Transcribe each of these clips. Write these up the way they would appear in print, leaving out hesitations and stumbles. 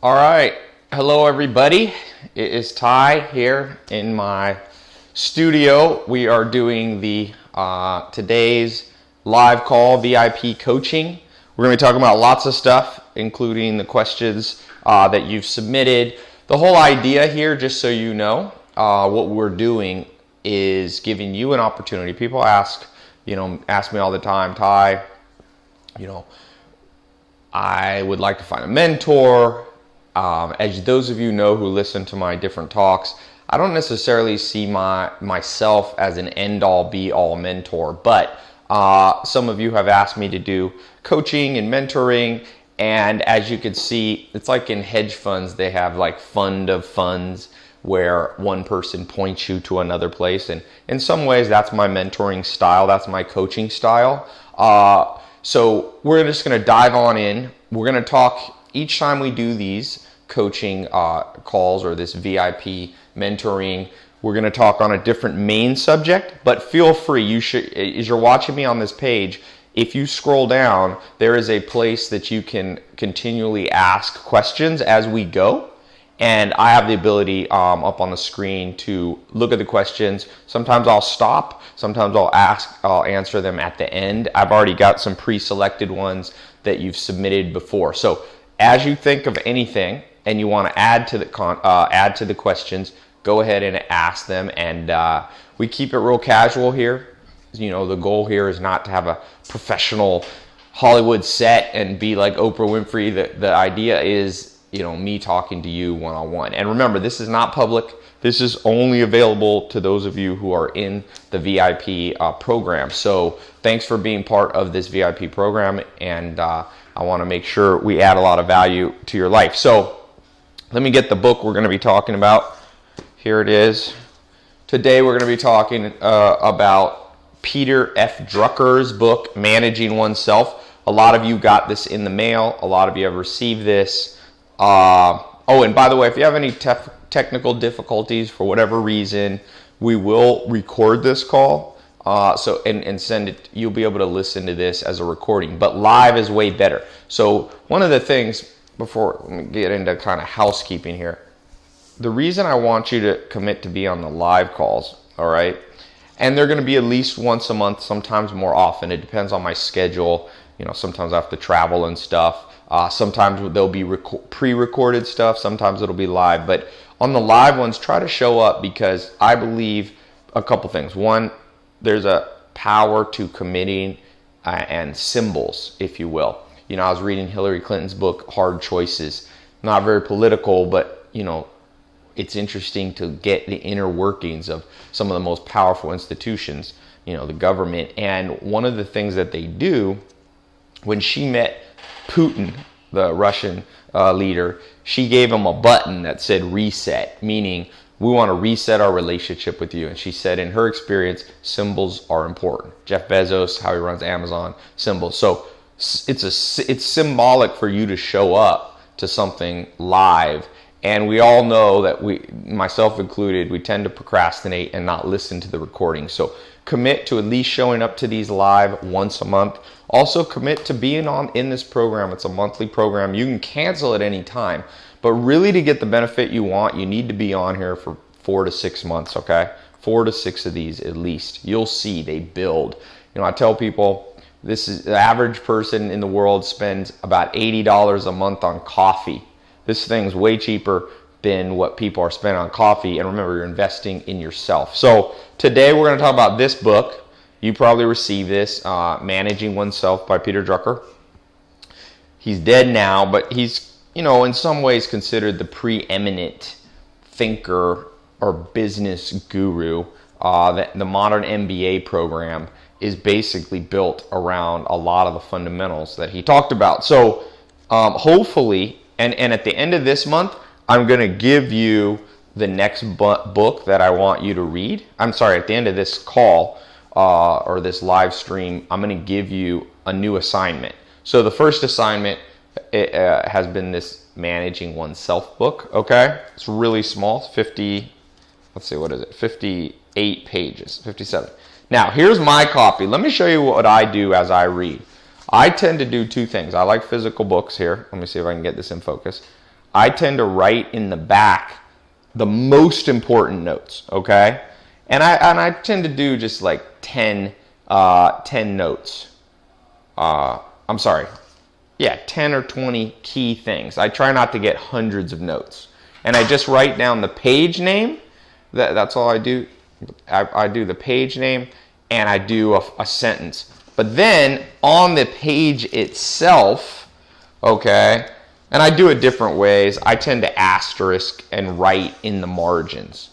All right. Hello, everybody. It is Ty here in my studio. We are doing the today's live call VIP coaching. We're going to be talking about lots of stuff, including the questions that you've submitted. The whole idea here, just so you know, what we're doing is giving you an opportunity. People ask me all the time, Ty, I would like to find a mentor. As those of you know who listen to my different talks, I don't necessarily see myself as an end-all be-all mentor, but some of you have asked me to do coaching and mentoring, and as you can see, it's like in hedge funds, they have like fund of funds where one person points you to another place, and in some ways that's my mentoring style, that's my coaching style. So we're just going to dive on in. We're going to talk each time we do these coaching calls or this VIP mentoring. We're going to talk on a different main subject, but feel free. As you're watching me on this page, if you scroll down, there is a place that you can continually ask questions as we go. And I have the ability up on the screen to look at the questions. Sometimes I'll stop. Sometimes I'll answer them at the end. I've already got some pre-selected ones that you've submitted before. So as you think of anything and you want to add to the questions, go ahead and ask them. And we keep it real casual here. The goal here is not to have a professional Hollywood set and be like Oprah Winfrey. The idea is me talking to you one-on-one. And remember, this is not public. This is only available to those of you who are in the VIP program. So thanks for being part of this VIP program, and I want to make sure we add a lot of value to your life. So let me get the book we're going to be talking about. Here it is. Today we're going to be talking about Peter F. Drucker's book, Managing Oneself. A lot of you got this in the mail. A lot of you have received this. And by the way, if you have any technical difficulties for whatever reason, we will record this call. And send it. You'll be able to listen to this as a recording, but live is way better. So one of the things, before we get into kind of housekeeping here, the reason I want you to commit to be on the live calls, all right, and they're going to be at least once a month, sometimes more often. It depends on my schedule. Sometimes I have to travel and stuff. Sometimes there'll be pre-recorded stuff. Sometimes it'll be live. But on the live ones, try to show up, because I believe a couple things. One, there's a power to committing and symbols, if you will. I was reading Hillary Clinton's book, Hard Choices. Not very political, but, it's interesting to get the inner workings of some of the most powerful institutions, the government. And one of the things that they do, when she met Putin, the Russian leader, she gave him a button that said reset, meaning we want to reset our relationship with you. And she said in her experience, symbols are important. Jeff Bezos, how he runs Amazon, symbols. So it's symbolic for you to show up to something live. And we all know that myself included, we tend to procrastinate and not listen to the recording. So commit to at least showing up to these live once a month. Also commit to being in this program. It's a monthly program. You can cancel at any time. But really, to get the benefit you want, you need to be on here for 4 to 6 months, okay? 4 to 6 of these at least. You'll see they build. I tell people, the average person in the world spends about $80 a month on coffee. This thing's way cheaper than what people are spending on coffee. And remember, you're investing in yourself. So today we're going to talk about this book. You probably received this, Managing Oneself by Peter Drucker. He's dead now, but he's, in some ways considered the preeminent thinker or business guru. The modern MBA program is basically built around a lot of the fundamentals that he talked about. So hopefully, and at the end of this month, I'm going to give you the next book that I want you to read. I'm sorry, at the end of this call or this live stream, I'm going to give you a new assignment. So the first assignment has been this Managing Oneself book, okay? It's really small, 58 pages, 57. Now, here's my copy. Let me show you what I do as I read. I tend to do two things. I like physical books here. Let me see if I can get this in focus. I tend to write in the back the most important notes, okay? And I tend to do just like 10 notes. I'm sorry. Yeah, 10 or 20 key things. I try not to get hundreds of notes. And I just write down the page name. That's all I do. I do the page name and I do a sentence. But then on the page itself, okay, and I do it different ways. I tend to asterisk and write in the margins.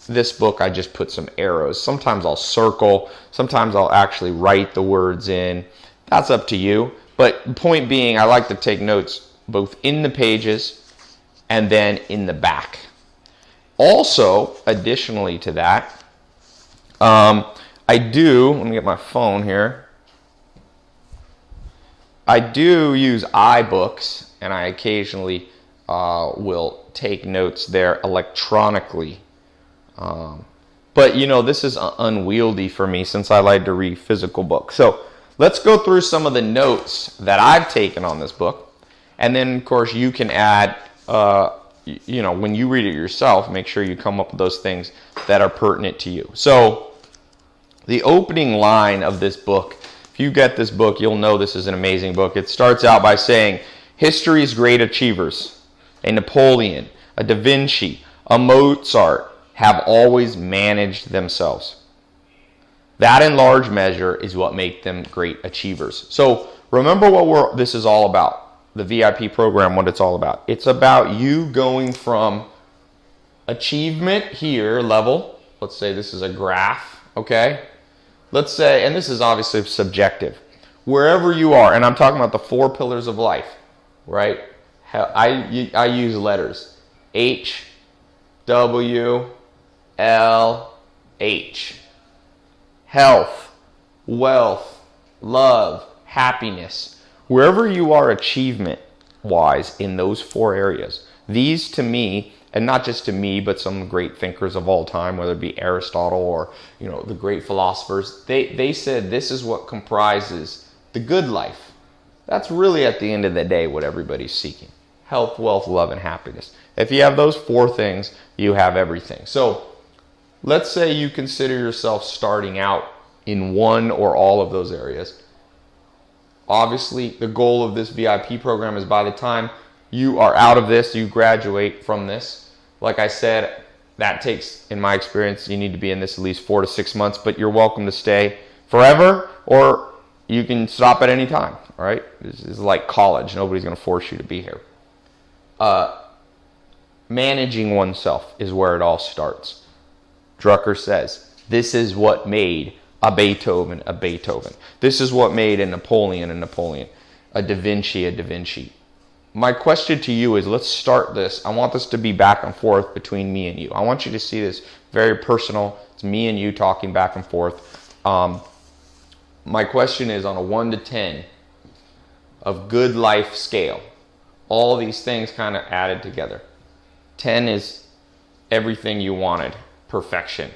This book, I just put some arrows. Sometimes I'll circle. Sometimes I'll actually write the words in. That's up to you. But point being, I like to take notes both in the pages and then in the back. Also, additionally to that, I do, let me get my phone here. I do use iBooks, and I occasionally will take notes there electronically. But, you know, this is unwieldy for me since I like to read physical books. So let's go through some of the notes that I've taken on this book. And then, of course, you can add, you know, when you read it yourself, make sure you come up with those things that are pertinent to you. So the opening line of this book, if you get this book, you'll know this is an amazing book. It starts out by saying, history's great achievers, a Napoleon, a Da Vinci, a Mozart, have always managed themselves. That in large measure is what makes them great achievers. So remember what this is all about. The VIP program, what it's all about. It's about you going from achievement here, level. Let's say this is a graph, okay? Let's say, and this is obviously subjective. Wherever you are, and I'm talking about the 4 pillars of life, right? I use letters. H, W, L, H. Health, wealth, love, happiness. Wherever you are achievement-wise in those 4 areas, these to me, and not just to me, but some great thinkers of all time, whether it be Aristotle or, you know, the great philosophers, they said this is what comprises the good life. That's really at the end of the day what everybody's seeking. Health, wealth, love, and happiness. If you have those 4 things, you have everything. So let's say you consider yourself starting out in one or all of those areas. Obviously, the goal of this VIP program is by the time you are out of this, you graduate from this. Like I said, that takes, in my experience, you need to be in this at least 4 to 6 months, but you're welcome to stay forever, or you can stop at any time, all right? This is like college. Nobody's going to force you to be here. Managing oneself is where it all starts. Drucker says, this is what made a Beethoven a Beethoven. This is what made a Napoleon, a Da Vinci, a Da Vinci. My question to you is, let's start this. I want this to be back and forth between me and you. I want you to see this very personal. It's me and you talking back and forth. My question is on a 1 to 10 of good life scale. All these things kind of added together. 10 is everything you wanted. Perfection,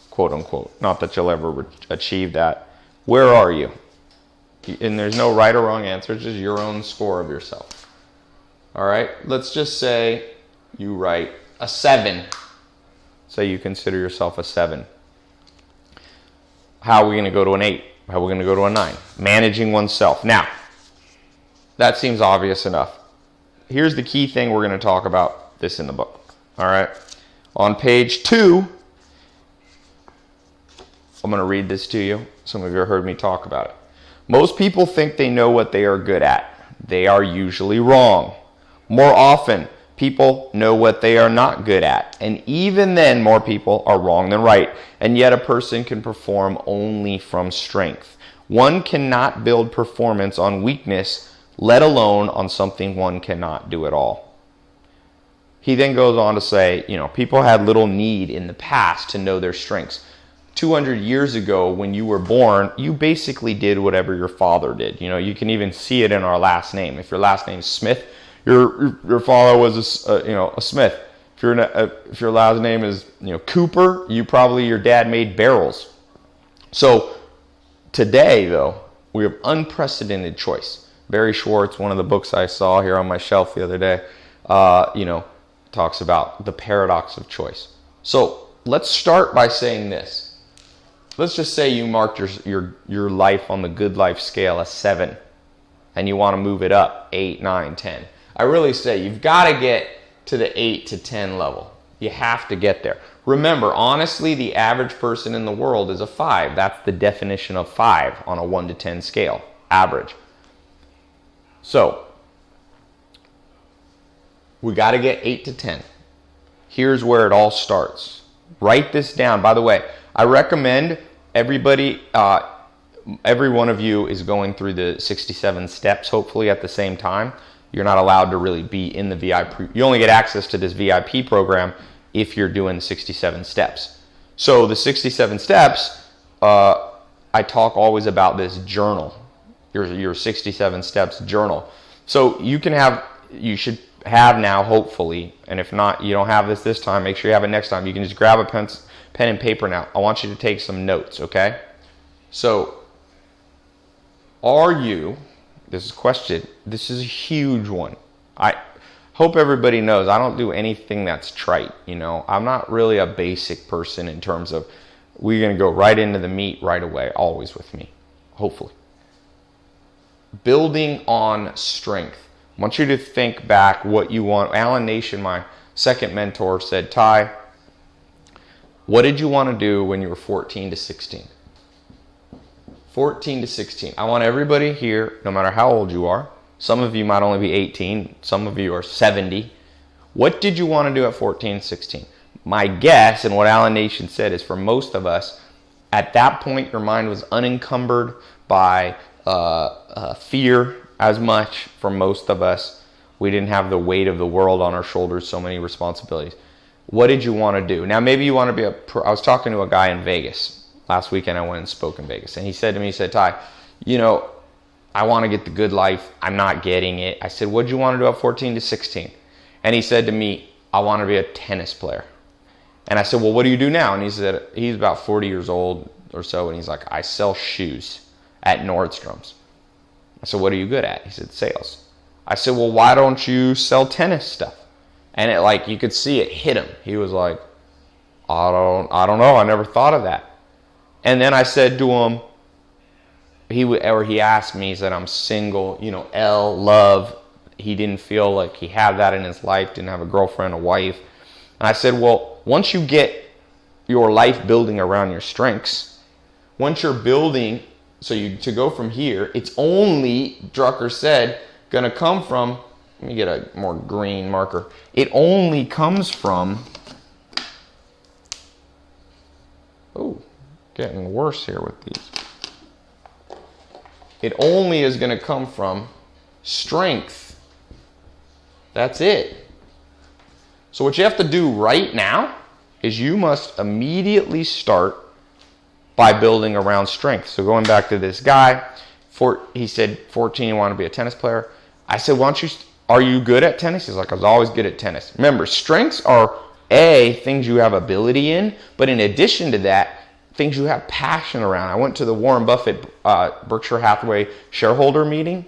quote unquote. Not that you'll ever achieve that. Where are you? And there's no right or wrong answer. It's just your own score of yourself. All right, let's just say you write a 7. Say you consider yourself a 7. How are we going to go to an 8? How are we going to go to a 9? Managing oneself. Now, that seems obvious enough. Here's the key thing we're going to talk about this in the book. All right, on page 2, I'm going to read this to you. Some of you have heard me talk about it. Most people think they know what they are good at. They are usually wrong. More often, people know what they are not good at. And even then, more people are wrong than right. And yet a person can perform only from strength. One cannot build performance on weakness, let alone on something one cannot do at all. He then goes on to say, you know, people had little need in the past to know their strengths. 200 years ago, when you were born, you basically did whatever your father did. You know, you can even see it in our last name. If your last name is Smith, your father was a Smith. If your last name is Cooper, your dad made barrels. So today, though, we have unprecedented choice. Barry Schwartz, one of the books I saw here on my shelf the other day, talks about the paradox of choice. So let's start by saying this. Let's just say you marked your life on the good life scale as 7, and you want to move it up 8, 9, 10. I really say you've got to get to the 8 to 10 level. You have to get there. Remember, honestly, the average person in the world is a 5. That's the definition of 5 on a 1 to 10 scale, average. So we got to get 8 to 10. Here's where it all starts. Write this down. By the way, I recommend everybody, every one of you is going through the 67 steps, hopefully at the same time. You're not allowed to really be in the VIP. You only get access to this VIP program if you're doing 67 steps. So the 67 steps, I talk always about this journal, your 67 steps journal. So you should have now, hopefully, and if not, you don't have this time, make sure you have it next time. You can just grab a pen and paper now. I want you to take some notes, okay? So, this is a question, this is a huge one. I hope everybody knows I don't do anything that's trite, I'm not really a basic person in terms of we're going to go right into the meat right away, always with me, hopefully. Building on strength. I want you to think back what you want. Alan Nation, my second mentor, said, Ty, what did you want to do when you were 14 to 16? 14 to 16. I want everybody here, no matter how old you are, some of you might only be 18, some of you are 70. What did you want to do at 14, 16? My guess, and what Alan Nation said, is for most of us, at that point, your mind was unencumbered by fear as much. For most of us, we didn't have the weight of the world on our shoulders, so many responsibilities. What did you want to do? Now, maybe you want to be I was talking to a guy in Vegas. Last weekend, I went and spoke in Vegas. And he said to me, Ty, I want to get the good life. I'm not getting it. I said, what did you want to do at 14 to 16? And he said to me, I want to be a tennis player. And I said, well, what do you do now? And he said, he's about 40 years old or so. And he's like, I sell shoes at Nordstrom's. I said, what are you good at? He said, sales. I said, well, why don't you sell tennis stuff? And you could see it hit him. He was like, I don't know. I never thought of that. And then I said to him, he asked me, he said, I'm single, love. He didn't feel like he had that in his life, didn't have a girlfriend, a wife. And I said, well, once you get your life building around your strengths, once you're building, to go from here, it's only, Drucker said, going to come from, let me get a more green marker. It only comes from, getting worse here with these. It only is going to come from strength. That's it. So what you have to do right now is you must immediately start by building around strength. So going back to this guy, he said 14, you want to be a tennis player. I said, are you good at tennis? He's like, I was always good at tennis. Remember, strengths are things you have ability in, but in addition to that, things you have passion around. I went to the Warren Buffett Berkshire Hathaway shareholder meeting,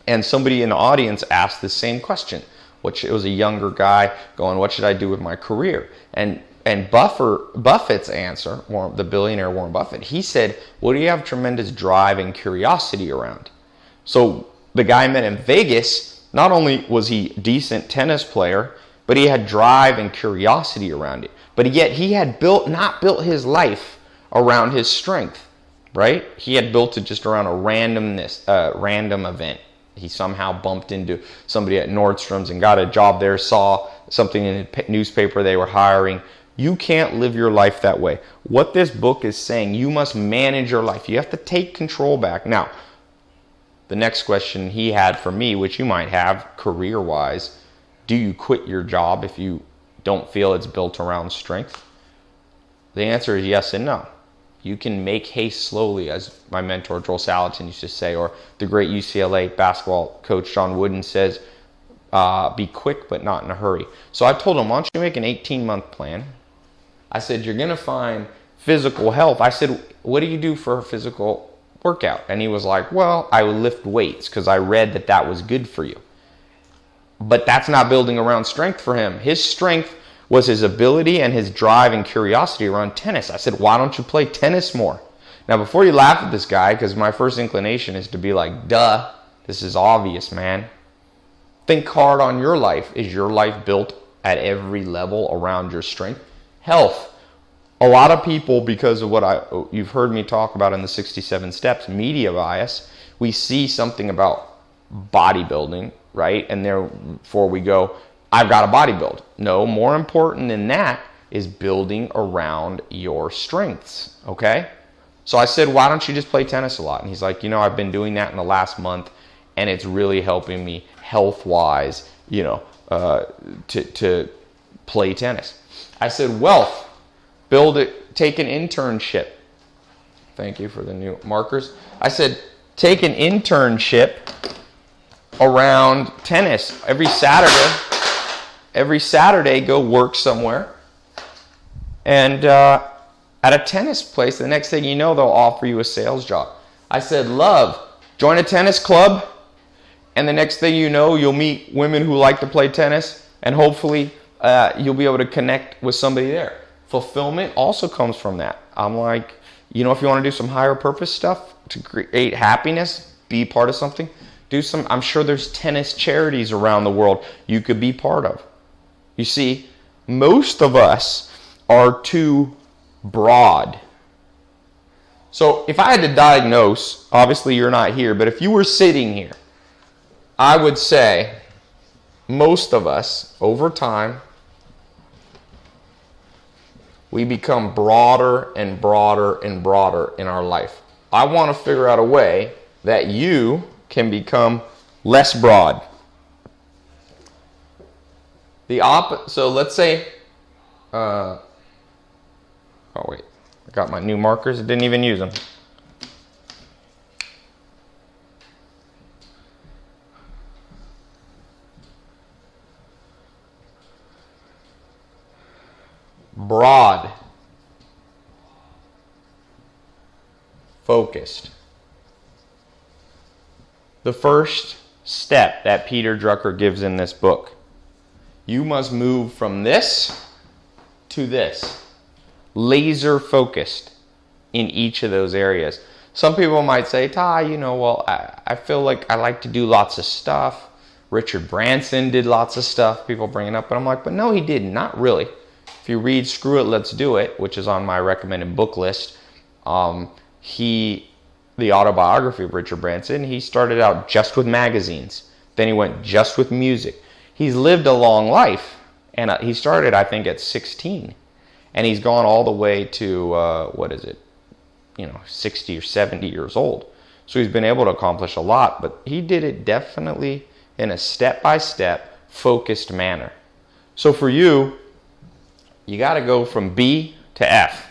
and somebody in the audience asked the same question. It was a younger guy going, what should I do with my career? And Buffett's answer, the billionaire Warren Buffett, he said, well, do you have tremendous drive and curiosity around? So the guy I met in Vegas, not only was he a decent tennis player, but he had drive and curiosity around it. But yet he had not built his life around his strength, right? He had built it just around a random event. He somehow bumped into somebody at Nordstrom's and got a job there, saw something in a newspaper they were hiring. You can't live your life that way. What this book is saying, you must manage your life. You have to take control back. Now, the next question he had for me, which you might have career-wise, do you quit your job if you don't feel it's built around strength? The answer is yes and no. You can make haste slowly, as my mentor Joel Salatin used to say, or the great UCLA basketball coach John Wooden says, be quick but not in a hurry. So I told him, why don't you make an 18-month plan? I said, you're going to find physical health. I said, what do you do for a physical workout? And he was like, well, I would lift weights because I read that was good for you. But that's not building around strength for him. His strength was his ability and his drive and curiosity around tennis. I said, why don't you play tennis more? Now, before you laugh at this guy, because my first inclination is to be like, duh, this is obvious, man. Think hard on your life. Is your life built at every level around your strength? Health. A lot of people, because of what you've heard me talk about in the 67 steps, media bias, we see something about bodybuilding, right? And therefore we go, I've got to bodybuild. No, more important than that is building around your strengths, okay? So I said, why don't you just play tennis a lot? And he's like, I've been doing that in the last month, and it's really helping me health-wise, to play tennis. I said, wealth, build it, take an internship. Thank you for the new markers. I said, take an internship around tennis every Saturday. Every Saturday, go work somewhere. And at a tennis place, the next thing you know, they'll offer you a sales job. I said, love, join a tennis club. And the next thing you know, you'll meet women who like to play tennis. And hopefully, you'll be able to connect with somebody there. Fulfillment also comes from that. I'm like, if you want to do some higher purpose stuff to create happiness, be part of something, I'm sure there's tennis charities around the world you could be part of. You see, most of us are too broad. So if I had to diagnose, obviously you're not here, but if you were sitting here, I would say most of us, over time, we become broader and broader and broader in our life. I want to figure out a way that you can become less broad. So let's say, oh wait, I got my new markers. I didn't even use them. Broad. Focused. The first step that Peter Drucker gives in this book. You must move from this to this. Laser focused in each of those areas. Some people might say, Ty, I feel like I like to do lots of stuff. Richard Branson did lots of stuff. People bring it up. But I'm like, but no, he did not really. If you read Screw It, Let's Do It, which is on my recommended book list, the autobiography of Richard Branson, he started out just with magazines. Then he went just with music. He's lived a long life, and he started, I think, at 16. And he's gone all the way to, 60 or 70 years old. So he's been able to accomplish a lot, but he did it definitely in a step-by-step, focused manner. So for you, you got to go from B to F,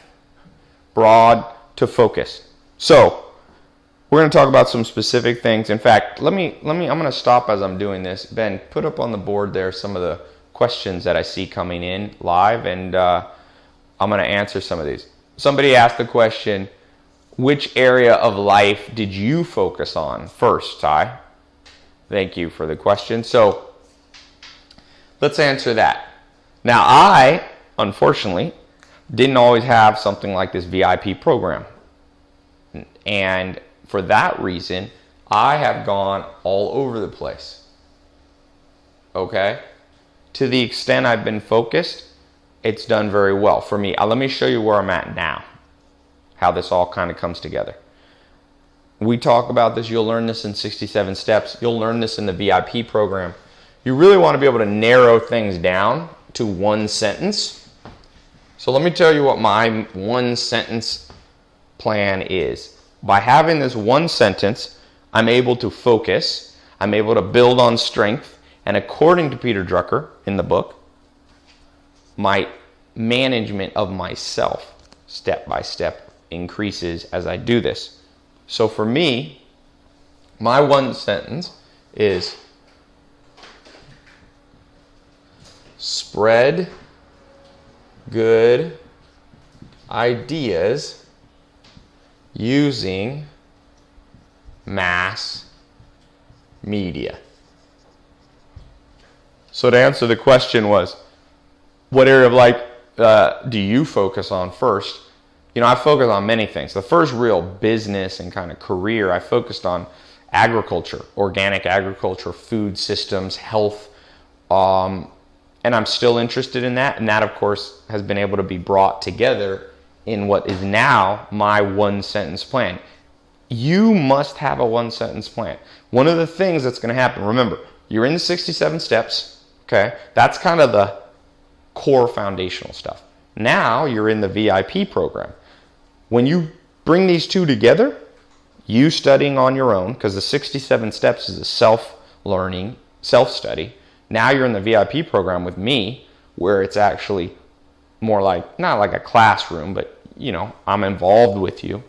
broad to focused. So we're going to talk about some specific things. In fact, I'm going to stop as I'm doing this. Ben, put up on the board there some of the questions that I see coming in live, and I'm going to answer some of these. Somebody asked the question, which area of life did you focus on first, Ty? Thank you for the question. So let's answer that. Now, I, unfortunately, didn't always have something like this VIP program. And for that reason, I have gone all over the place. Okay? To the extent I've been focused, it's done very well for me. Let me show you where I'm at now, how this all kind of comes together. We talk about this. You'll learn this in 67 steps. You'll learn this in the VIP program. You really want to be able to narrow things down to one sentence. So let me tell you what my one sentence plan is. By having this one sentence, I'm able to focus, I'm able to build on strength, and according to Peter Drucker in the book, my management of myself step by step increases as I do this. So for me, my one sentence is spread good ideas using mass media. So to answer the question was, what area of life do you focus on first? I focus on many things. The first real business and kind of career, I focused on agriculture, organic agriculture, food systems, health, and I'm still interested in that. And that, of course, has been able to be brought together in what is now my one-sentence plan. You must have a one-sentence plan. One of the things that's going to happen, remember, you're in the 67 steps, okay? That's kind of the core foundational stuff. Now you're in the VIP program. When you bring these two together, you studying on your own, because the 67 steps is a self-learning, self-study. Now you're in the VIP program with me, where it's actually more like, not like a classroom, but I'm involved with you.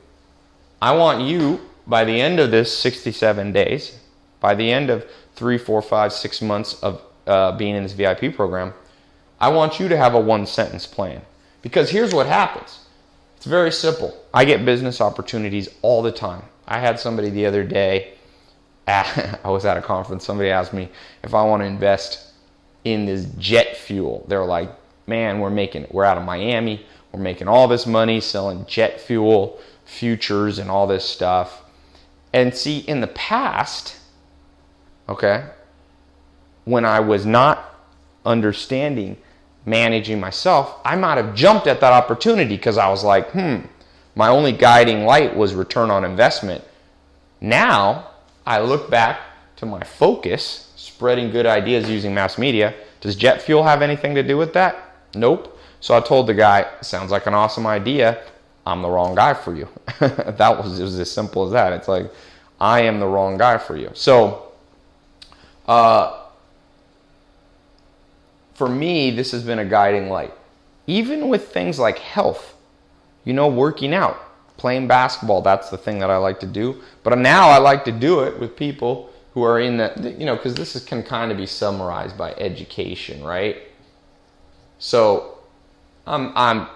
I want you, by the end of this 67 days, by the end of 3, 4, 5, 6 months of being in this VIP program, I want you to have a one-sentence plan. Because here's what happens. It's very simple. I get business opportunities all the time. I had somebody the other day, I was at a conference, somebody asked me if I want to invest in this jet fuel. They're like, man, we're out of Miami, we're making all this money selling jet fuel futures and all this stuff. And see, in the past, okay, when I was not understanding managing myself, I might have jumped at that opportunity because I was like, my only guiding light was return on investment. Now, I look back to my focus, spreading good ideas using mass media. Does jet fuel have anything to do with that? Nope. So I told the guy, sounds like an awesome idea. I'm the wrong guy for you. It was as simple as that. It's like, I am the wrong guy for you. So, for me, this has been a guiding light. Even with things like health, working out, playing basketball, that's the thing that I like to do. But now I like to do it with people who are in because this can kind of be summarized by education, right? So I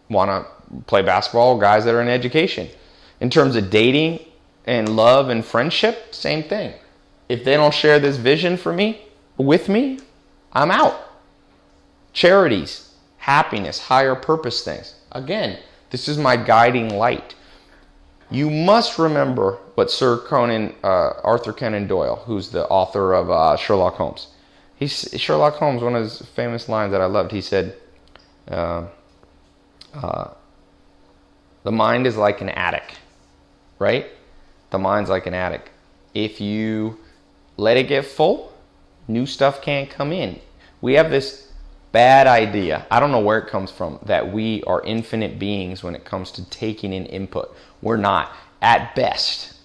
want to play basketball with guys that are in education. In terms of dating and love and friendship, same thing. If they don't share this vision with me, I'm out. Charities, happiness, higher purpose things. Again, this is my guiding light. You must remember what Arthur Conan Doyle, who's the author of Sherlock Holmes. Sherlock Holmes, one of his famous lines that I loved, he said, the mind is like an attic, right? The mind's like an attic. If you let it get full, new stuff can't come in. We have this bad idea, I don't know where it comes from, that we are infinite beings when it comes to taking in input. We're not. At best,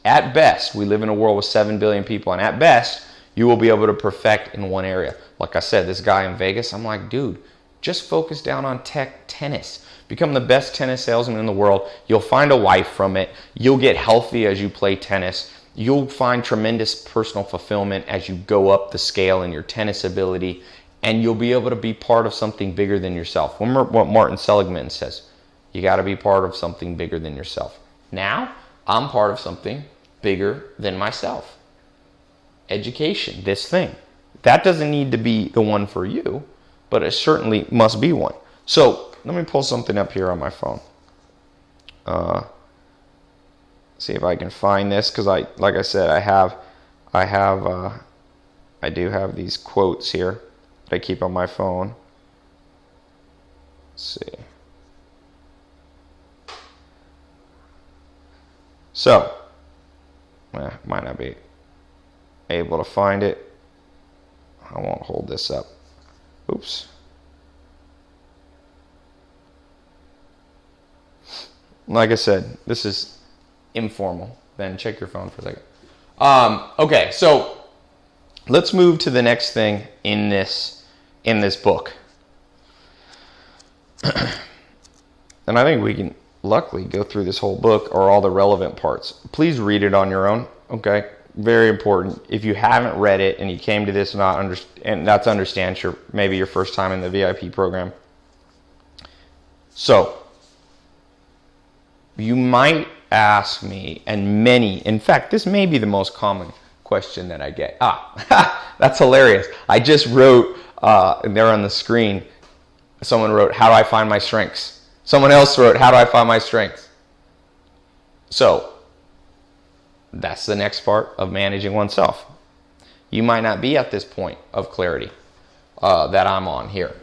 we live in a world with 7 billion people, and at best, you will be able to perfect in one area. Like I said, this guy in Vegas, I'm like, dude, just focus down on tennis. Become the best tennis salesman in the world. You'll find a wife from it. You'll get healthy as you play tennis. You'll find tremendous personal fulfillment as you go up the scale in your tennis ability. And you'll be able to be part of something bigger than yourself. Remember what Martin Seligman says. You got to be part of something bigger than yourself. Now, I'm part of something bigger than myself. Education, this thing. That doesn't need to be the one for you, but it certainly must be one. So, let me pull something up here on my phone. See if I can find this, because like I said, I do have these quotes here that I keep on my phone. Let's see. So, might not be able to find it. I won't hold this up. Oops. Like I said, this is informal. Ben, check your phone for a second. Okay, so let's move to the next thing in this book. And I think we can luckily go through this whole book or all the relevant parts. Please read it on your own, okay? Very important. If you haven't read it and you came to this and that's understand, sure, maybe your first time in the VIP program. So, you might ask me, and many, in fact, this may be the most common question that I get. That's hilarious. I just wrote, and they're on the screen, someone wrote, how do I find my strengths? Someone else wrote, how do I find my strengths? So, that's the next part of managing oneself. You might not be at this point of clarity that I'm on here,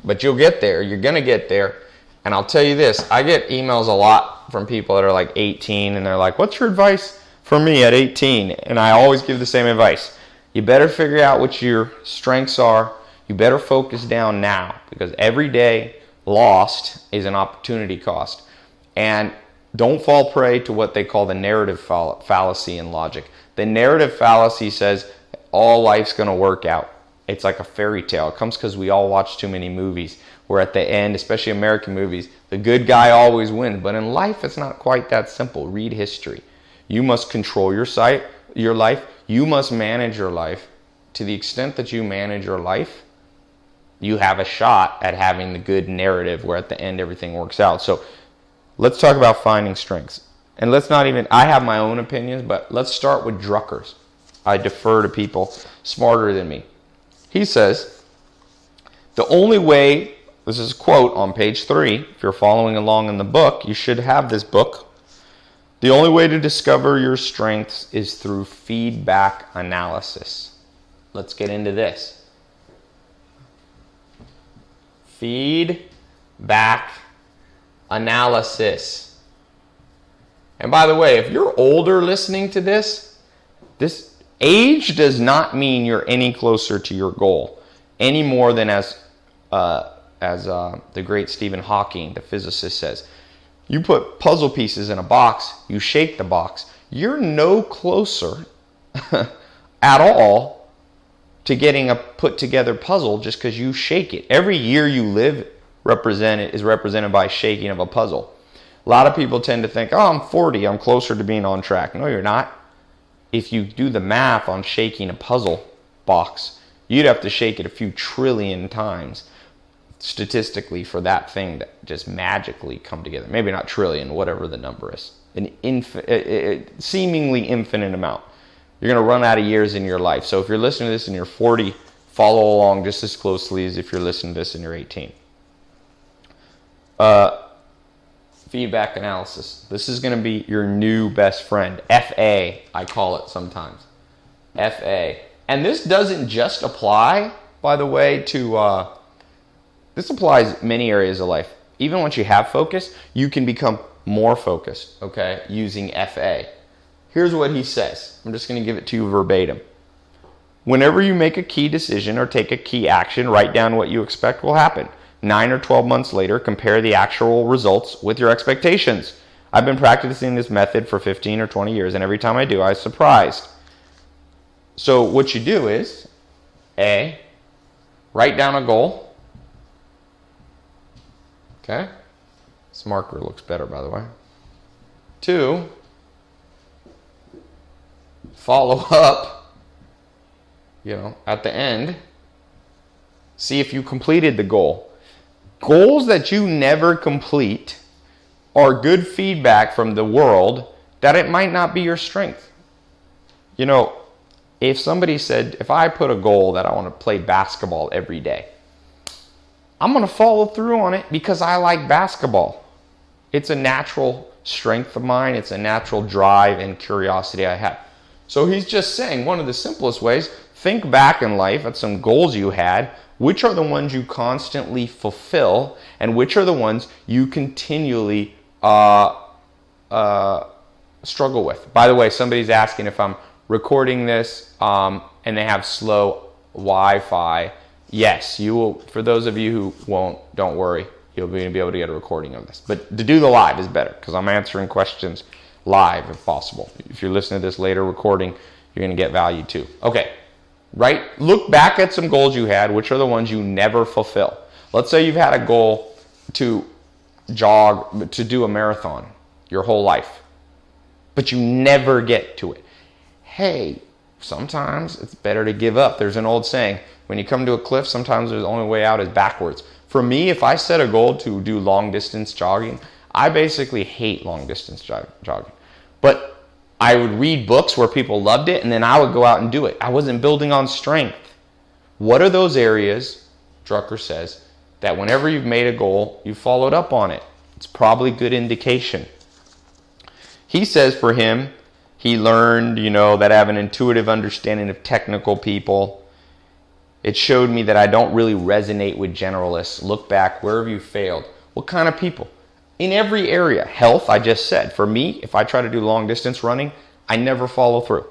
but you'll get there. You're going to get there. And I'll tell you this, I get emails a lot from people that are like 18, and they're like, what's your advice for me at 18? And I always give the same advice. You better figure out what your strengths are. You better focus down now, because every day lost is an opportunity cost. And don't fall prey to what they call the narrative fallacy in logic. The narrative fallacy says all life's going to work out. It's like a fairy tale. It comes because we all watch too many movies where at the end, especially American movies, the good guy always wins. But in life, it's not quite that simple. Read history. You must control your life. You must manage your life. To the extent that you manage your life, you have a shot at having the good narrative where at the end everything works out. So let's talk about finding strengths. And let's not even, I have my own opinions, but let's start with Drucker's. I defer to people smarter than me. He says, the only way, this is a quote on page 3. If you're following along in the book, you should have this book. The only way to discover your strengths is through feedback analysis. Let's get into this. Feedback analysis. And by the way, if you're older listening to this age does not mean you're any closer to your goal, any more than as the great Stephen Hawking, the physicist, says. You put puzzle pieces in a box, you shake the box, you're no closer at all to getting a put together puzzle just because you shake it. Every year you live is represented by shaking of a puzzle. A lot of people tend to think, oh, I'm 40, I'm closer to being on track. No, you're not. If you do the math on shaking a puzzle box, you'd have to shake it a few trillion times statistically for that thing to just magically come together. Maybe not trillion, whatever the number is. Seemingly infinite amount. You're going to run out of years in your life. So if you're listening to this and you're 40, follow along just as closely as if you're listening to this and you're 18. Feedback analysis. This is going to be your new best friend. FA, I call it sometimes. FA. And this doesn't just apply, by the way, to... this applies many areas of life. Even once you have focus, you can become more focused, okay, using FA. Here's what he says. I'm just going to give it to you verbatim. Whenever you make a key decision or take a key action, write down what you expect will happen. 9 or 12 months later, compare the actual results with your expectations. I've been practicing this method for 15 or 20 years, and every time I do, I'm surprised. So what you do is, A, write down a goal. Okay? This marker looks better, by the way. 2, follow up, at the end. See if you completed the goal. Goals that you never complete are good feedback from the world that it might not be your strength. If somebody said, if I put a goal that I want to play basketball every day, I'm going to follow through on it because I like basketball. It's a natural strength of mine. It's a natural drive and curiosity I have. So he's just saying one of the simplest ways, think back in life at some goals you had. Which are the ones you constantly fulfill, and which are the ones you continually struggle with? By the way, somebody's asking if I'm recording this and they have slow Wi-Fi. Yes, you will. For those of you who won't, don't worry. You'll be able to get a recording of this. But to do the live is better because I'm answering questions live if possible. If you're listening to this later recording, you're going to get value too. Okay. Right? Look back at some goals you had. Which are the ones you never fulfill? Let's say you've had a goal to jog, to do a marathon your whole life, but you never get to it. Hey, sometimes it's better to give up. There's an old saying, when you come to a cliff, sometimes the only way out is backwards. For me, if I set a goal to do long distance jogging, I basically hate long distance jogging. But I would read books where people loved it, and then I would go out and do it. I wasn't building on strength. What are those areas, Drucker says, that whenever you've made a goal, you followed up on it? It's probably good indication. He says for him, he learned, that I have an intuitive understanding of technical people. It showed me that I don't really resonate with generalists. Look back, where have you failed? What kind of people? In every area. Health, I just said. For me, if I try to do long distance running, I never follow through.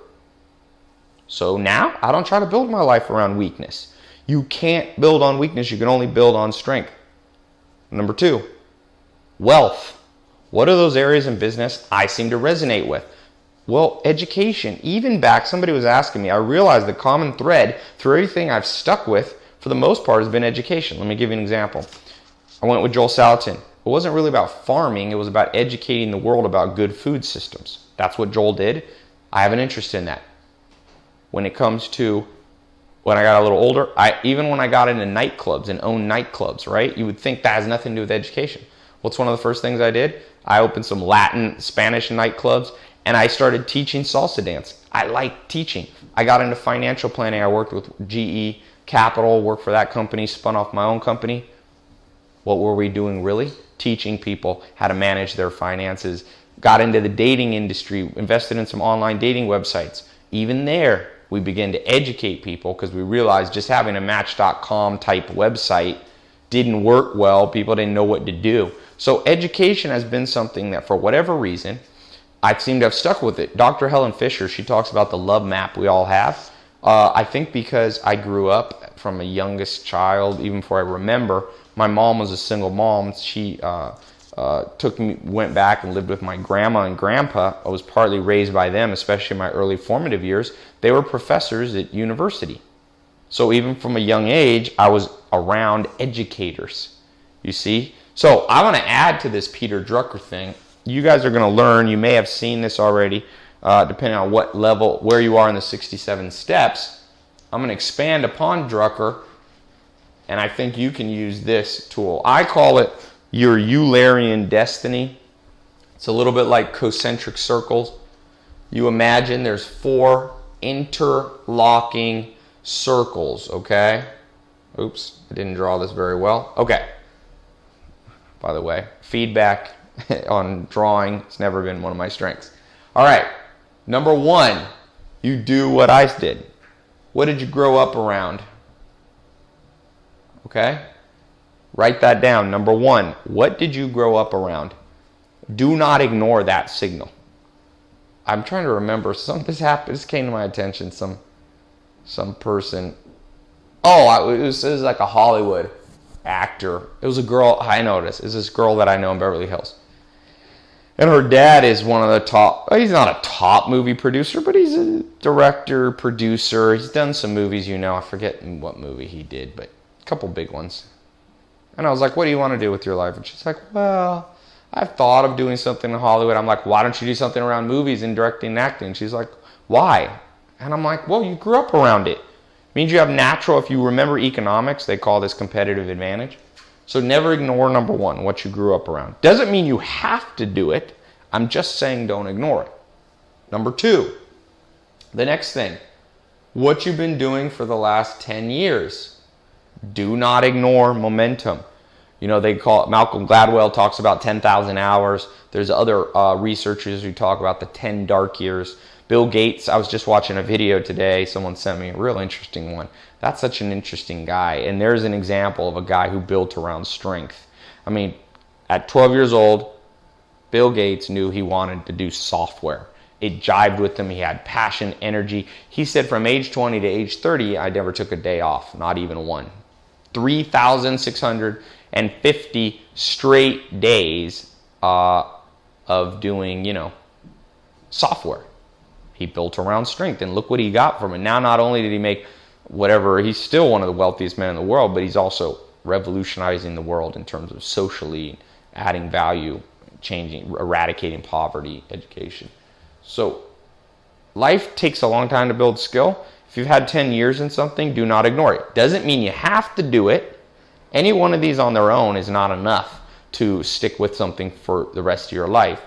So now, I don't try to build my life around weakness. You can't build on weakness, you can only build on strength. Number 2, wealth. What are those areas in business I seem to resonate with? Well, education. Even back, somebody was asking me, I realized the common thread through everything I've stuck with, for the most part, has been education. Let me give you an example. I went with Joel Salatin. It wasn't really about farming, it was about educating the world about good food systems. That's what Joel did. I have an interest in that. When it comes to when I got a little older, even when I got into nightclubs and owned nightclubs, right? You would think that has nothing to do with education. What's one of the first things I did? I opened some Latin, Spanish nightclubs, and I started teaching salsa dance. I liked teaching. I got into financial planning. I worked with GE Capital, worked for that company, spun off my own company. What were we doing really? Teaching people how to manage their finances. Got into the dating industry, invested in some online dating websites. Even there, we began to educate people because we realized just having a Match.com type website didn't work well. People didn't know what to do. So education has been something that for whatever reason, I seem to have stuck with it. Dr. Helen Fisher, she talks about the love map we all have. I think because I grew up from a youngest child, even before I remember, my mom was a single mom. She went back and lived with my grandma and grandpa. I was partly raised by them, especially in my early formative years. They were professors at university. So even from a young age, I was around educators, you see? So I want to add to this Peter Drucker thing. You guys are going to learn, you may have seen this already, depending on what level, where you are in the 67 steps. I'm going to expand upon Drucker, and I think you can use this tool. I call it your Eulerian destiny. It's a little bit like concentric circles. You imagine there's 4 interlocking circles, okay? Oops, I didn't draw this very well. Okay. By the way, feedback on drawing, it's never been one of my strengths. All right, number 1, you do what I did. What did you grow up around? Okay? Write that down. Number 1, what did you grow up around? Do not ignore that signal. I'm trying to remember. This came to my attention. Some person. Oh, it was like a Hollywood actor. It was a girl. I noticed. It's this girl that I know in Beverly Hills. And her dad is one of the top. He's not a top movie producer, but he's a director, producer. He's done some movies, I forget what movie he did, but a couple big ones. And I was like, what do you want to do with your life? And she's like, well, I've thought of doing something in Hollywood. I'm like, why don't you do something around movies and directing and acting? And she's like, why? And I'm like, well, you grew up around it. It means you have natural, if you remember economics, they call this competitive advantage. So never ignore number 1, what you grew up around. Doesn't mean you have to do it. I'm just saying don't ignore it. Number 2, the next thing, what you've been doing for the last 10 years. Do not ignore momentum. They call it, Malcolm Gladwell talks about 10,000 hours. There's other researchers who talk about the 10 dark years. Bill Gates, I was just watching a video today. Someone sent me a real interesting one. That's such an interesting guy. And there's an example of a guy who built around strength. I mean, at 12 years old, Bill Gates knew he wanted to do software. It jived with him. He had passion, energy. He said from age 20 to age 30, I never took a day off, not even one. 3,650 straight days of doing, software. He built around strength, and look what he got from it. Now, not only did he make whatever, he's still one of the wealthiest men in the world, but he's also revolutionizing the world in terms of socially adding value, eradicating poverty, education. So life takes a long time to build skill. If you've had 10 years in something, do not ignore it. Doesn't mean you have to do it. Any one of these on their own is not enough to stick with something for the rest of your life.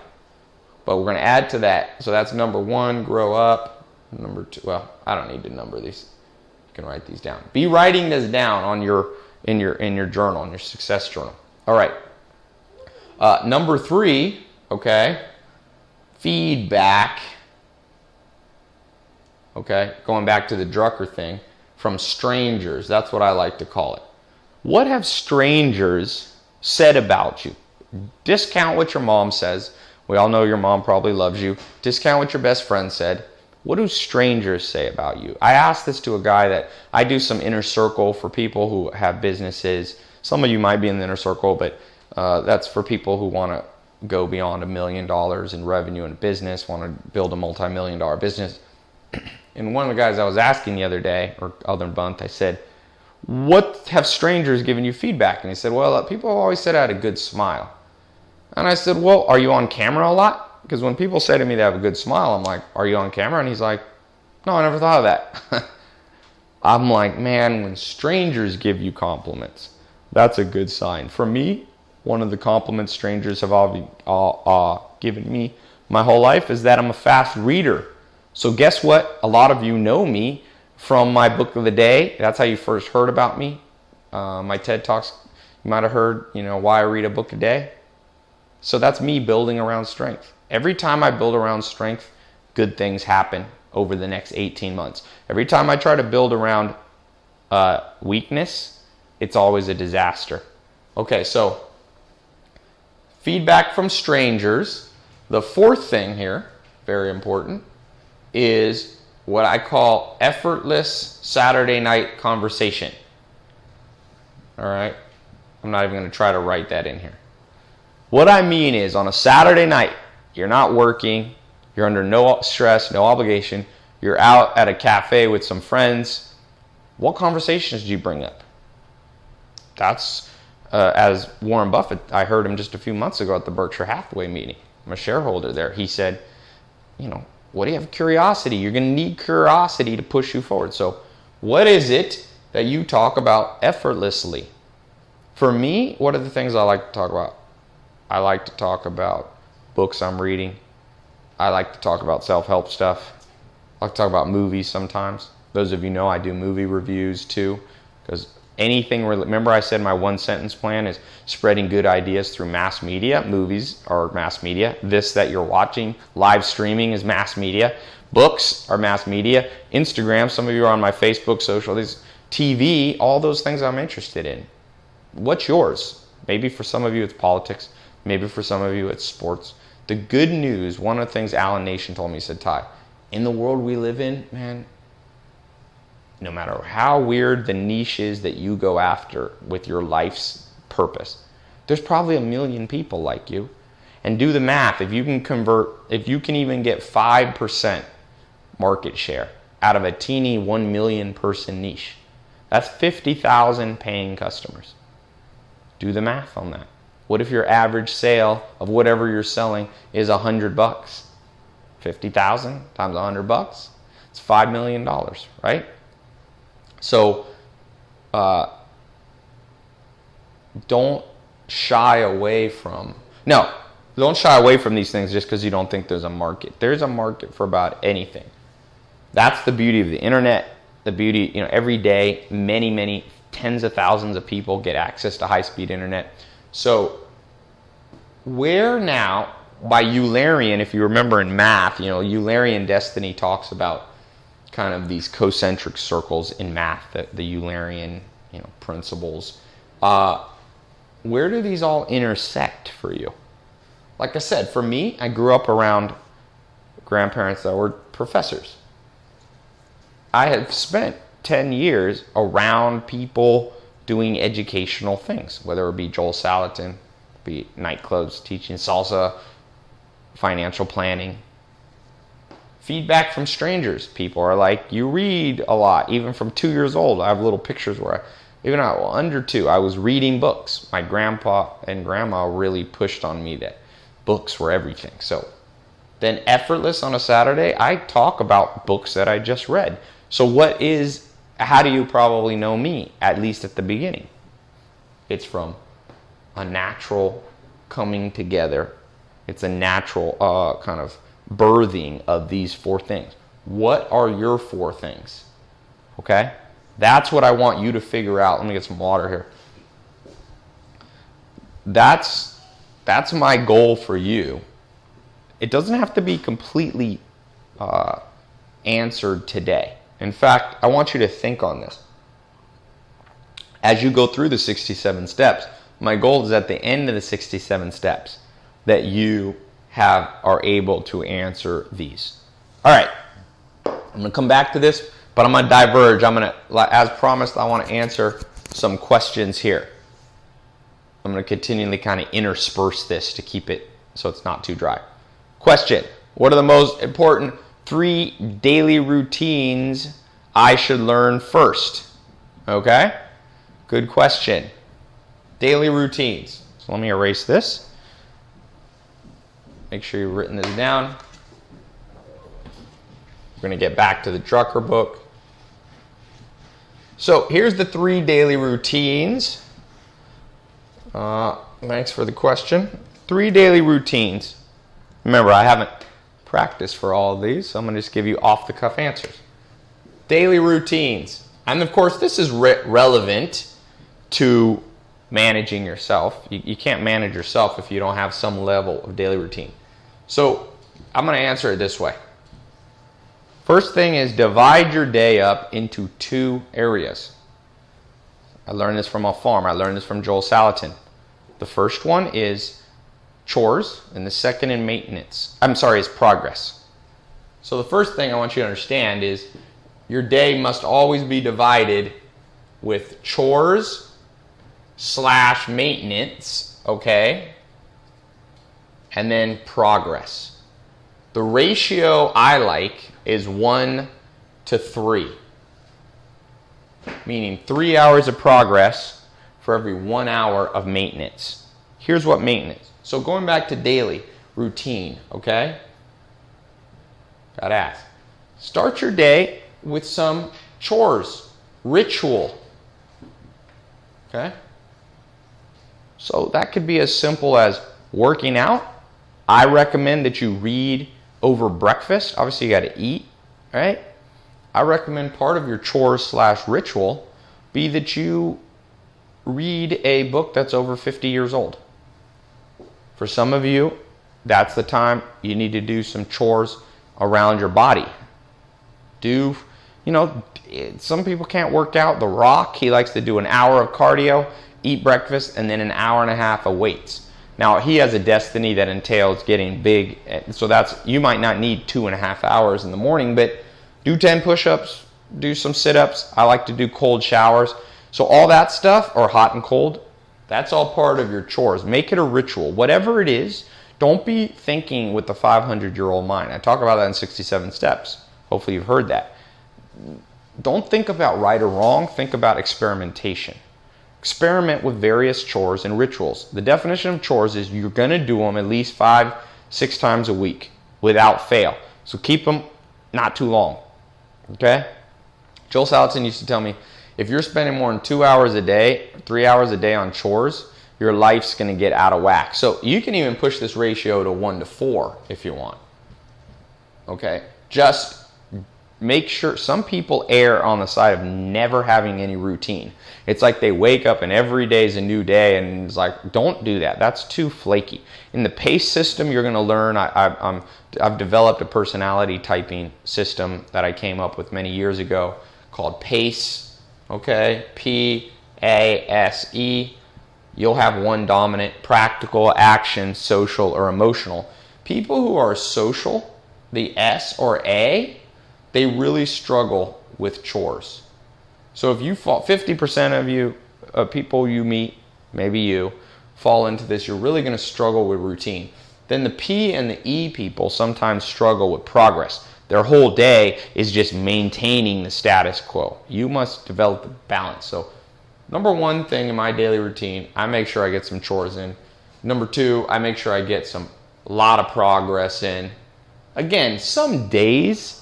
But we're going to add to that. So that's number 1, grow up. Number 2, well, I don't need to number these. You can write these down. Be writing this down on in your journal, in your success journal. All right. Number 3, okay, feedback. Okay, going back to the Drucker thing, from strangers. That's what I like to call it. What have strangers said about you? Discount what your mom says. We all know your mom probably loves you. Discount what your best friend said. What do strangers say about you? I asked this to a guy that I do some inner circle for people who have businesses. Some of you might be in the inner circle, but that's for people who want to go beyond $1 million in revenue in a business, want to build a multi-million-dollar business. And one of the guys I was asking the other day, or other month, I said, what have strangers given you feedback? And he said, well, people have always said I had a good smile. And I said, well, are you on camera a lot? Because when people say to me they have a good smile, I'm like, are you on camera? And he's like, no, I never thought of that. I'm like, man, when strangers give you compliments, that's a good sign. For me, one of the compliments strangers have given me my whole life is that I'm a fast reader. So guess what? A lot of you know me from my book of the day. That's how you first heard about me. My TED Talks, you might have heard, why I read a book a day. So that's me building around strength. Every time I build around strength, good things happen over the next 18 months. Every time I try to build around weakness, it's always a disaster. Okay, so feedback from strangers. The 4th thing here, very important, is what I call effortless Saturday night conversation. All right? I'm not even going to try to write that in here. What I mean is, on a Saturday night, you're not working, you're under no stress, no obligation, you're out at a cafe with some friends. What conversations do you bring up? That's, as Warren Buffett, I heard him just a few months ago at the Berkshire Hathaway meeting. I'm a shareholder there. He said, what do you have? Curiosity. You're going to need curiosity to push you forward. So what is it that you talk about effortlessly? For me, what are the things I like to talk about? I like to talk about books I'm reading. I like to talk about self-help stuff. I like to talk about movies sometimes. Those of you know I do movie reviews too, because anything, remember I said my 1-sentence plan is spreading good ideas through mass media. Movies are mass media. This that you're watching, live streaming, is mass media. Books are mass media. Instagram, some of you are on my Facebook, social, TV, all those things I'm interested in. What's yours? Maybe for some of you it's politics. Maybe for some of you it's sports. The good news, one of the things Alan Nation told me, he said, Ty, in the world we live in, man, no matter how weird the niche is that you go after with your life's purpose, there's probably 1 million people like you. And do the math. If you can even get 5% market share out of a teeny 1 million person niche, that's 50,000 paying customers. Do the math on that. What if your average sale of whatever you're selling is $100? 50,000 times $100, it's $5 million, right? So don't shy away from these things just because you don't think there's a market. There's a market for about anything. That's the beauty of the internet. The beauty, every day, many tens of thousands of people get access to high-speed internet. So where now, by Eulerian, if you remember in math, Eulerian destiny talks about kind of these concentric circles in math, the Eulerian principles. Where do these all intersect for you? Like I said, for me, I grew up around grandparents that were professors. I have spent 10 years around people doing educational things, whether it be Joel Salatin, be nightclubs, teaching salsa, financial planning. Feedback from strangers. People are like, you read a lot, even from 2 years old. I have little pictures where, under 2, I was reading books. My grandpa and grandma really pushed on me that books were everything. So then effortless on a Saturday, I talk about books that I just read. So how do you probably know me, at least at the beginning? It's from a natural coming together It's a natural kind of birthing of these 4 things. What are your 4 things? Okay? That's what I want you to figure out. Let me get some water here. That's my goal for you. It doesn't have to be completely answered today. In fact, I want you to think on this. As you go through the 67 steps, my goal is at the end of the 67 steps that you are able to answer these. All right, I'm going to come back to this, but I'm going to diverge. As promised, I want to answer some questions here. I'm going to continually kind of intersperse this to keep it so it's not too dry. Question: what are the most important 3 daily routines I should learn first? Okay, good question. Daily routines. So let me erase this. Make sure you've written this down. We're going to get back to the Drucker book. So here's the 3 daily routines. Thanks for the question. 3 daily routines. Remember, I haven't practiced for all of these, so I'm going to just give you off-the-cuff answers. Daily routines. And of course, this is relevant to managing yourself. You can't manage yourself if you don't have some level of daily routine. So I'm going to answer it this way. First thing is divide your day up into 2 areas. I learned this from a farm. I learned this from Joel Salatin. The first one is chores, and the second is progress. So the first thing I want you to understand is your day must always be divided with chores / maintenance, okay? And then progress. The ratio I like is 1 to 3. Meaning 3 hours of progress for every 1 hour of maintenance. Here's what maintenance. So going back to daily routine, okay? Gotta ask. Start your day with some chores, ritual. Okay? So that could be as simple as working out. I recommend that you read over breakfast. Obviously, you got to eat, right? I recommend part of your chores / ritual be that you read a book that's over 50 years old. For some of you, that's the time you need to do some chores around your body. Some people can't work out. The Rock, he likes to do an hour of cardio, eat breakfast, and then an hour and a half of weights. Now, he has a destiny that entails getting big, so you might not need 2.5 hours in the morning, but do 10 push-ups, do some sit-ups. I like to do cold showers. So all that stuff, or hot and cold, that's all part of your chores. Make it a ritual. Whatever it is, don't be thinking with the 500-year-old mind. I talk about that in 67 steps. Hopefully you've heard that. Don't think about right or wrong. Think about experimentation. Experiment with various chores and rituals. The definition of chores is you're going to do them at least 5-6 times a week without fail. So keep them not too long. Okay? Joel Salatin used to tell me, if you're spending more than 2 hours a day, 3 hours a day on chores, your life's going to get out of whack. So you can even push this ratio to 1 to 4 if you want. Okay? Just make sure. Some people err on the side of never having any routine. It's like they wake up and every day is a new day, and it's like, don't do that. That's too flaky. In the PACE system, you're going to learn. I've developed a personality typing system that I came up with many years ago called PACE. Okay, PASE. You'll have one dominant: practical, action, social, or emotional. People who are social, the S or A, they really struggle with chores. So if you fall, 50% of you, people you meet, maybe you, fall into this, you're really going to struggle with routine. Then the P and the E people sometimes struggle with progress. Their whole day is just maintaining the status quo. You must develop the balance. So number one thing in my daily routine, I make sure I get some chores in. Number two, I make sure I get a lot of progress in. Again, some days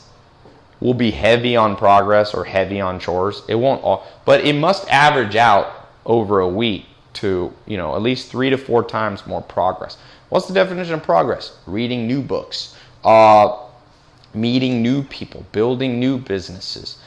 will be heavy on progress or heavy on chores. It won't all, but it must average out over a week to, at least 3 to 4 times more progress. What's the definition of progress? Reading new books, meeting new people, building new businesses.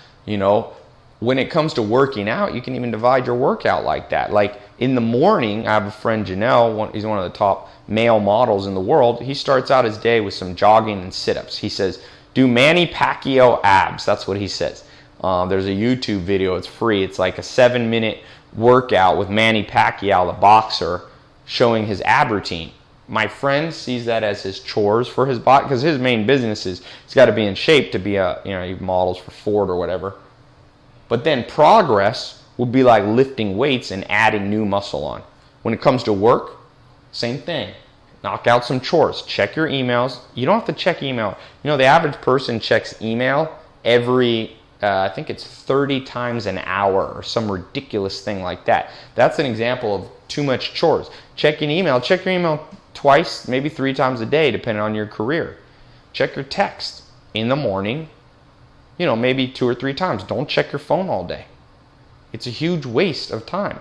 When it comes to working out, you can even divide your workout like that. Like in the morning, I have a friend, Janelle, he's one of the top male models in the world. He starts out his day with some jogging and sit-ups. He says, do Manny Pacquiao abs. That's what he says. There's a YouTube video, it's free. It's like a 7-minute workout with Manny Pacquiao, the boxer, showing his ab routine. My friend sees that as his chores for his body, because his main business is he's got to be in shape to be he models for Ford or whatever. But then progress would be like lifting weights and adding new muscle on. When it comes to work, same thing. Knock out some chores. Check your emails. You don't have to check email. The average person checks email every, I think it's 30 times an hour or some ridiculous thing like that. That's an example of too much chores. Check your email twice, maybe 3 times a day, depending on your career. Check your text in the morning, maybe 2 or 3 times. Don't check your phone all day. It's a huge waste of time.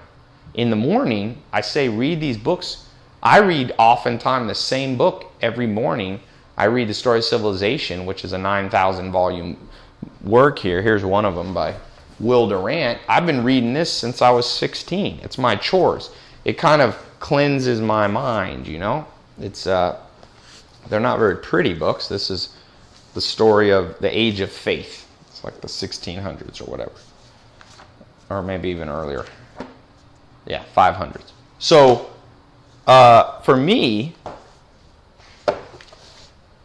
In the morning, I say read these books. I read oftentimes the same book every morning. I read The Story of Civilization, which is a 9,000 volume work here. Here's one of them by Will Durant. I've been reading this since I was 16. It's my chores. It kind of cleanses my mind, It's they're not very pretty books. This is the story of the Age of Faith. It's like the 1600s or whatever. Or maybe even earlier. Yeah, 500s. So, for me,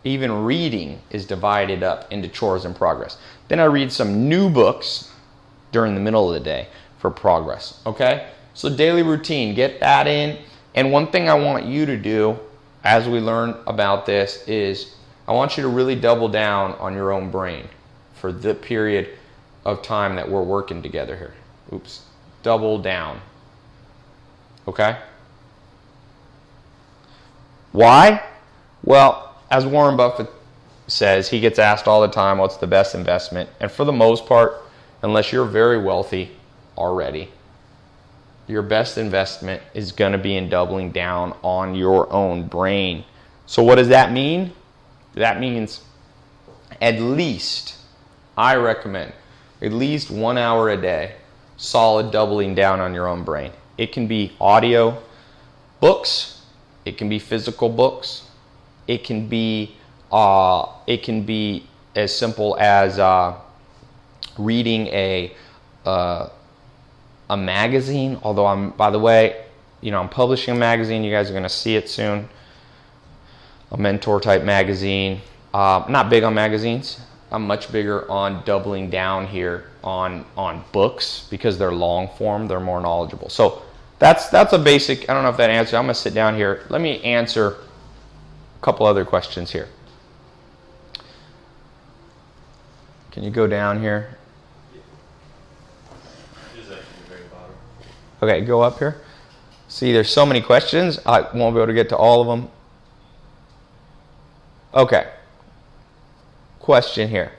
even reading is divided up into chores and progress. Then I read some new books during the middle of the day for progress, okay? So daily routine, get that in. And one thing I want you to do as we learn about this is I want you to really double down on your own brain for the period of time that we're working together here. Oops. Double down. Okay? Why? Well, as Warren Buffett says, he gets asked all the time, what's the best investment? And for the most part, unless you're very wealthy already, your best investment is going to be in doubling down on your own brain. So what does that mean? That means at least, I recommend, at least 1 hour a day, solid doubling down on your own brain. It can be audio books. It can be physical books. It can be as simple as reading a magazine. Although I'm publishing a magazine. You guys are going to see it soon. A mentor type magazine. Not big on magazines. I'm much bigger on doubling down here on books because they're long form. They're more knowledgeable. So that's a basic. I don't know if that answers. I'm going to sit down here. Let me answer a couple other questions here. Can you go down here? Okay, go up here. See, there's so many questions. I won't be able to get to all of them. Okay. Question here.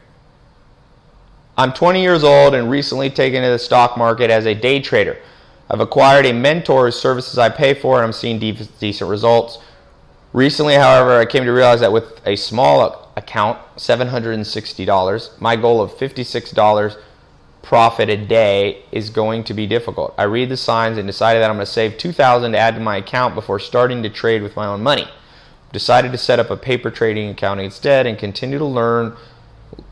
I'm 20 years old and recently taken to the stock market as a day trader. I've acquired a mentor whose services I pay for and I'm seeing decent results. Recently, however, I came to realize that with a small account, $760, my goal of $56 profit a day is going to be difficult. I read the signs and decided that I'm going to save $2,000 to add to my account before starting to trade with my own money. Decided to set up a paper trading account instead and continue to learn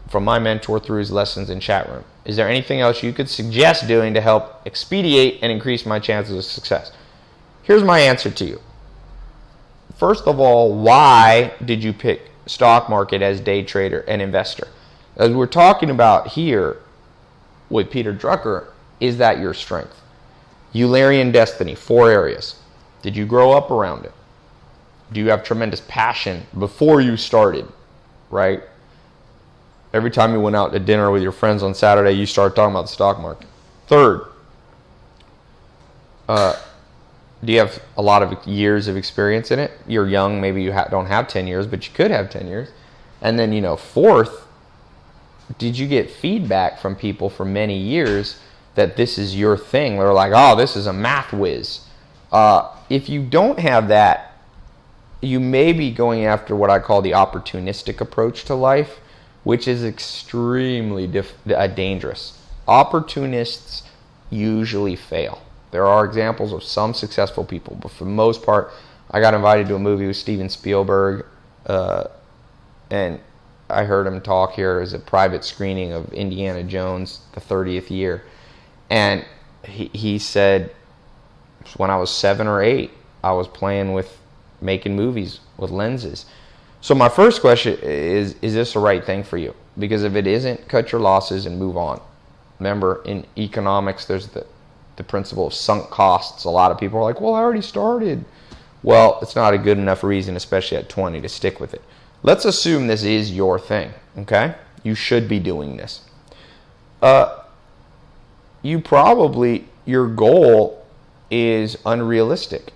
from my mentor through his lessons in chat room. Is there anything else you could suggest doing to help expedite and increase my chances of success? Here's my answer to you. First of all, why did you pick stock market as day trader and investor? As we're talking about here with Peter Drucker, is that your strength? Eulerian destiny, 4 areas. Did you grow up around it? Do you have tremendous passion before you started, right? Every time you went out to dinner with your friends on Saturday, you started talking about the stock market. Third, do you have a lot of years of experience in it? You're young, maybe you don't have 10 years, but you could have 10 years. And then, fourth, did you get feedback from people for many years that this is your thing? They're like, oh, this is a math whiz. If you don't have that, you may be going after what I call the opportunistic approach to life, which is extremely dangerous. Opportunists usually fail. There are examples of some successful people, but for the most part, I got invited to a movie with Steven Spielberg, and I heard him talk here as a private screening of Indiana Jones, the 30th year. And he said, when I was 7 or 8, I was playing with making movies with lenses. So my first question is this the right thing for you? Because if it isn't, cut your losses and move on. Remember, in economics, there's the principle of sunk costs. A lot of people are like, well, I already started. Well, it's not a good enough reason, especially at 20, to stick with it. Let's assume this is your thing, okay? You should be doing this. Your goal is unrealistic.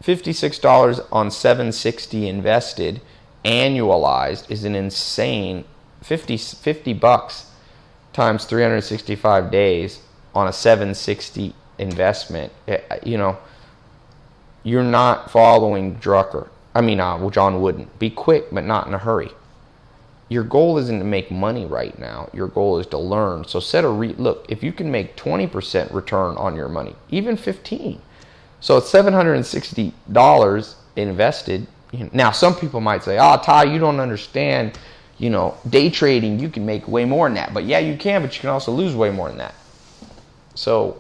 $56 on $760 invested, annualized, is an insane $50 times 365 days on a $760 investment. You're not following Drucker. John Wooden. Be quick, but not in a hurry. Your goal isn't to make money right now. Your goal is to learn. So look, if you can make 20% return on your money, even 15%. So it's $760 invested. Now, some people might say, Ty, you don't understand, day trading, you can make way more than that. But yeah, you can, but you can also lose way more than that. So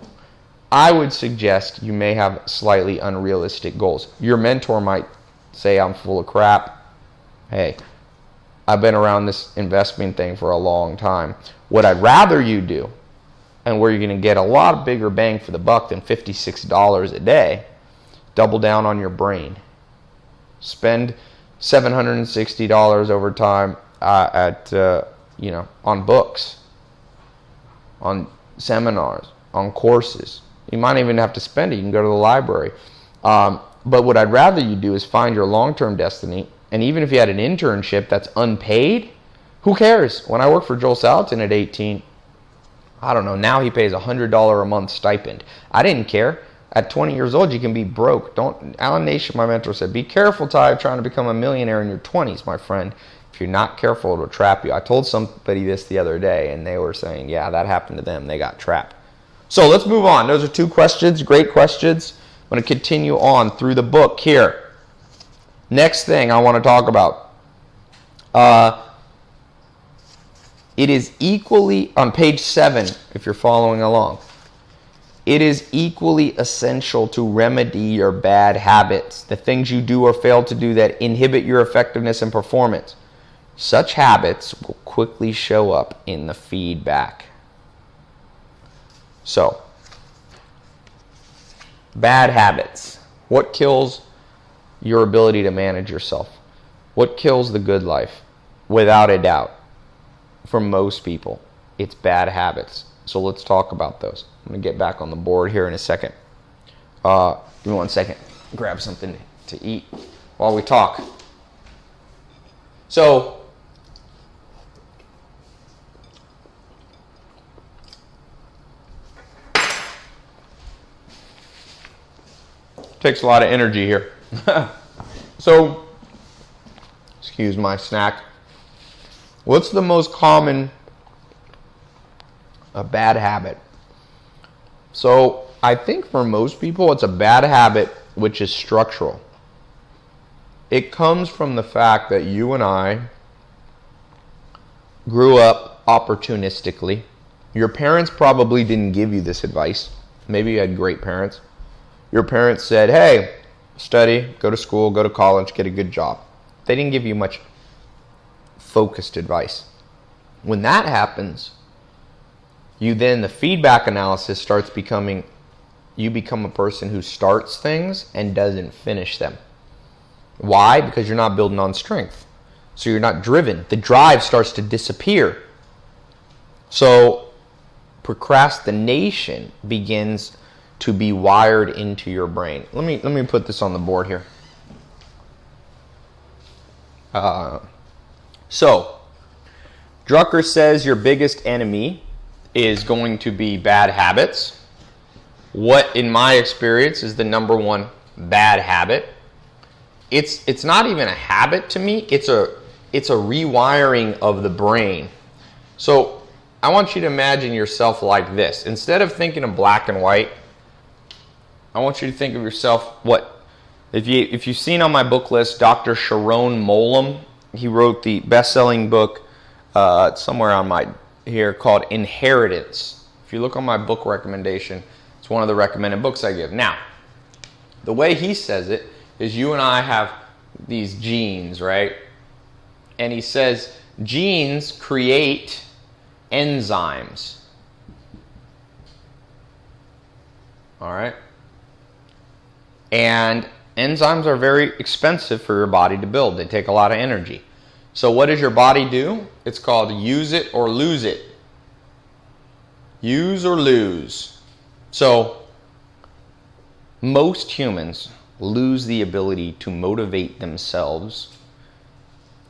I would suggest you may have slightly unrealistic goals. Your mentor might say, I'm full of crap. Hey, I've been around this investment thing for a long time. What I'd rather you do, and where you're going to get a lot bigger bang for the buck than $56 a day, double down on your brain. Spend $760 over time on books, on seminars, on courses. You might even have to spend it. You can go to the library. But what I'd rather you do is find your long-term destiny. And even if you had an internship that's unpaid, who cares? When I worked for Joel Salatin at 18, I don't know, now he pays $100 a month stipend. I didn't care. At 20 years old, you can be broke. Alan Nation, my mentor, said, be careful, Ty, of trying to become a millionaire in your 20s, my friend. If you're not careful, it'll trap you. I told somebody this the other day, and they were saying, yeah, that happened to them. They got trapped. So let's move on. Those are 2 questions, great questions. I'm going to continue on through the book here. Next thing I want to talk about. It is equally, on page 7, if you're following along, it is equally essential to remedy your bad habits, the things you do or fail to do that inhibit your effectiveness and performance. Such habits will quickly show up in the feedback. So, bad habits. What kills your ability to manage yourself? What kills the good life? Without a doubt, for most people, it's bad habits. So let's talk about those. I'm going to get back on the board here in a second. Give me 1 second. Grab something to eat while we talk. So, takes a lot of energy here. So, excuse my snack. What's the most common bad habit? So I think for most people it's a bad habit which is structural. It comes from the fact that you and I grew up opportunistically. Your parents probably didn't give you this advice. Maybe you had great parents. Your parents said, hey, study, go to school, go to college, get a good job. They didn't give you much focused advice. When that happens, the feedback analysis starts becoming, you become a person who starts things and doesn't finish them. Why? Because you're not building on strength. So you're not driven. The drive starts to disappear. So procrastination begins to be wired into your brain. Let me put this on the board here. So Drucker says your biggest enemy is going to be bad habits. what in my experience is the number one bad habit. It's not even a habit to me. It's a rewiring of the brain. So I want you to imagine yourself like this. Instead of thinking of black and white, I want you to think of yourself if you've seen on my book list Dr. Sharon Mollum. He wrote the best-selling book somewhere on my here called Inheritance. If you look on my book recommendation, it's one of the recommended books I give. Now, the way he says it is you and I have these genes, right? And he says genes create enzymes. All right? And enzymes are very expensive for your body to build. They take a lot of energy. So what does your body do? It's called use it or lose it. Use or lose. So most humans lose the ability to motivate themselves,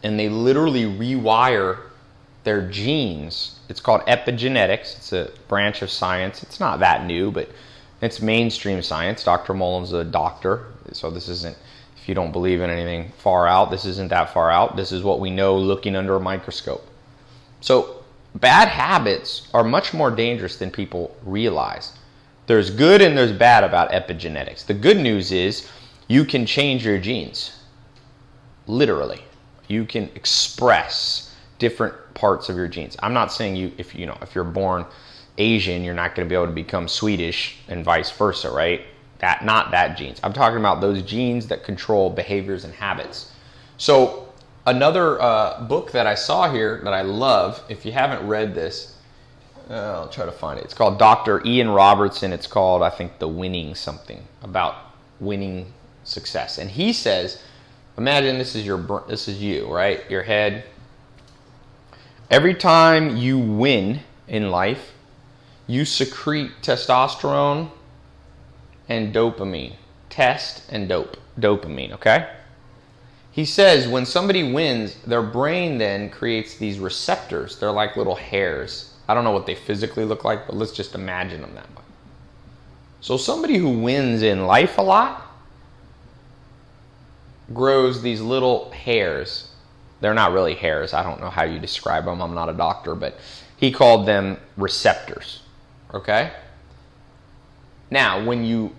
and they literally rewire their genes. It's called epigenetics. It's a branch of science. It's not that new, but it's mainstream science. Dr. Mullen's a doctor, so this isn't, if you don't believe in anything far out, this isn't that far out. This is what we know looking under a microscope. So bad habits are much more dangerous than people realize. There's good and there's bad about epigenetics. The good news is you can change your genes. Literally. You can express different parts of your genes. I'm not saying if you're born Asian, you're not going to be able to become Swedish and vice versa, right? Not that genes. I'm talking about those genes that control behaviors and habits. So another book that I saw here that I love, if you haven't read this, I'll try to find it. It's called Dr. Ian Robertson. It's called, I think, The Winning Something, about winning success. And he says, imagine this is you, right? Your head. Every time you win in life, you secrete testosterone and dopamine. Test and dopamine, okay? He says when somebody wins, their brain then creates these receptors. They're like little hairs. I don't know what they physically look like, but let's just imagine them that way. So somebody who wins in life a lot grows these little hairs. They're not really hairs. I don't know how you describe them. I'm not a doctor, but he called them receptors. Okay? Now, when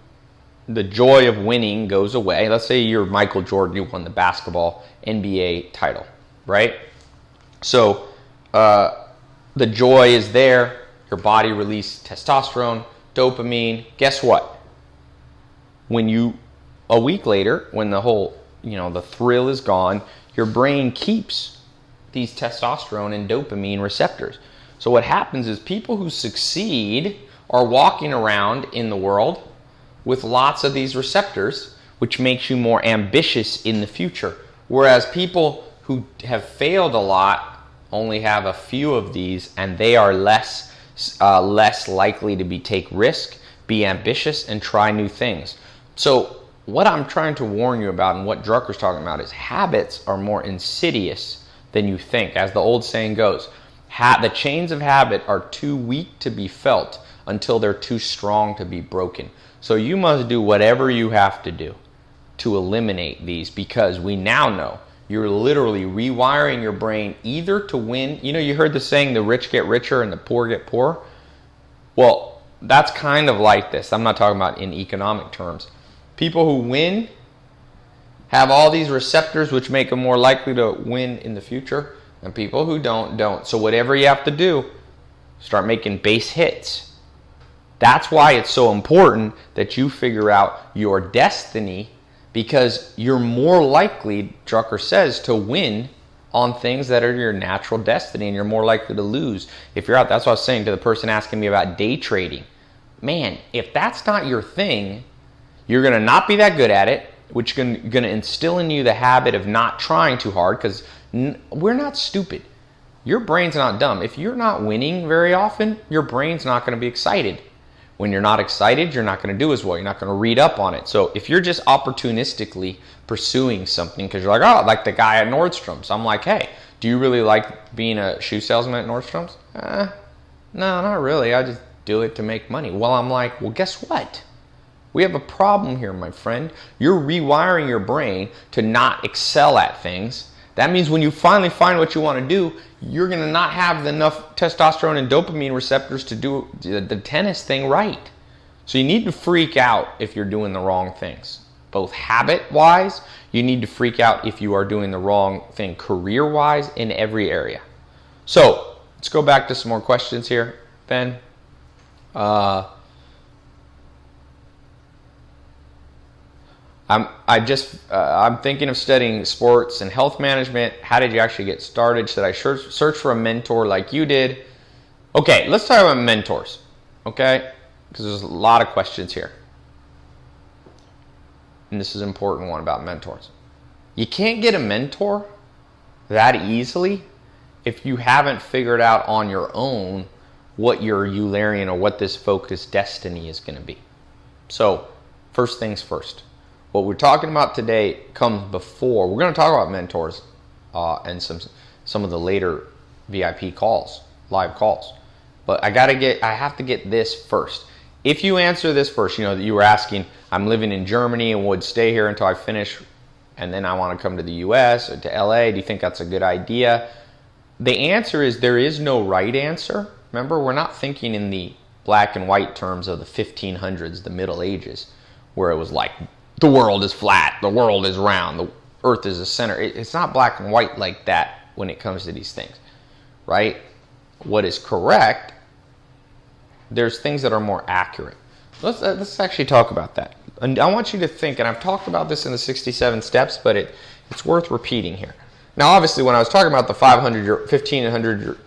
the joy of winning goes away, let's say you're Michael Jordan, you won the basketball NBA title, right? So, the joy is there. Your body releases testosterone, dopamine. Guess what? A week later, when the whole, the thrill is gone, your brain keeps these testosterone and dopamine receptors. So what happens is people who succeed are walking around in the world with lots of these receptors, which makes you more ambitious in the future. Whereas people who have failed a lot only have a few of these, and they are less likely to take risk, be ambitious, and try new things. So what I'm trying to warn you about and what Drucker's talking about is habits are more insidious than you think. As the old saying goes, the chains of habit are too weak to be felt until they're too strong to be broken. So you must do whatever you have to do to eliminate these, because we now know you're literally rewiring your brain either to win. You heard the saying, the rich get richer and the poor get poorer? Well, that's kind of like this. I'm not talking about in economic terms. People who win have all these receptors which make them more likely to win in the future, and people who don't. So whatever you have to do, start making base hits. That's why it's so important that you figure out your destiny, because you're more likely, Drucker says, to win on things that are your natural destiny, and you're more likely to lose if you're out. That's what I was saying to the person asking me about day trading. Man, if that's not your thing, you're going to not be that good at it, which is going to instill in you the habit of not trying too hard, because we're not stupid. Your brain's not dumb. If you're not winning very often, your brain's not going to be excited. When you're not excited, you're not going to do as well. You're not going to read up on it. So if you're just opportunistically pursuing something because you're like, oh, like the guy at Nordstrom's. I'm like, hey, do you really like being a shoe salesman at Nordstrom's? No, not really. I just do it to make money. Well, I'm like, well, guess what? We have a problem here, my friend. You're rewiring your brain to not excel at things. That means when you finally find what you want to do, you're going to not have enough testosterone and dopamine receptors to do the tennis thing right. So you need to freak out if you're doing the wrong things. Both habit-wise, you need to freak out if you are doing the wrong thing career-wise in every area. So let's go back to some more questions here, Ben. I'm thinking of studying sports and health management. How did you actually get started? Should I search for a mentor like you did? Okay, let's talk about mentors, okay? Because there's a lot of questions here. And this is an important one about mentors. You can't get a mentor that easily if you haven't figured out on your own what your Eulerian or what this focused destiny is going to be. So, first things first. What we're talking about today comes before. We're going to talk about mentors and some of the later VIP calls, live calls. But I have to get this first. If you answer this first, that you were asking, I'm living in Germany and would stay here until I finish, and then I want to come to the US or to LA. Do you think that's a good idea? The answer is there is no right answer. Remember, we're not thinking in the black and white terms of the 1500s, the Middle Ages, where it was like, the world is flat, the world is round, the earth is the center. It's not black and white like that when it comes to these things, right? What is correct, there's things that are more accurate. Let's actually talk about that. And I want you to think, and I've talked about this in the 67 steps, but it's worth repeating here. Now, obviously, when I was talking about the 500, 1500,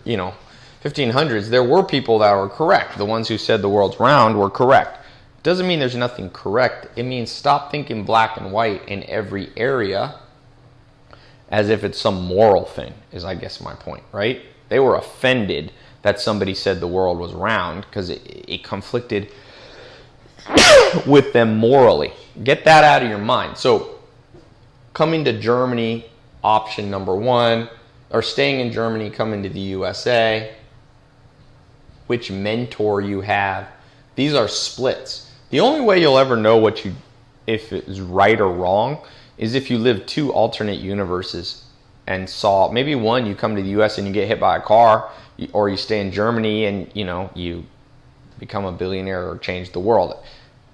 1500s, there were people that were correct. The ones who said the world's round were correct. Doesn't mean there's nothing correct. It means stop thinking black and white in every area as if it's some moral thing, is I guess my point, right? They were offended that somebody said the world was round because it conflicted with them morally. Get that out of your mind. So coming to Germany, option number one, or staying in Germany, coming to the USA, which mentor you have. These are splits. The only way you'll ever know if it is right or wrong is if you live two alternate universes and saw, maybe one, you come to the US and you get hit by a car, or you stay in Germany and you become a billionaire or change the world.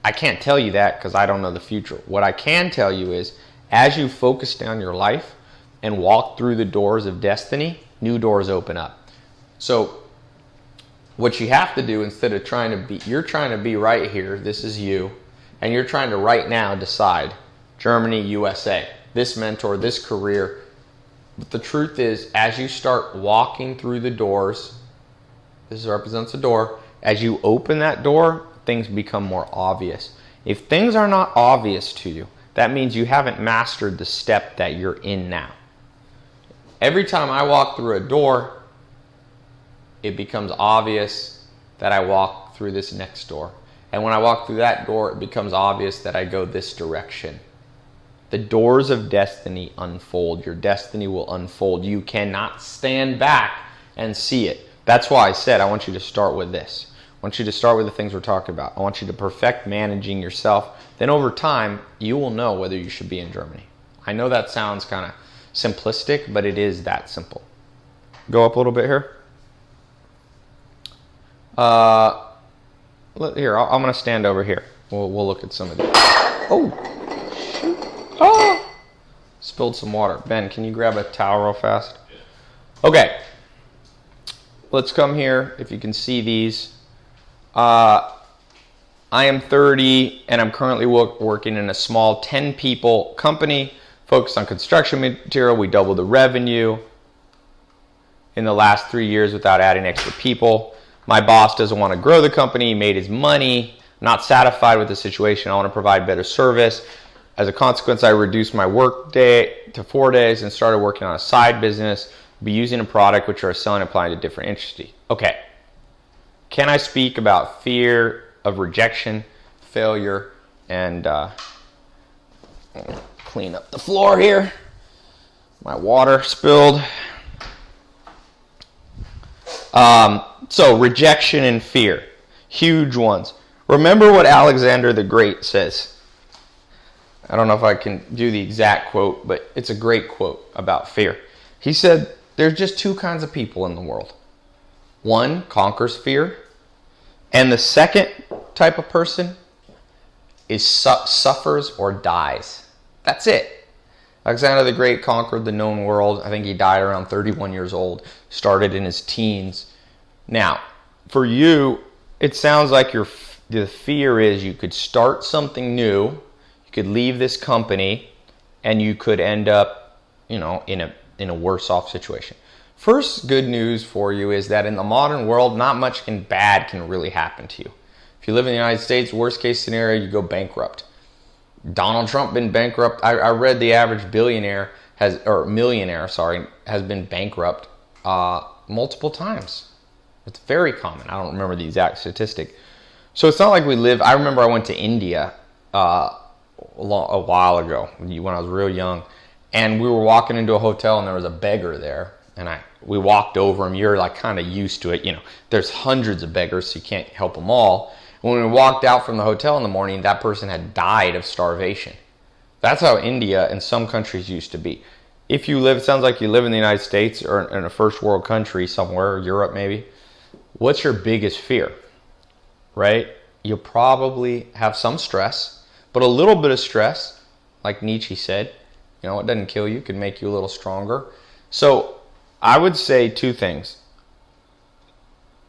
I can't tell you that because I don't know the future. What I can tell you is as you focus down your life and walk through the doors of destiny, new doors open up. So what you have to do, instead of you're trying to be right here, this is you, and you're trying to right now decide, Germany, USA, this mentor, this career. But the truth is, as you start walking through the doors, this represents a door, as you open that door, things become more obvious. If things are not obvious to you, that means you haven't mastered the step that you're in now. Every time I walk through a door, it becomes obvious that I walk through this next door. And when I walk through that door, it becomes obvious that I go this direction. The doors of destiny unfold. Your destiny will unfold. You cannot stand back and see it. That's why I said I want you to start with this. I want you to start with the things we're talking about. I want you to perfect managing yourself. Then over time, you will know whether you should be in Germany. I know that sounds kind of simplistic, but it is that simple. Go up a little bit here. Here, I'm going to stand over here. We'll look at some of these. Oh, shoot. Oh, spilled some water. Ben, can you grab a towel real fast? Okay. Let's come here. If you can see these. I am 30 and I'm currently working in a small 10-people company focused on construction material. We doubled the revenue in the last 3 years without adding extra people. My boss doesn't want to grow the company. He made his money. I'm not satisfied with the situation. I want to provide better service. As a consequence, I reduced my work day to 4 days and started working on a side business, be using a product which are selling and applying to different industries. Okay. Can I speak about fear of rejection, failure, and clean up the floor here. My water spilled. So rejection and fear. Huge ones. Remember what Alexander the Great says. I don't know if I can do the exact quote, but it's a great quote about fear. He said, there's just two kinds of people in the world. One conquers fear, and the second type of person is suffers or dies. That's it. Alexander the Great conquered the known world. I think he died around 31 years old, started in his teens. Now, for you, it sounds like the fear is you could start something new, you could leave this company, and you could end up, in a worse off situation. First good news for you is that in the modern world, not much bad can really happen to you. If you live in the United States, worst case scenario, you go bankrupt. Donald Trump been bankrupt. I read the average millionaire has been bankrupt multiple times. It's very common. I don't remember the exact statistic. So it's not like we live. I remember I went to India a while ago when I was real young, and we were walking into a hotel and there was a beggar there, and we walked over him. You're like kind of used to it, There's hundreds of beggars, so you can't help them all. When we walked out from the hotel in the morning, that person had died of starvation. That's how India and some countries used to be. If you live, it sounds like you live in the United States or in a first world country somewhere, Europe maybe. What's your biggest fear? Right? You'll probably have some stress, but a little bit of stress, like Nietzsche said, it doesn't kill you, can make you a little stronger. So I would say two things.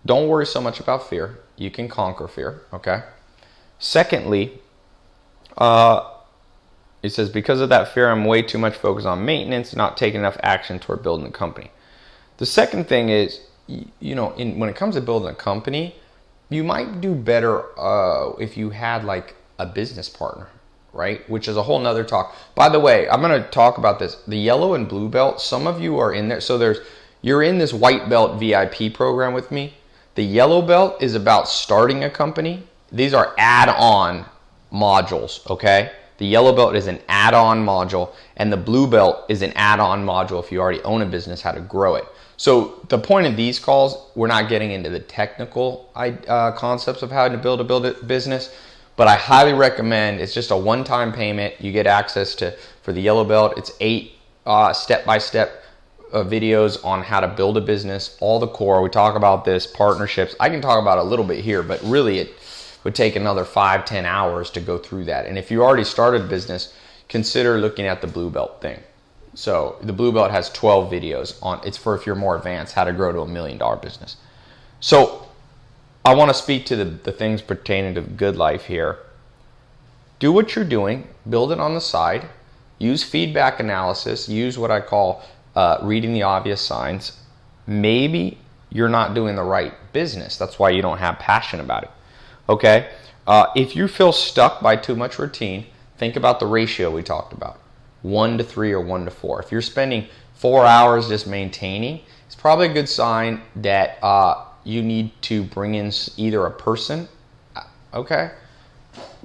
Don't worry so much about fear. You can conquer fear, okay? Secondly, he says, because of that fear, I'm way too much focused on maintenance, not taking enough action toward building a company. The second thing is, when it comes to building a company, you might do better if you had like a business partner, right? Which is a whole nother talk. By the way, I'm going to talk about this. The yellow and blue belt, some of you are in there. So you're in this white belt VIP program with me. The yellow belt is about starting a company. These are add-on modules, okay? The yellow belt is an add-on module, and the blue belt is an add-on module if you already own a business, how to grow it. So the point of these calls, we're not getting into the technical concepts of how to build a business, but I highly recommend, it's just a one-time payment. You get access to, for the yellow belt, it's 8 step-by-step videos on how to build a business, all the core. We talk about this, partnerships. I can talk about it a little bit here, but really it would take another 5-10 hours to go through that. And if you already started a business, consider looking at the blue belt thing. So the blue belt has 12 videos on, it's for if you're more advanced, how to grow to $1 million business. So I want to speak to the things pertaining to good life here. Do what you're doing, build it on the side, use feedback analysis, use what I call reading the obvious signs. Maybe you're not doing the right business. That's why you don't have passion about it. Okay? If you feel stuck by too much routine, think about the ratio we talked about. 1 to 3 or 1 to 4. If you're spending 4 hours just maintaining, it's probably a good sign that you need to bring in either a person, okay,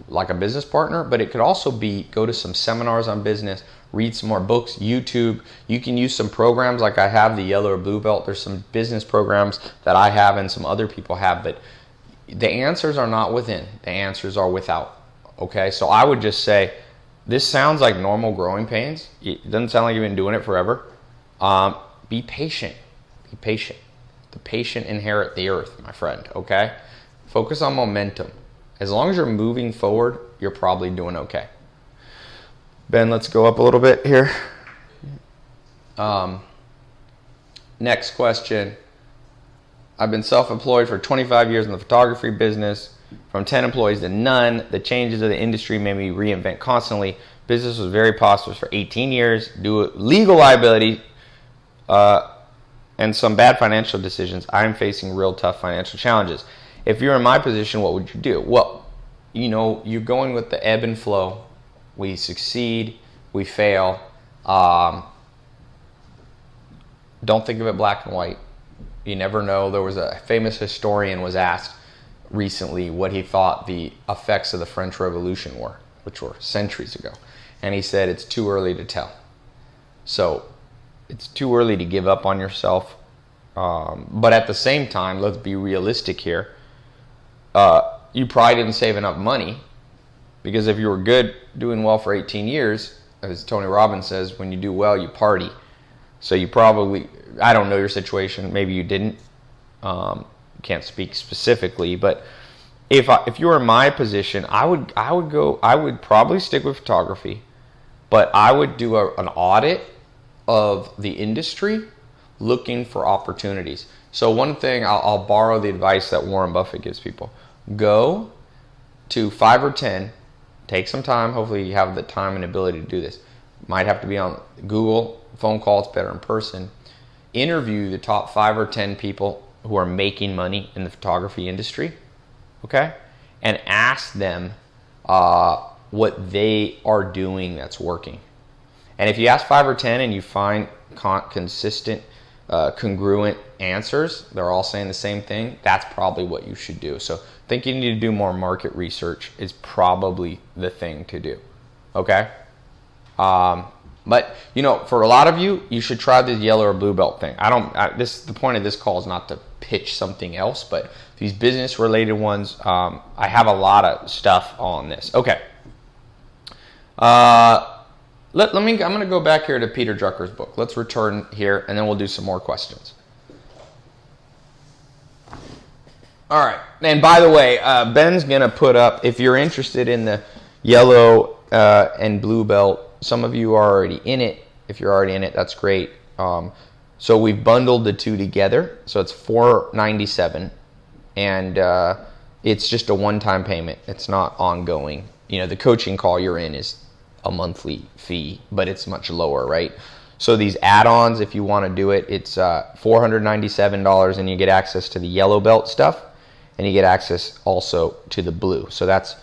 like a business partner, but it could also be go to some seminars on business, read some more books, YouTube. You can use some programs like I have, the yellow or blue belt. There's some business programs that I have and some other people have, but the answers are not within. The answers are without, okay? So I would just say, this sounds like normal growing pains. It doesn't sound like you've been doing it forever. Be patient. Be patient. The patient inherit the earth, my friend, okay? Focus on momentum. As long as you're moving forward, you're probably doing okay. Ben, let's go up a little bit here. Next question. I've been self-employed for 25 years in the photography business. From 10 employees to none. The changes of the industry made me reinvent constantly. Business was very prosperous for 18 years. Due to legal liability and some bad financial decisions, I'm facing real tough financial challenges. If you're in my position, what would you do? Well, you're going with the ebb and flow. We succeed, we fail. Don't think of it black and white. You never know. There was a famous historian was asked recently what he thought the effects of the French Revolution were, which were centuries ago. And he said it's too early to tell. So it's too early to give up on yourself. But at the same time, let's be realistic here. you probably didn't save enough money, because if you were good, doing well for 18 years, as Tony Robbins says, when you do well, you party. So you probably, I don't know your situation, maybe you didn't, can't speak specifically, but if you were in my position, I would probably stick with photography, but I would do an audit of the industry, looking for opportunities. So one thing, I'll borrow the advice that Warren Buffett gives people. Go to 5 or 10, take some time, hopefully you have the time and ability to do this. Might have to be on Google, phone call, it's better in person. Interview the top 5 or 10 people who are making money in the photography industry, okay? And ask them what they are doing that's working. And if you ask 5 or 10 and you find consistent, congruent answers, they're all saying the same thing, that's probably what you should do. So I think you need to do more market research is probably the thing to do, okay? But for a lot of you, you should try the yellow or blue belt thing. The point of this call is not to pitch something else, but these business related ones, I have a lot of stuff on this. Okay. I'm going to go back here to Peter Drucker's book. Let's return here, and then we'll do some more questions. All right. And by the way, Ben's going to put up, if you're interested in the yellow and blue belt, some of you are already in it. If you're already in it, that's great. So we've bundled the two together. So it's $497, and it's just a one-time payment. It's not ongoing. The coaching call you're in is a monthly fee, but it's much lower, right? So these add-ons, if you want to do it, it's $497, and you get access to the yellow belt stuff, and you get access also to the blue. So that's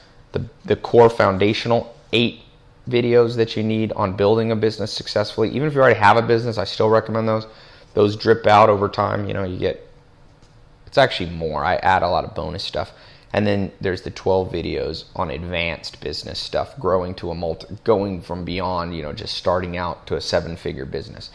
the core foundational 8 videos that you need on building a business successfully. Even if you already have a business, I still recommend those. Those drip out over time. You get, it's actually more. I add a lot of bonus stuff. And then there's the 12 videos on advanced business stuff, going from beyond, just starting out to a 7-figure business.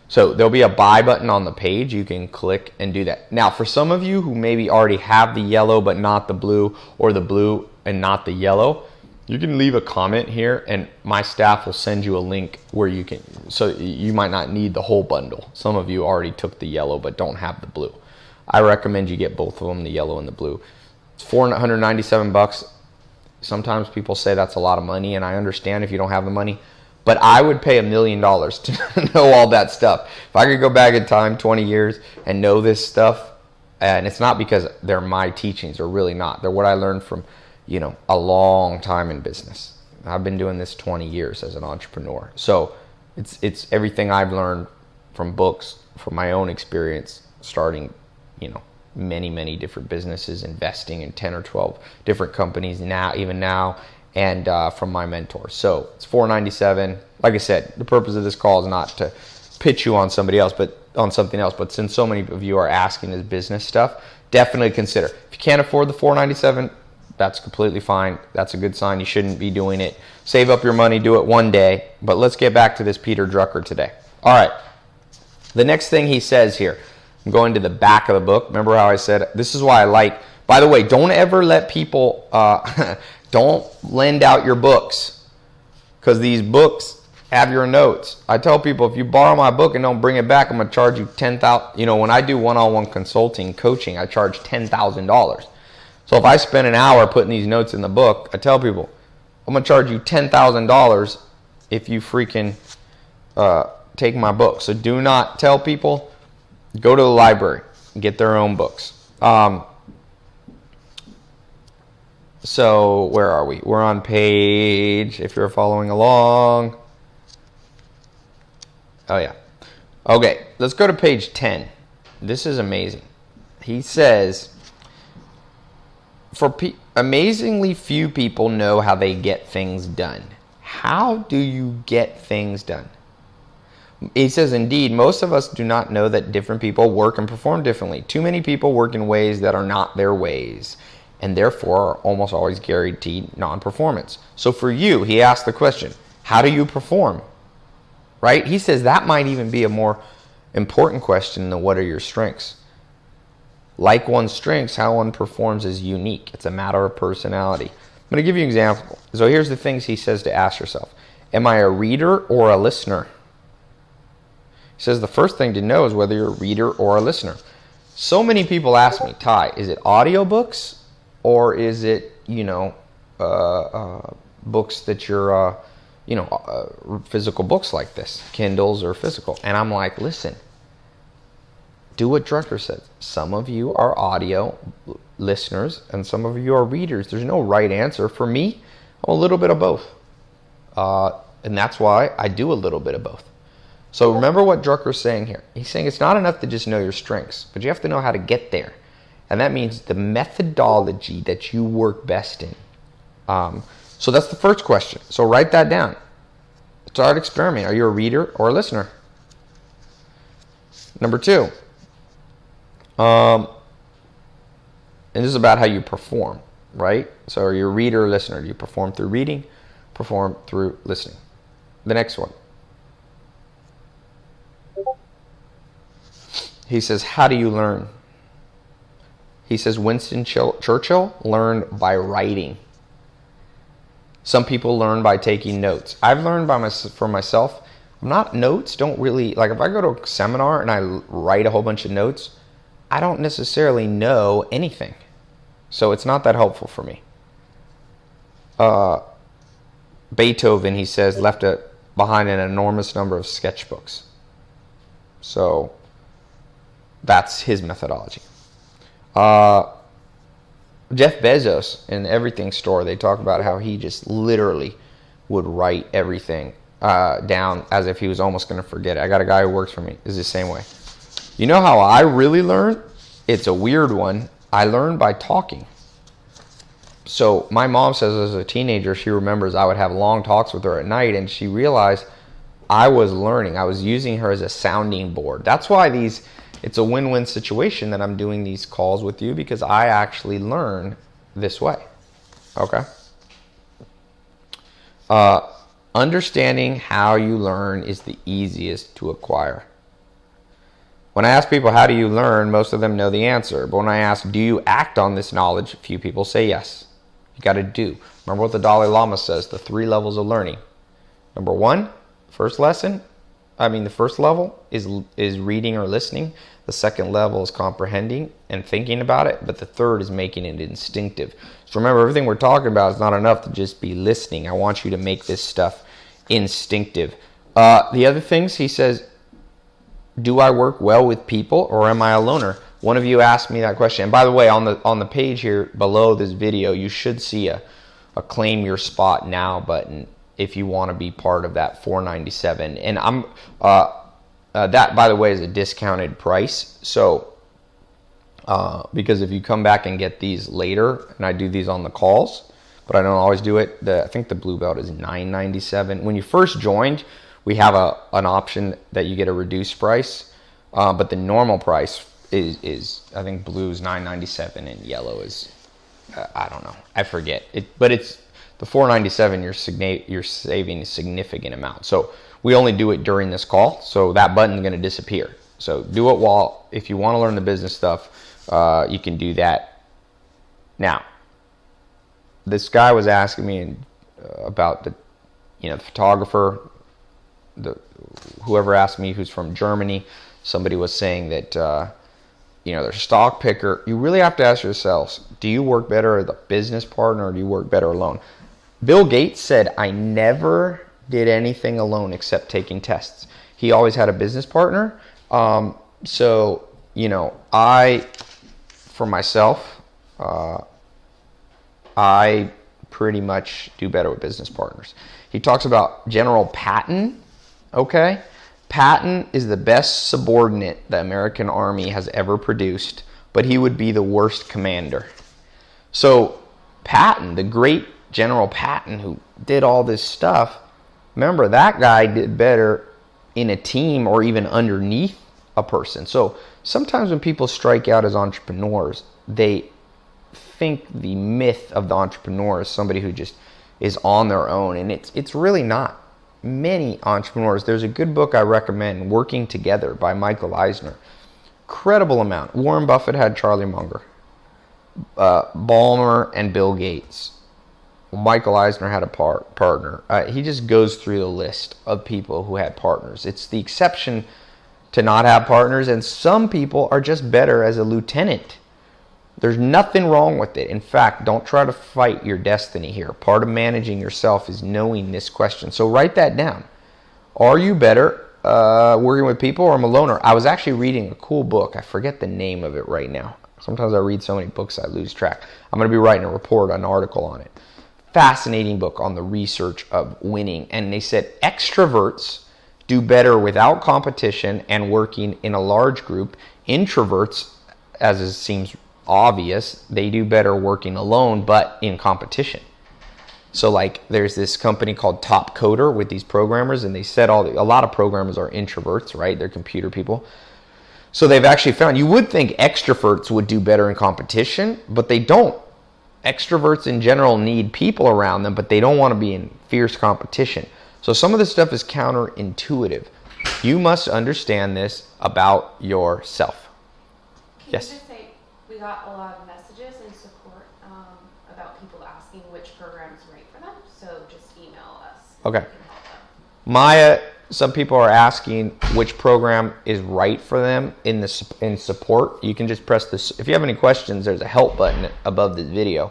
So there'll be a buy button on the page. You can click and do that. Now, for some of you who maybe already have the yellow but not the blue, or the blue and not the yellow, you can leave a comment here, and my staff will send you a link where you can, so you might not need the whole bundle. Some of you already took the yellow but don't have the blue. I recommend you get both of them, the yellow and the blue. It's $497. Sometimes people say that's a lot of money, and I understand if you don't have the money, but I would pay $1 million to know all that stuff. If I could go back in time 20 years and know this stuff, and it's not because they're my teachings, they're really not. They're what I learned from a long time in business. I've been doing this 20 years as an entrepreneur. So it's everything I've learned from books, from my own experience, starting, many, many different businesses, investing in 10 or 12 different companies now, and from my mentors. So it's $497. Like I said, the purpose of this call is not to pitch you on something else, but since so many of you are asking this business stuff, definitely consider. If you can't afford the $497, that's completely fine. That's a good sign. You shouldn't be doing it. Save up your money, do it one day. But let's get back to this Peter Drucker today. All right. The next thing he says here, I'm going to the back of the book. Remember how I said, this is why I like, by the way, don't ever let people, don't lend out your books, because these books have your notes. I tell people, if you borrow my book and don't bring it back, I'm going to charge you $10,000. When I do one-on-one consulting, coaching, I charge $10,000. So if I spend an hour putting these notes in the book, I tell people, I'm going to charge you $10,000 if you freaking take my book. So do not tell people, go to the library and get their own books. So where are we? We're on page, if you're following along. Oh, yeah. Okay, let's go to page 10. This is amazing. He says, amazingly few people know how they get things done. How do you get things done? He says, indeed, most of us do not know that different people work and perform differently. Too many people work in ways that are not their ways, and therefore are almost always guaranteed non-performance. So for you, he asked the question, how do you perform? Right? He says that might even be a more important question than what are your strengths. Like one's strengths, how one performs is unique. It's a matter of personality. I'm going to give you an example. So here's the things he says to ask yourself. Am I a reader or a listener? He says the first thing to know is whether you're a reader or a listener. So many people ask me, Ty, is it audiobooks or is it, books that you're, physical books like this, Kindles or physical? And I'm like, listen, do what Drucker says. Some of you are audio listeners and some of you are readers. There's no right answer. For me, I'm a little bit of both. And that's why I do a little bit of both. So remember what Drucker's saying here. He's saying it's not enough to just know your strengths, but you have to know how to get there. And that means the methodology that you work best in. So that's the first question. So write that down. Start experimenting. Are you a reader or a listener? Number 2. And this is about how you perform, right? So are you a reader or listener? Do you perform through reading? Perform through listening? The next one. He says, how do you learn? He says, Winston Churchill learned by writing. Some people learn by taking notes. I've learned for myself. Notes don't really, like if I go to a seminar and I write a whole bunch of notes, I don't necessarily know anything. So it's not that helpful for me. Beethoven, he says, left behind an enormous number of sketchbooks. So that's his methodology. Jeff Bezos in the Everything Store, they talk about how he just literally would write everything down as if he was almost going to forget it. I got a guy who works for me. Is the same way. You know how I really learn? It's a weird one. I learn by talking. So my mom says as a teenager, she remembers I would have long talks with her at night, and she realized I was learning. I was using her as a sounding board. That's why it's a win-win situation that I'm doing these calls with you, because I actually learn this way. Okay? Understanding how you learn is the easiest to acquire. When I ask people, how do you learn? Most of them know the answer. But when I ask, do you act on this knowledge? Few people say yes. You got to do. Remember what the Dalai Lama says, the 3 levels of learning. Number 1, the first level is reading or listening. The second level is comprehending and thinking about it. But the third is making it instinctive. So remember, everything we're talking about is not enough to just be listening. I want you to make this stuff instinctive. The other things, he says, do I work well with people or am I a loner? One of you asked me that question. And by the way, on the page here below this video, you should see a claim your spot now button if you want to be part of that $497. And that, by the way, is a discounted price. So because if you come back and get these later, and I do these on the calls, but I don't always do it, I think the blue belt is $997. When you first joined, we have an option that you get a reduced price, but the normal price is I think blue is $997 and yellow is I don't know, I forget it, but it's the $497. You're saving a significant amount. So we only do it during this call, so that button's going to disappear. So do it if you want to learn the business stuff, you can do that. Now, this guy was asking me about the photographer. Whoever asked me who's from Germany, somebody was saying that their stock picker. You really have to ask yourselves, do you work better as a business partner or do you work better alone? Bill Gates said, I never did anything alone except taking tests. He always had a business partner. So I, for myself, I pretty much do better with business partners. He talks about General Patton. Okay, Patton is the best subordinate the American Army has ever produced, but he would be the worst commander. So Patton, the great General Patton, who did all this stuff, remember that guy did better in a team or even underneath a person. So sometimes when people strike out as entrepreneurs, they think the myth of the entrepreneur is somebody who just is on their own, and it's really not. Many entrepreneurs. There's a good book I recommend, Working Together by Michael Eisner. incredible amount. Warren Buffett had Charlie Munger. Ballmer and Bill Gates. Michael Eisner had a partner. He just goes through the list of people who had partners. It's the exception to not have partners, and some people are just better as a lieutenant. There's nothing wrong with it. In fact, don't try to fight your destiny here. Part of managing yourself is knowing this question. So write that down. Are you better working with people, or I'm a loner? I was actually reading a cool book. I forget the name of it right now. Sometimes I read so many books I lose track. I'm going to be writing a report, an article on it. Fascinating book on the research of winning. And they said extroverts do better without competition and working in a large group. Introverts, as it seems obvious, they do better working alone but in competition. So like there's this company called Top Coder with these programmers, and they said a lot of programmers are introverts, right? They're computer people. So they've actually found, you would think extroverts would do better in competition, but they don't. Extroverts in general need people around them, but they don't want to be in fierce competition. So some of this stuff is counterintuitive. You must understand this about yourself. Yes? Can you just say, we got a lot of messages and support about people asking which program is right for them, so just email us. Okay. Maya, some people are asking which program is right for them in support. You can just press this. If you have any questions, there's a help button above this video.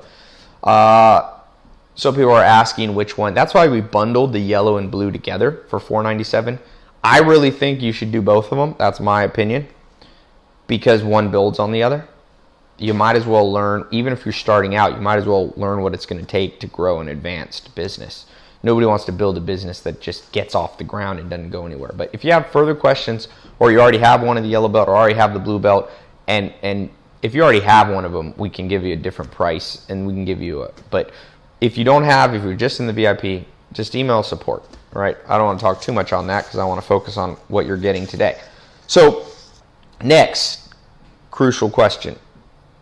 Some people are asking which one. That's why we bundled the yellow and blue together for $497. I really think you should do both of them. That's my opinion, because one builds on the other. You might as well learn, even if you're starting out, you might as well learn what it's going to take to grow an advanced business. Nobody wants to build a business that just gets off the ground and doesn't go anywhere. But if you have further questions, or you already have one of the yellow belt or already have the blue belt, and if you already have one of them, we can give you a different price, and we can give you but if you don't have, if you're just in the VIP, just email support, all right? I don't want to talk too much on that because I want to focus on what you're getting today. So next, crucial question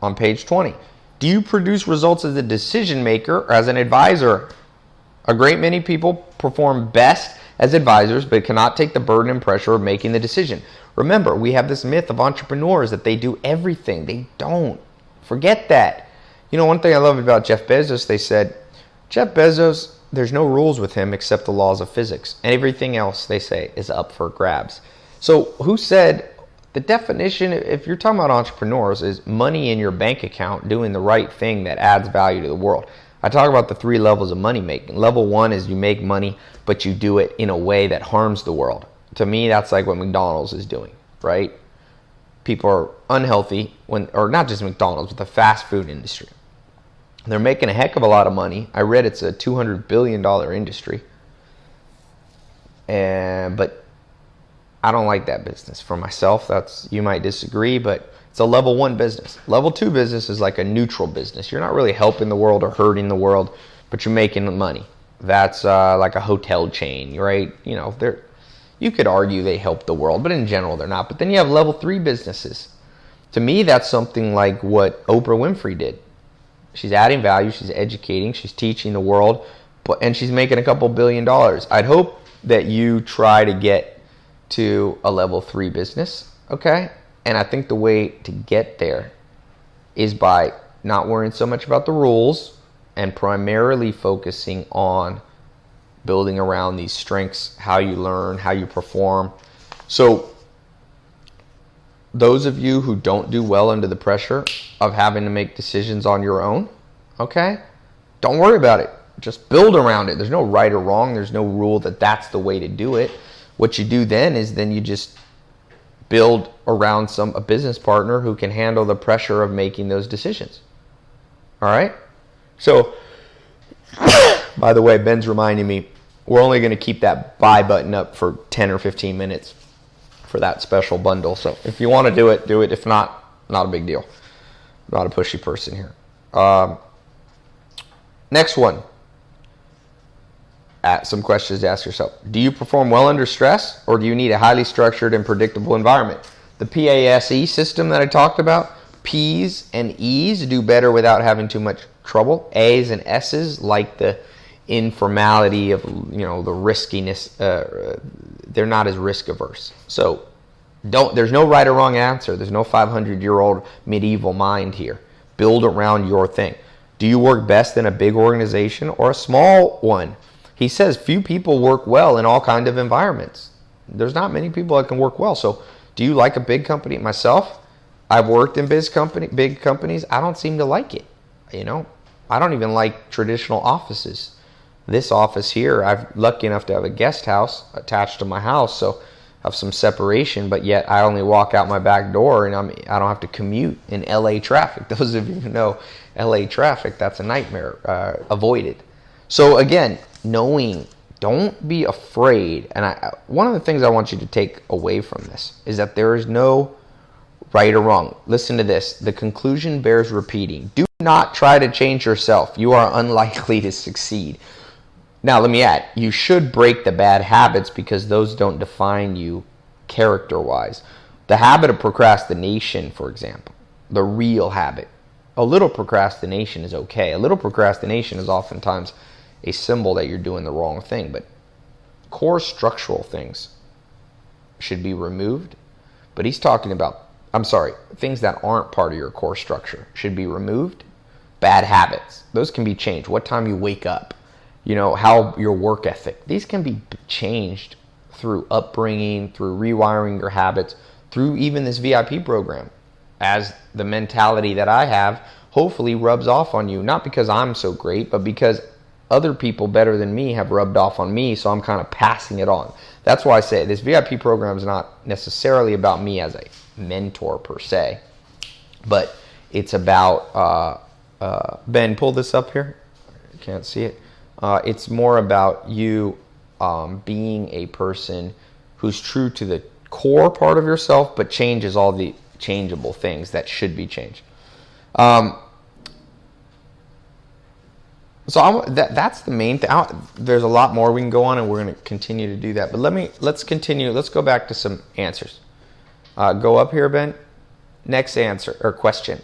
on page 20. Do you produce results as a decision maker or as an advisor? A great many people perform best as advisors, but cannot take the burden and pressure of making the decision. Remember, we have this myth of entrepreneurs that they do everything. They don't. Forget that. You know, one thing I love about Jeff Bezos, they said, Jeff Bezos, there's no rules with him except the laws of physics. And everything else, they say, is up for grabs. So who said the definition, if you're talking about entrepreneurs, is money in your bank account doing the right thing that adds value to the world. I talk about the 3 levels of money making. Level 1 is you make money, but you do it in a way that harms the world. To me, that's like what McDonald's is doing, right? People are unhealthy, or not just McDonald's, but the fast food industry. They're making a heck of a lot of money. I read it's a $200 billion industry. But I don't like that business. For myself, you might disagree, but it's a level 1 business. Level 2 business is like a neutral business. You're not really helping the world or hurting the world, but you're making money. That's like a hotel chain, right? You know, you could argue they help the world, but in general they're not. But then you have level 3 businesses. To me, that's something like what Oprah Winfrey did. She's adding value, she's educating, she's teaching the world, and she's making a couple $1 billion. I'd hope that you try to get to a level 3 business, okay? And I think the way to get there is by not worrying so much about the rules and primarily focusing on building around these strengths, how you learn, how you perform. So those of you who don't do well under the pressure of having to make decisions on your own, okay, don't worry about it. Just build around it. There's no right or wrong. There's no rule that that's the way to do it. What you do then is you just build around a business partner who can handle the pressure of making those decisions. All right? So, by the way, Ben's reminding me, we're only going to keep that buy button up for 10 or 15 minutes for that special bundle. So if you want to do it, do it. If not, not a big deal. I'm not a pushy person here. Next one. Some questions to ask yourself. Do you perform well under stress, or do you need a highly structured and predictable environment? The PASE system that I talked about, P's and E's do better without having too much trouble. A's and S's like the informality of, the riskiness. They're not as risk averse. So There's no right or wrong answer. There's no 500-year-old medieval mind here. Build around your thing. Do you work best in a big organization or a small one? He says few people work well in all kinds of environments. There's not many people that can work well. So do you like a big company? Myself, I've worked in big companies. I don't seem to like it. I don't even like traditional offices. This office here, I'm lucky enough to have a guest house attached to my house, so I have some separation, but yet I only walk out my back door and I don't have to commute in LA traffic. Those of you who know LA traffic, that's a nightmare. Avoided. So again, knowing, don't be afraid. And one of the things I want you to take away from this is that there is no right or wrong. Listen to this. The conclusion bears repeating. Do not try to change yourself. You are unlikely to succeed. Now, let me add, you should break the bad habits because those don't define you character-wise. The habit of procrastination, for example, the real habit. A little procrastination is okay. A little procrastination is oftentimes a symbol that you're doing the wrong thing, but core structural things should be removed. But he's talking about, things that aren't part of your core structure should be removed. Bad habits, those can be changed. What time you wake up, how your work ethic, these can be changed through upbringing, through rewiring your habits, through even this VIP program. As the mentality that I have hopefully rubs off on you, not because I'm so great, but because other people better than me have rubbed off on me, so I'm kind of passing it on. That's why I say this VIP program is not necessarily about me as a mentor per se, but it's about, Ben, pull this up here. I can't see it. It's more about you being a person who's true to the core part of yourself, but changes all the changeable things that should be changed. That's the main thing. There's a lot more we can go on, and we're going to continue to do that. But let's continue. Let's go back to some answers. Go up here, Ben. Next answer or question.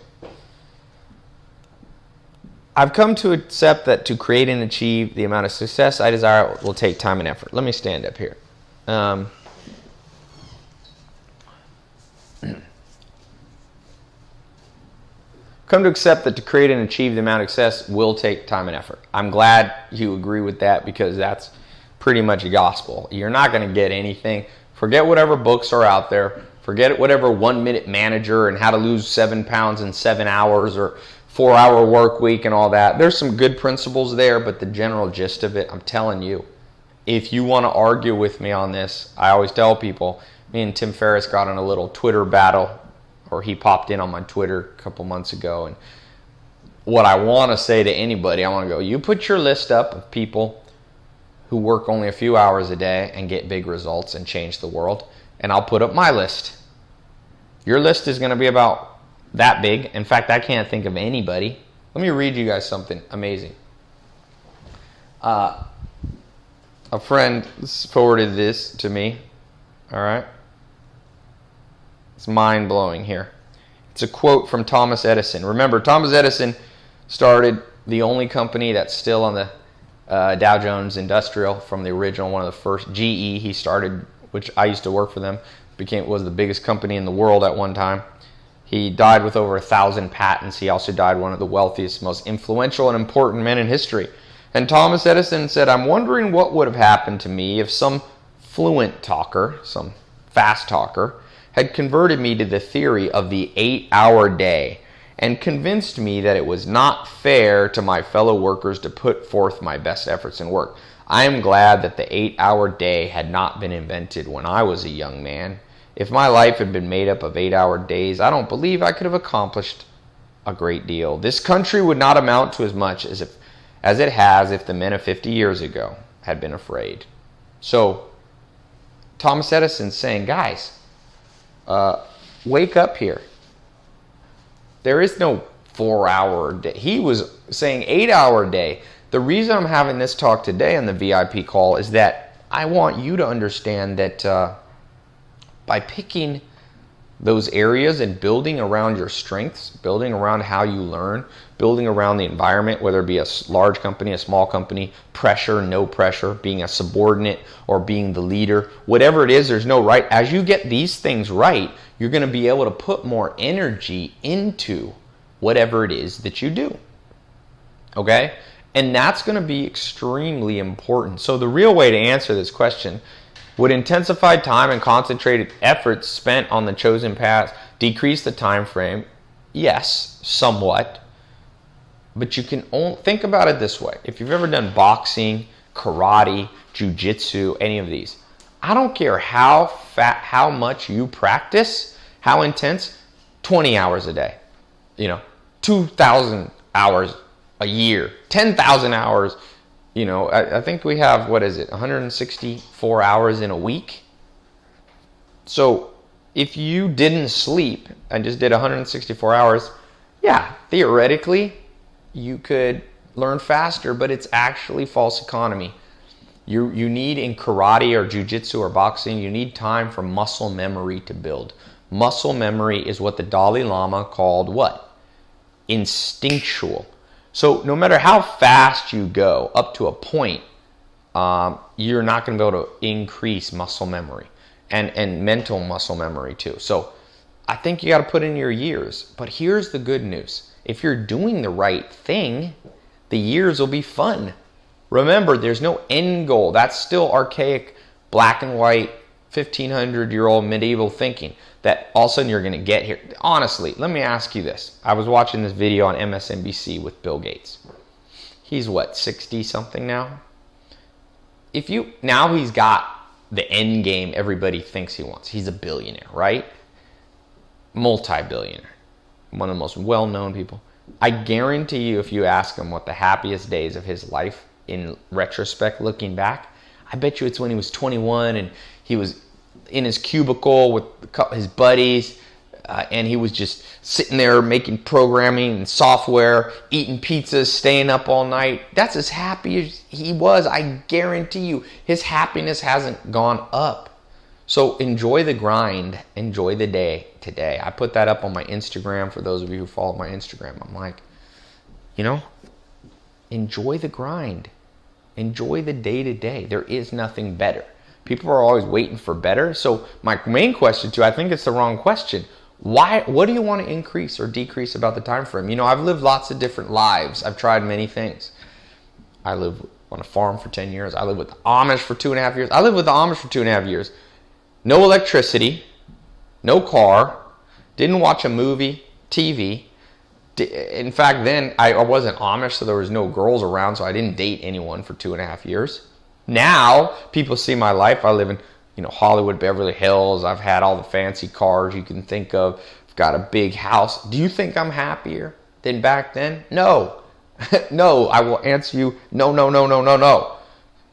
I've come to accept that to create and achieve the amount of success I desire will take time and effort. Let me stand up here. Come to accept that to create and achieve the amount of success will take time and effort. I'm glad you agree with that because that's pretty much gospel. You're not going to get anything. Forget whatever books are out there. Forget whatever 1 minute manager and how to lose 7 pounds in 7 hours or 4-hour work week and all that. There's some good principles there, but the general gist of it, I'm telling you, if you want to argue with me on this, I always tell people, me and Tim Ferriss got in a little Twitter battle, or he popped in on my Twitter a couple months ago, and what I want to say to anybody, I want to go, you put your list up of people who work only a few hours a day and get big results and change the world, and I'll put up my list. Your list is going to be about that big. In fact, I can't think of anybody. Let me read you guys something amazing. A friend forwarded this to me. All right. It's mind-blowing here. It's a quote from Thomas Edison. Remember, Thomas Edison started the only company that's still on the Dow Jones Industrial from the original, one of the first. GE, he started, which I used to work for them, was the biggest company in the world at one time. He died with over 1,000 patents. He also died one of the wealthiest, most influential and important men in history. And Thomas Edison said, I'm wondering what would have happened to me if some fluent talker, some fast talker, had converted me to the theory of the 8-hour day and convinced me that it was not fair to my fellow workers to put forth my best efforts in work. I am glad that the 8-hour day had not been invented when I was a young man. If my life had been made up of 8-hour days, I don't believe I could have accomplished a great deal. This country would not amount to as much as it has if the men of 50 years ago had been afraid. So, Thomas Edison's saying, guys, wake up here. There is no 4-hour day. He was saying 8-hour day. The reason I'm having this talk today on the VIP call is that I want you to understand that by picking those areas and building around your strengths, building around how you learn, building around the environment, whether it be a large company, a small company, pressure, no pressure, being a subordinate or being the leader, whatever it is, there's no right. As you get these things right, you're going to be able to put more energy into whatever it is that you do. Okay? And that's going to be extremely important. So the real way to answer this question: would intensified time and concentrated efforts spent on the chosen path decrease the time frame? Yes, somewhat. But you can only think about it this way. If you've ever done boxing, karate, jiu-jitsu, any of these, I don't care how much you practice, how intense, 20 hours a day, 2,000 hours a year, 10,000 hours. I think we have, 164 hours in a week. So if you didn't sleep and just did 164 hours, yeah, theoretically, you could learn faster, but it's actually false economy. You need, in karate or jiu-jitsu or boxing, you need time for muscle memory to build. Muscle memory is what the Dalai Lama called what? Instinctual. So no matter how fast you go, up to a point, you're not going to be able to increase muscle memory and mental muscle memory too. So I think you got to put in your years. But here's the good news. If you're doing the right thing, the years will be fun. Remember, there's no end goal. That's still archaic, black and white, 1500-year-old medieval thinking that all of a sudden you're going to get here. Honestly, let me ask you this. I was watching this video on MSNBC with Bill Gates. He's 60 something now? Now he's got the end game everybody thinks he wants. He's a billionaire, right? Multi-billionaire. One of the most well-known people. I guarantee you, if you ask him what the happiest days of his life, in retrospect, looking back, I bet you it's when he was 21 and he was in his cubicle with his buddies, and he was just sitting there making programming and software, eating pizzas, staying up all night. That's as happy as he was. I guarantee you his happiness hasn't gone up. So enjoy the grind. Enjoy the day today. I put that up on my Instagram for those of you who follow my Instagram. I'm like, enjoy the grind. Enjoy the day to day. There is nothing better. People are always waiting for better. So my main question to you, I think it's the wrong question. What do you want to increase or decrease about the time frame? I've lived lots of different lives. I've tried many things. I lived on a farm for 10 years. I lived with the Amish for 2.5 years. I lived with the Amish for 2.5 years. No electricity, no car, didn't watch a movie, TV. In fact, then I wasn't Amish, so there was no girls around, so I didn't date anyone for 2.5 years. Now, people see my life. I live in, Hollywood, Beverly Hills. I've had all the fancy cars you can think of. I've got a big house. Do you think I'm happier than back then? No. No, I will answer you, no.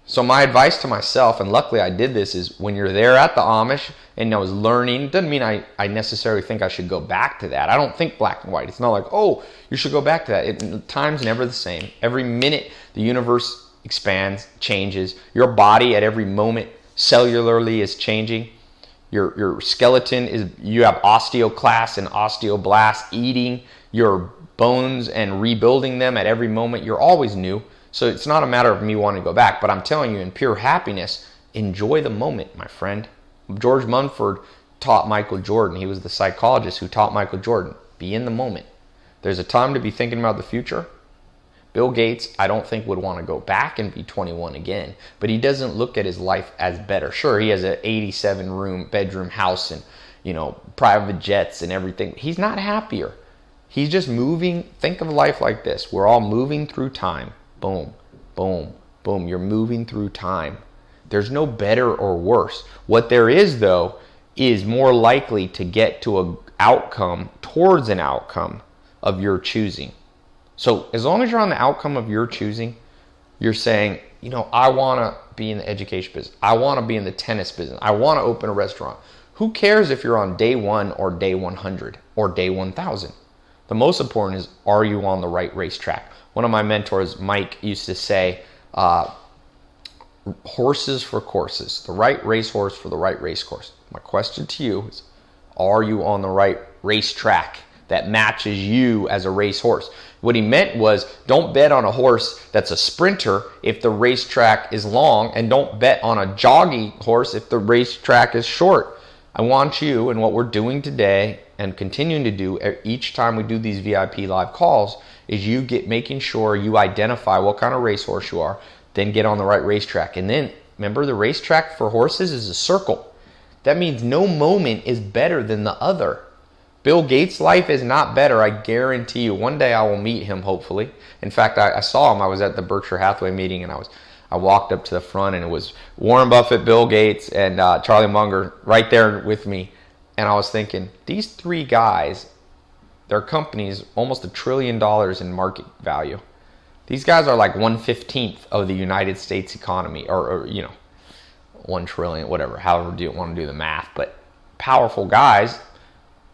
So my advice to myself, and luckily I did this, is when you're there at the Amish and I was learning, doesn't mean I necessarily think I should go back to that. I don't think black and white. It's not like, you should go back to that. Time's never the same. Every minute the universe expands, changes. Your body at every moment cellularly is changing. Your skeleton you have osteoclast and osteoblast eating your bones and rebuilding them at every moment. You're always new. So it's not a matter of me wanting to go back, but I'm telling you, in pure happiness, enjoy the moment, my friend. George Munford taught Michael Jordan. He was the psychologist who taught Michael Jordan. Be in the moment. There's a time to be thinking about the future. Bill Gates, I don't think, would want to go back and be 21 again, but he doesn't look at his life as better. Sure, he has an 87 bedroom house and, private jets and everything. He's not happier. He's just moving. Think of life like this. We're all moving through time. Boom, boom, boom. You're moving through time. There's no better or worse. What there is, though, is more likely to get to an outcome, towards an outcome of your choosing. So as long as you're on the outcome of your choosing, you're saying, I want to be in the education business. I want to be in the tennis business. I want to open a restaurant. Who cares if you're on day 1 or day 100 or day 1000? The most important is, are you on the right racetrack? One of my mentors, Mike, used to say, horses for courses, the right racehorse for the right race course. My question to you is, Are you on the right racetrack that matches you as a racehorse? What he meant was, don't bet on a horse that's a sprinter if the racetrack is long, and don't bet on a jogging horse if the racetrack is short. I want you, and what we're doing today and continuing to do each time we do these VIP live calls, is you making sure you identify what kind of racehorse you are, then get on the right racetrack. And then remember, the racetrack for horses is a circle. That means no moment is better than the other. Bill Gates' life is not better, I guarantee you. One day I will meet him, hopefully. In fact, I saw him. I was at the Berkshire Hathaway meeting, and I walked up to the front, and it was Warren Buffett, Bill Gates, and Charlie Munger right there with me. And I was thinking, these three guys, their companies, almost $1 trillion in market value. These guys are like 1/15 of the United States economy, or 1 trillion, whatever, however you want to do the math. But powerful guys.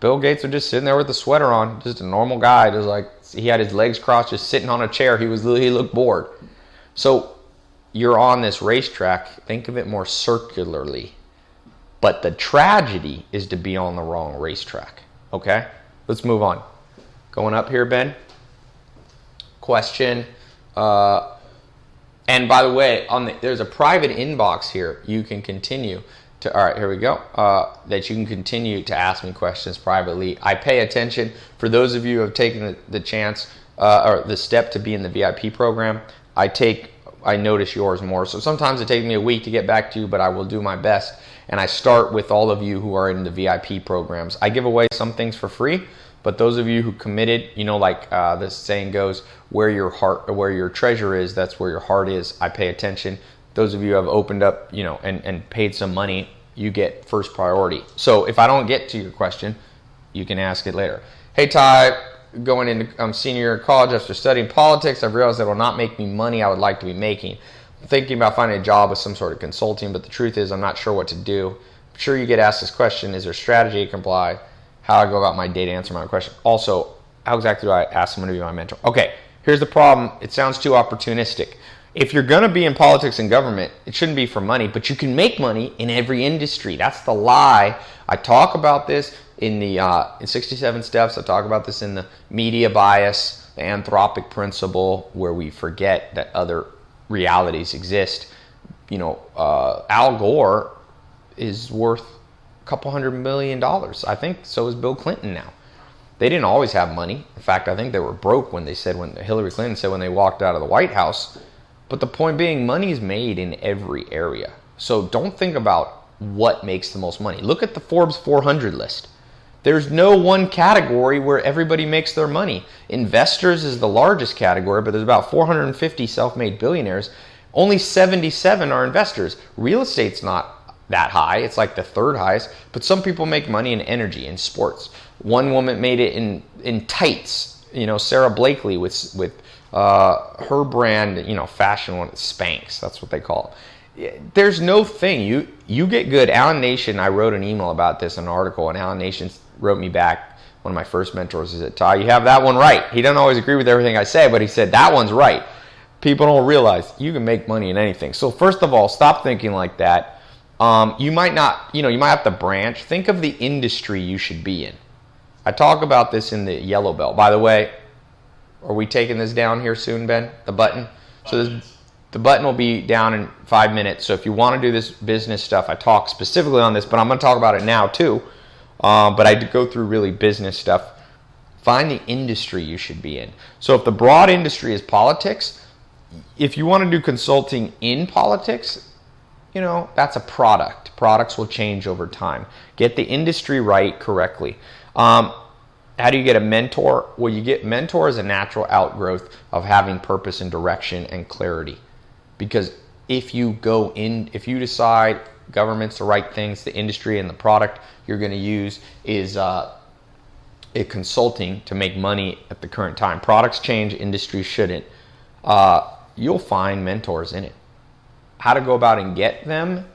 Bill Gates was just sitting there with a sweater on, just a normal guy, just like he had his legs crossed, just sitting on a chair. He looked bored. So you're on this racetrack. Think of it more circularly. But the tragedy is to be on the wrong racetrack. Okay? Let's move on. Going up here, Ben. Question. And by the way, there's a private inbox here. You can continue to. All right, here we go. That you can continue to ask me questions privately. I pay attention. For those of you who have taken the chance or the step to be in the VIP program, I notice yours more. So sometimes it takes me a week to get back to you, but I will do my best. And I start with all of you who are in the VIP programs. I give away some things for free, but those of you who committed, like this saying goes, where your treasure is, that's where your heart is. I pay attention. Those of you who have opened up, and paid some money, you get first priority. So if I don't get to your question, you can ask it later. Hey, Ty, going into senior year of college after studying politics, I've realized that will not make me money I would like to be making. I'm thinking about finding a job with some sort of consulting, but the truth is I'm not sure what to do. I'm sure you get asked this question. Is there strategy to comply? How I go about my day to answer my question. Also, how exactly do I ask someone to be my mentor? Okay, here's the problem. It sounds too opportunistic. If you're going to be in politics and government, it shouldn't be for money, but you can make money in every industry. That's the lie. I talk about this in 67 Steps. I talk about this in the media bias, the anthropic principle, where we forget that other realities exist. Al Gore is worth a couple $100 million. I think so is Bill Clinton now. They didn't always have money. In fact, I think they were broke when Hillary Clinton said when they walked out of the White House. But the point being, money is made in every area. So don't think about what makes the most money. Look at the Forbes 400 list. There's no one category where everybody makes their money. Investors is the largest category, but there's about 450 self-made billionaires. Only 77 are investors. Real estate's not that high. It's like the third highest. But some people make money in energy, in sports. One woman made it in tights. Sarah Blakely with her brand, fashion one, Spanx. That's what they call it. There's no thing. You get good. Alan Nation, I wrote an email about this, an article, and Alan Nation wrote me back. One of my first mentors is Ty, you have that one right. He doesn't always agree with everything I say, but he said that one's right. People don't realize you can make money in anything. So first of all, stop thinking like that. You might not, you might have to branch. Think of the industry you should be in. I talk about this in the yellow belt. By the way, are we taking this down here soon, Ben? The button? So the button will be down in 5 minutes. So if you want to do this business stuff, I talk specifically on this, but I'm going to talk about it now too. But I go through really business stuff. Find the industry you should be in. So if the broad industry is politics, if you want to do consulting in politics, that's a product. Products will change over time. Get the industry right correctly. How do you get a mentor? Well, you get mentor as a natural outgrowth of having purpose and direction and clarity. Because if you decide government's the right things, the industry and the product you're going to use is a consulting to make money at the current time. Products change, industry shouldn't. You'll find mentors in it. How to go about and get them?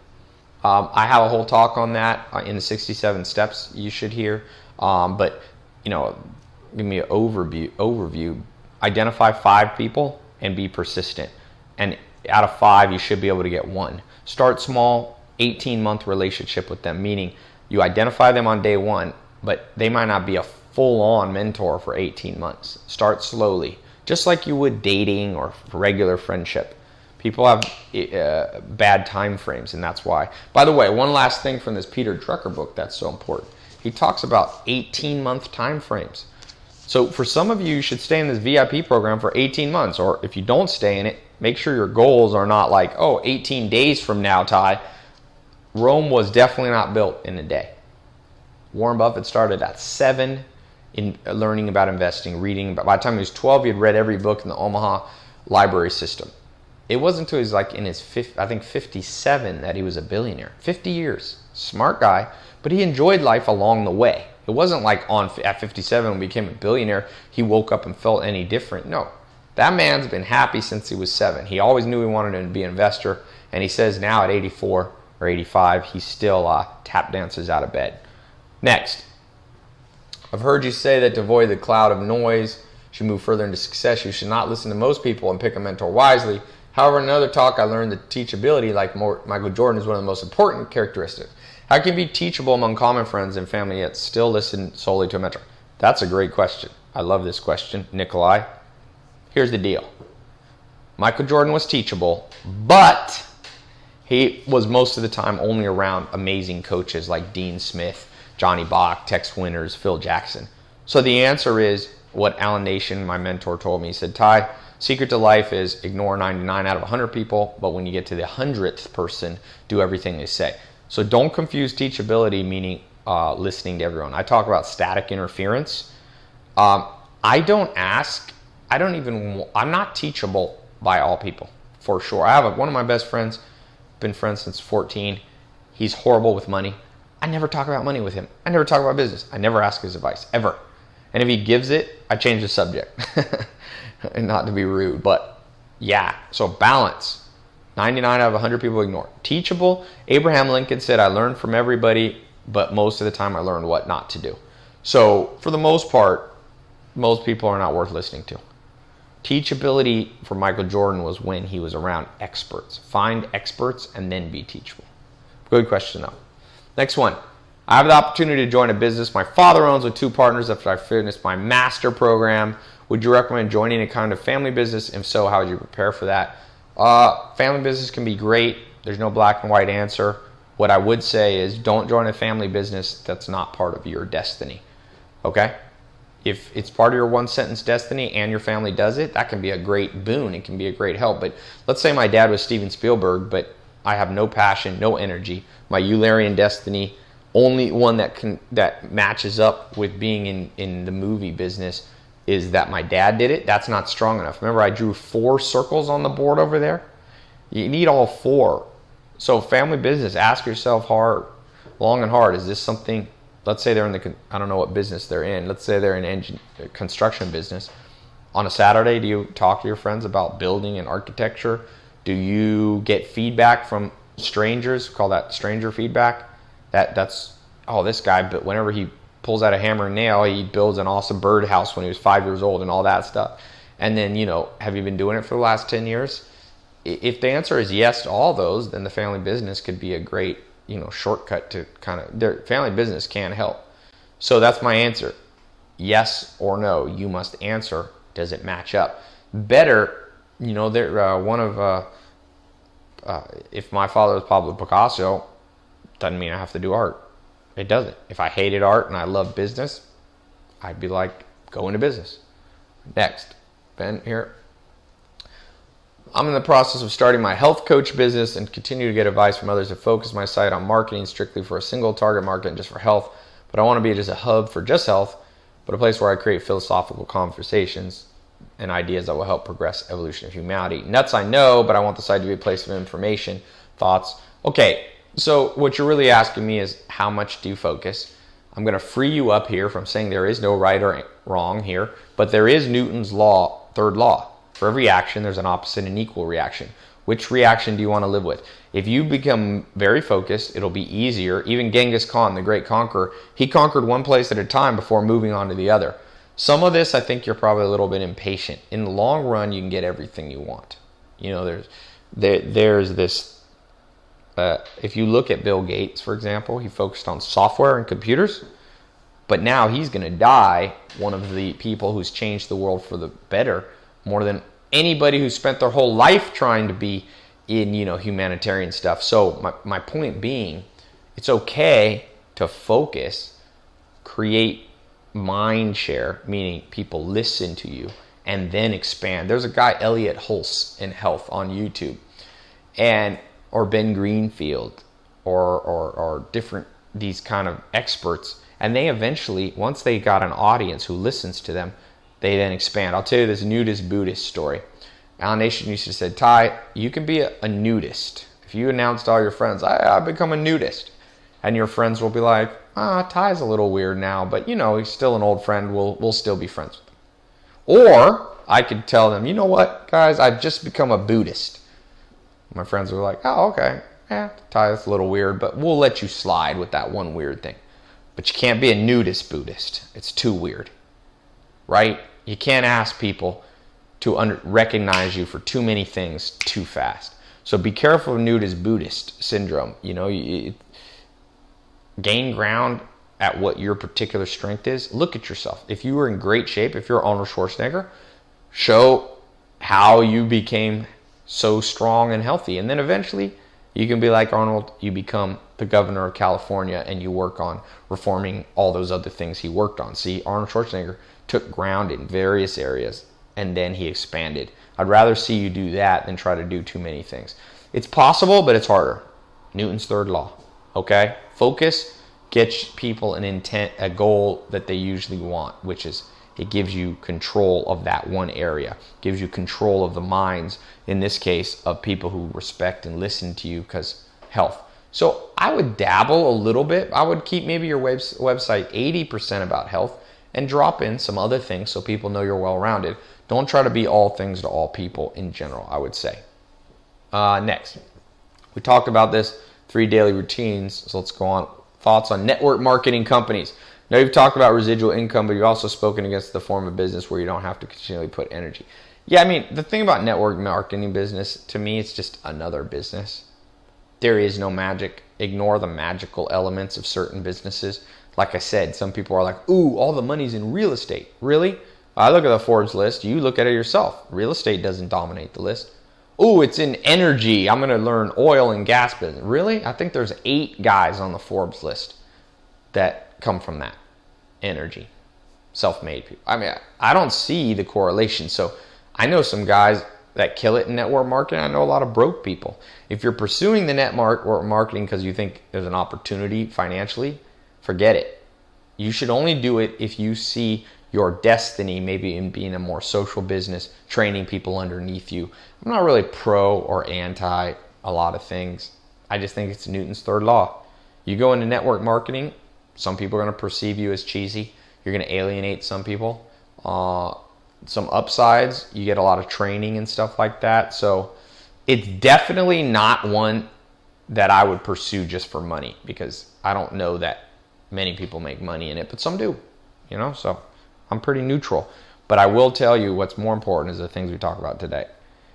I have a whole talk on that in the 67 steps you should hear. But give me an overview. Identify 5 people and be persistent. And out of 5, you should be able to get 1. Start small, 18-month relationship with them, meaning You identify them on day one, but they might not be a full-on mentor for 18 months. Start slowly, just like you would dating or regular friendship. People have bad time frames, and that's why. By the way, one last thing from this Peter Drucker book that's so important. He talks about 18-month time frames. So for some of you, you should stay in this VIP program for 18 months, or if you don't stay in it, make sure your goals are not like, 18 days from now, Ty. Rome was definitely not built in a day. Warren Buffett started at 7 in learning about investing, reading. By the time he was 12, he had read every book in the Omaha library system. It wasn't until he was like in his 57 that he was a billionaire. 50 years. Smart guy, but he enjoyed life along the way. It wasn't like at 57 when he became a billionaire, he woke up and felt any different. No. That man's been happy since he was 7. He always knew he wanted to be an investor, and he says now at 84 or 85, he still tap dances out of bed. Next. I've heard you say that to avoid the cloud of noise, you should move further into success. You should not listen to most people and pick a mentor wisely. However, in another talk, I learned that teachability, like Michael Jordan, is one of the most important characteristics. How can you be teachable among common friends and family yet still listen solely to a mentor? That's a great question. I love this question, Nikolai. Here's the deal. Michael Jordan was teachable, but he was most of the time only around amazing coaches like Dean Smith, Johnny Bach, Tex Winters, Phil Jackson. So the answer is what Alan Nation, my mentor, told me. He said, Ty, secret to life is ignore 99 out of 100 people, but when you get to the 100th person, do everything they say. So don't confuse teachability, meaning listening to everyone. I talk about static interference. I'm not teachable by all people, for sure. I have one of my best friends, been friends since 14. He's horrible with money. I never talk about money with him. I never talk about business. I never ask his advice, ever. And if he gives it, I change the subject. And not to be rude, but yeah. So balance. 99 out of 100 people ignore. Teachable. Abraham Lincoln said, I learned from everybody, but most of the time I learned what not to do. So for the most part, most people are not worth listening to. Teachability for Michael Jordan was when he was around experts. Find experts and then be teachable. Good question though. Next one. I have the opportunity to join a business my father owns with 2 partners after I finished my master program. Would you recommend joining a kind of family business? If so, how would you prepare for that? Family business can be great. There's no black and white answer. What I would say is don't join a family business that's not part of your destiny. Okay? If it's part of your one-sentence destiny and your family does it, that can be a great boon. It can be a great help. But let's say my dad was Steven Spielberg, but I have no passion, no energy. My Eulerian destiny, only one that matches up with being in the movie business is that my dad did it. That's not strong enough. Remember, I drew 4 circles on the board over there? You need all 4. So family business, ask yourself long and hard, is this something, let's say they're in I don't know what business they're in. Let's say they're in construction business. On a Saturday, do you talk to your friends about building and architecture? Do you get feedback from strangers? We call that stranger feedback. That's this guy, but whenever he pulls out a hammer and nail, he builds an awesome birdhouse when he was 5 years old and all that stuff. And then, have you been doing it for the last 10 years? If the answer is yes to all those, then the family business could be a great, shortcut to their family business can help. So that's my answer. Yes or no, you must answer. Does it match up? Better, if my father was Pablo Picasso, doesn't mean I have to do art. It doesn't. If I hated art and I love business, I'd be like, go into business. Next, Ben here. I'm in the process of starting my health coach business and continue to get advice from others to focus my site on marketing strictly for a single target market and just for health. But I want to be just a hub for just health, but a place where I create philosophical conversations and ideas that will help progress evolution of humanity. Nuts, I know, but I want the site to be a place of information, thoughts. Okay. So what you're really asking me is how much do you focus? I'm going to free you up here from saying there is no right or wrong here, but there is Newton's law, 3rd law. For every action, there's an opposite and equal reaction. Which reaction do you want to live with? If you become very focused, it'll be easier. Even Genghis Khan, the great conqueror, he conquered one place at a time before moving on to the other. Some of this, I think you're probably a little bit impatient. In the long run, you can get everything you want. There's this If you look at Bill Gates, for example, he focused on software and computers, but now he's going to die one of the people who's changed the world for the better more than anybody who spent their whole life trying to be in, humanitarian stuff. So my point being, it's okay to focus, create mind share, meaning people listen to you, and then expand. There's a guy, Elliot Hulse, in health on YouTube, or Ben Greenfield, or different, these kind of experts, and they eventually, once they got an audience who listens to them, they then expand. I'll tell you this nudist Buddhist story. Alan Nation used to say, Ty, you can be a nudist. If you announced to all your friends, I've become a nudist, and your friends will be like, Ty's a little weird now, but he's still an old friend, we'll still be friends with him. Or I could tell them, you know what, guys, I've just become a Buddhist. My friends were like, oh, okay, Ty's a little weird, but we'll let you slide with that one weird thing. But you can't be a nudist Buddhist. It's too weird, right? You can't ask people to recognize you for too many things too fast. So be careful of nudist Buddhist syndrome. You gain ground at what your particular strength is. Look at yourself. If you were in great shape, if you're Arnold Schwarzenegger, show how you became so strong and healthy. And then eventually you can be like Arnold, you become the governor of California and you work on reforming all those other things he worked on. See, Arnold Schwarzenegger took ground in various areas and then he expanded. I'd rather see you do that than try to do too many things. It's possible, but it's harder. Newton's third law, okay? Focus gets people an intent, a goal that they usually want, which is it gives you control of that one area, gives you control of the minds, in this case, of people who respect and listen to you because health. So I would dabble a little bit. I would keep maybe your website 80% about health and drop in some other things so people know you're well-rounded. Don't try to be all things to all people in general, I would say. Next, we talked about this, 3 daily routines, so let's go on. Thoughts on network marketing companies. Now you've talked about residual income, but you've also spoken against the form of business where you don't have to continually put energy. Yeah, I mean, the thing about network marketing business, to me, it's just another business. There is no magic. Ignore the magical elements of certain businesses. Like I said, some people are like, ooh, all the money's in real estate. Really? I look at the Forbes list. You look at it yourself. Real estate doesn't dominate the list. Ooh, it's in energy. I'm going to learn oil and gas business. Really? I think there's 8 guys on the Forbes list that come from that. Energy. Self-made people. I mean, I don't see the correlation. So I know some guys that kill it in network marketing. I know a lot of broke people. If you're pursuing the network marketing because you think there's an opportunity financially, forget it. You should only do it if you see your destiny maybe in being a more social business, training people underneath you. I'm not really pro or anti a lot of things. I just think it's Newton's third law. You go into network marketing, some people are going to perceive you as cheesy. You're going to alienate some people. Some upsides, you get a lot of training and stuff like that. So it's definitely not one that I would pursue just for money, because I don't know that many people make money in it, but some do, so I'm pretty neutral. But I will tell you what's more important is the things we talk about today.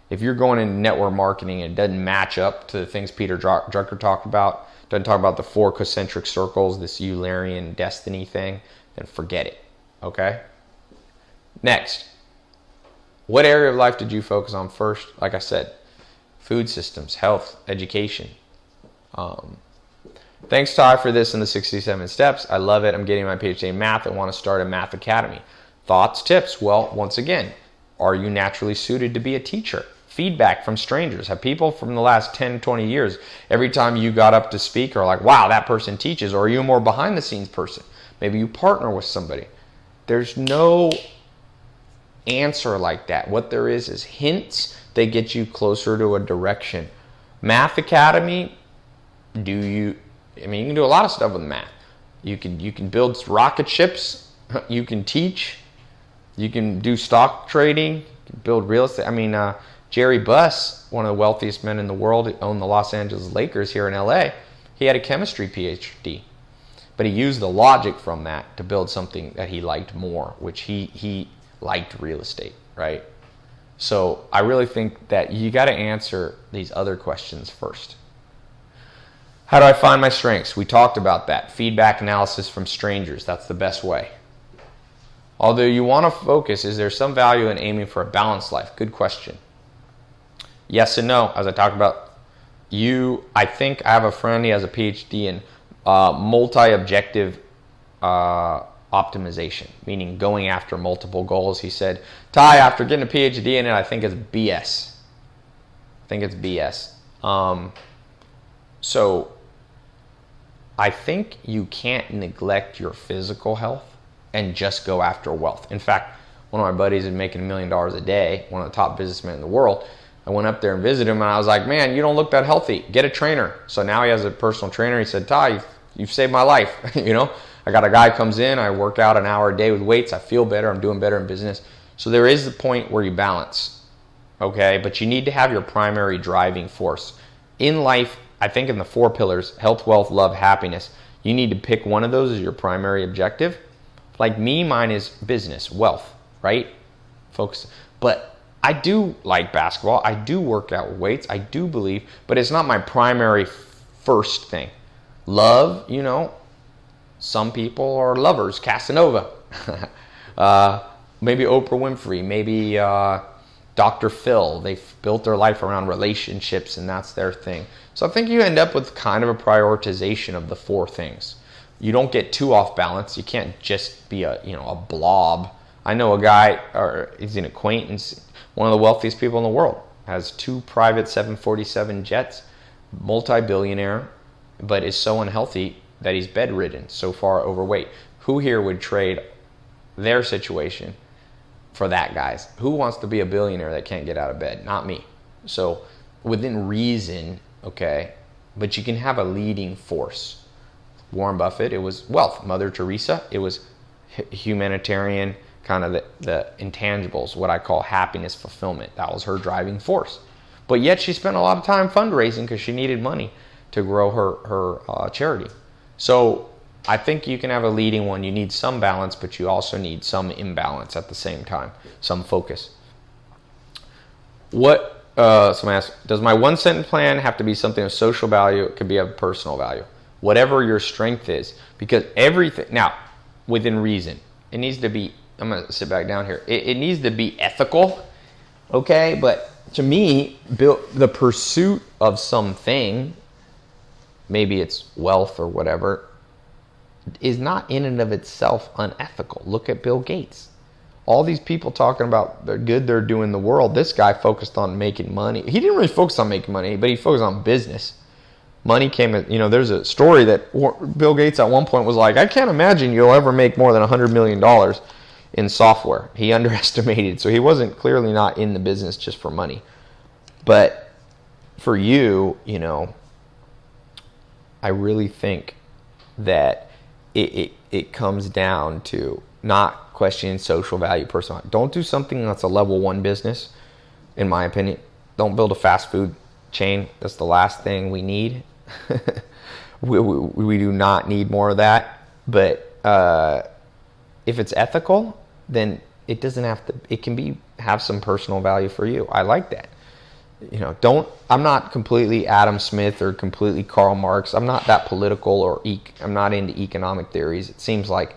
If you're going into network marketing and it doesn't match up to the things Peter Drucker talked about, doesn't talk about the 4 concentric circles, this Eulerian destiny thing, then forget it, okay? Next, what area of life did you focus on first? Like I said, food systems, health, education. Thanks, Ty, for this in the 67 steps. I love it. I'm getting my PhD in math and want to start a math academy. Thoughts, tips? Well, once again, are you naturally suited to be a teacher? Feedback from strangers. Have people from the last 10, 20 years, every time you got up to speak, are like, wow, that person teaches, or are you a more behind the scenes person? Maybe you partner with somebody. There's no answer like that. What there is hints that get you closer to a direction. Math Academy, you can do a lot of stuff with math. You can build rocket ships, you can teach, you can do stock trading, you can build real estate. Jerry Buss, one of the wealthiest men in the world, owned the Los Angeles Lakers here in LA. He had a chemistry PhD, but he used the logic from that to build something that he liked more, which he liked real estate, right? So I really think that you got to answer these other questions first. How do I find my strengths? We talked about that. Feedback analysis from strangers. That's the best way. Although you want to focus, is there some value in aiming for a balanced life? Good question. Yes and no. As I talked about, I think I have a friend, he has a PhD in multi-objective optimization, meaning going after multiple goals. He said, Ty, after getting a PhD in it, I think it's BS. So I think you can't neglect your physical health and just go after wealth. In fact, one of my buddies is making $1 million a day, one of the top businessmen in the world. I went up there and visited him, and I was like, man, you don't look that healthy. Get a trainer. So now he has a personal trainer. He said, Ty, you've saved my life. I got a guy comes in, I work out an hour a day with weights, I feel better, I'm doing better in business. So there is the point where you balance, okay? But you need to have your primary driving force. In life, I think in the 4 pillars, health, wealth, love, happiness, you need to pick one of those as your primary objective. Like me, mine is business, wealth, right? Focus. But I do like basketball. I do work out with weights. I do believe, but it's not my primary first thing. Love, some people are lovers, Casanova. Maybe Oprah Winfrey, maybe Dr. Phil. They've built their life around relationships, and that's their thing. So I think you end up with kind of a prioritization of the 4 things. You don't get too off balance. You can't just be a blob. I know a guy, or he's an acquaintance, one of the wealthiest people in the world, has 2 private 747 jets, multi-billionaire, but is so unhealthy that he's bedridden, so far overweight. Who here would trade their situation for that guy's? Who wants to be a billionaire that can't get out of bed? Not me. So within reason, okay, but you can have a leading force. Warren Buffett, it was wealth. Mother Teresa, it was humanitarian, kind of the intangibles, what I call happiness, fulfillment. That was her driving force. But yet she spent a lot of time fundraising because she needed money to grow her charity. So I think you can have a leading one. You need some balance, but you also need some imbalance at the same time, some focus. Someone asked, does my 1-sentence plan have to be something of social value? It could be of personal value. Whatever your strength is, because everything, now, within reason, it needs to be, I'm going to sit back down here, it needs to be ethical, okay? But to me, the pursuit of something, maybe it's wealth or whatever, is not in and of itself unethical. Look at Bill Gates. All these people talking about the good they're doing in the world, this guy focused on making money. He didn't really focus on making money, but he focused on business. Money came, there's a story that Bill Gates at one point was like, I can't imagine you'll ever make more than $100 million in software. He underestimated. So he wasn't clearly not in the business just for money. But for you, I really think that it comes down to not questioning social value, personal. Don't do something that's a level 1 business, in my opinion. Don't build a fast food chain. That's the last thing we need. we do not need more of that. But if it's ethical, then it doesn't have to. It can have some personal value for you. I like that. I'm not completely Adam Smith or completely Karl Marx. I'm not that political, or I'm not into economic theories. It seems like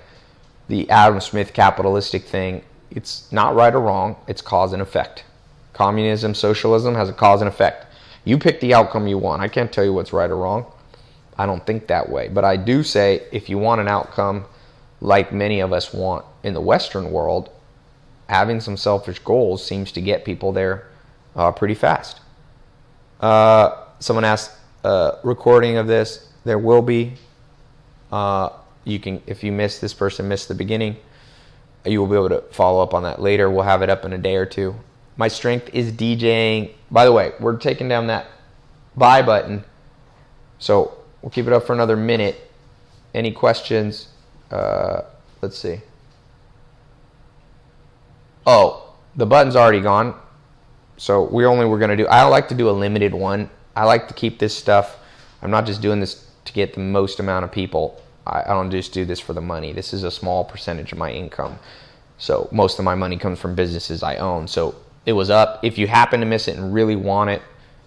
the Adam Smith capitalistic thing, it's not right or wrong. It's cause and effect. Communism, socialism has a cause and effect. You pick the outcome you want. I can't tell you what's right or wrong. I don't think that way. But I do say, if you want an outcome like many of us want in the Western world, having some selfish goals seems to get people there pretty fast. Someone asked, recording of this, there will be. You can, if you missed, this person missed the beginning, you will be able to follow up on that later. We'll have it up in a day or two. My strength is DJing. By the way, we're taking down that buy button, so we'll keep it up for another minute. Any questions? Let's see. Oh, the button's already gone. So we're going to do, I like to do a limited one. I like to keep this stuff. I'm not just doing this to get the most amount of people. I don't just do this for the money. This is a small percentage of my income. So most of my money comes from businesses I own. So it was up. If you happen to miss it and really want it,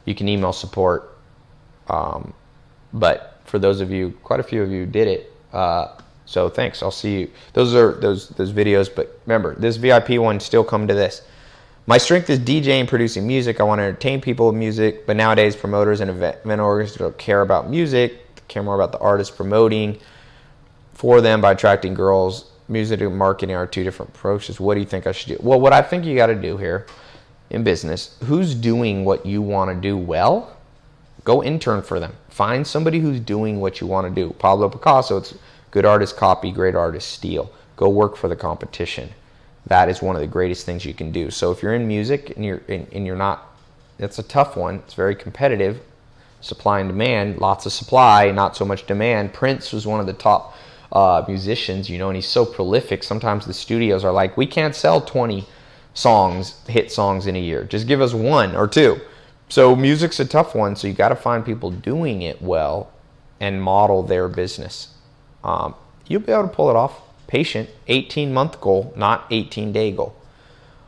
you can email support. But for those of you, quite a few of you did it. So thanks. I'll see you. Those are those videos. But remember, this VIP one still come to this. My strength is DJing, producing music. I want to entertain people with music. But nowadays, promoters and event organizers don't care about music. They care more about the artist promoting for them by attracting girls. Music and marketing are two different approaches. What do you think I should do? Well, what I think you got to do here in business, who's doing what you want to do well? Go intern for them. Find somebody who's doing what you want to do. Pablo Picasso, it's good artist copy, great artist steal. Go work for the competition. That is one of the greatest things you can do. So if you're in music and you're not, that's a tough one. It's very competitive. Supply and demand, lots of supply, not so much demand. Prince was one of the top musicians, and he's so prolific. Sometimes the studios are like, we can't sell 20 hit songs in a year. Just give us 1 or 2. So music's a tough one. So you got to find people doing it well and model their business. You'll be able to pull it off. Patient, 18-month goal, not 18-day goal.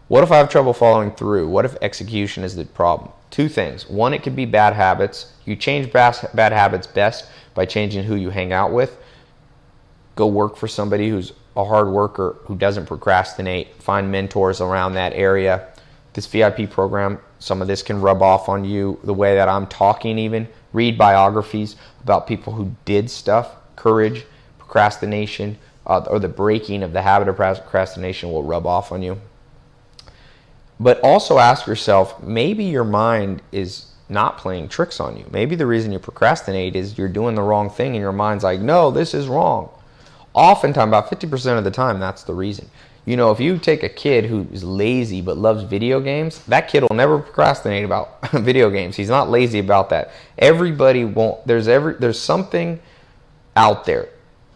What if I have trouble following through? What if execution is the problem? 2 things. 1, it could be bad habits. You change bad habits best by changing who you hang out with. Go work for somebody who's a hard worker, who doesn't procrastinate. Find mentors around that area. This VIP program, some of this can rub off on you the way that I'm talking even. Read biographies about people who did stuff. Courage, procrastination, or the breaking of the habit of procrastination will rub off on you. But also ask yourself, maybe your mind is not playing tricks on you. Maybe the reason you procrastinate is you're doing the wrong thing and your mind's like, no, this is wrong. Oftentimes, about 50% of the time, that's the reason. If you take a kid who is lazy but loves video games, that kid will never procrastinate about video games. He's not lazy about that. Everybody won't. There's something out there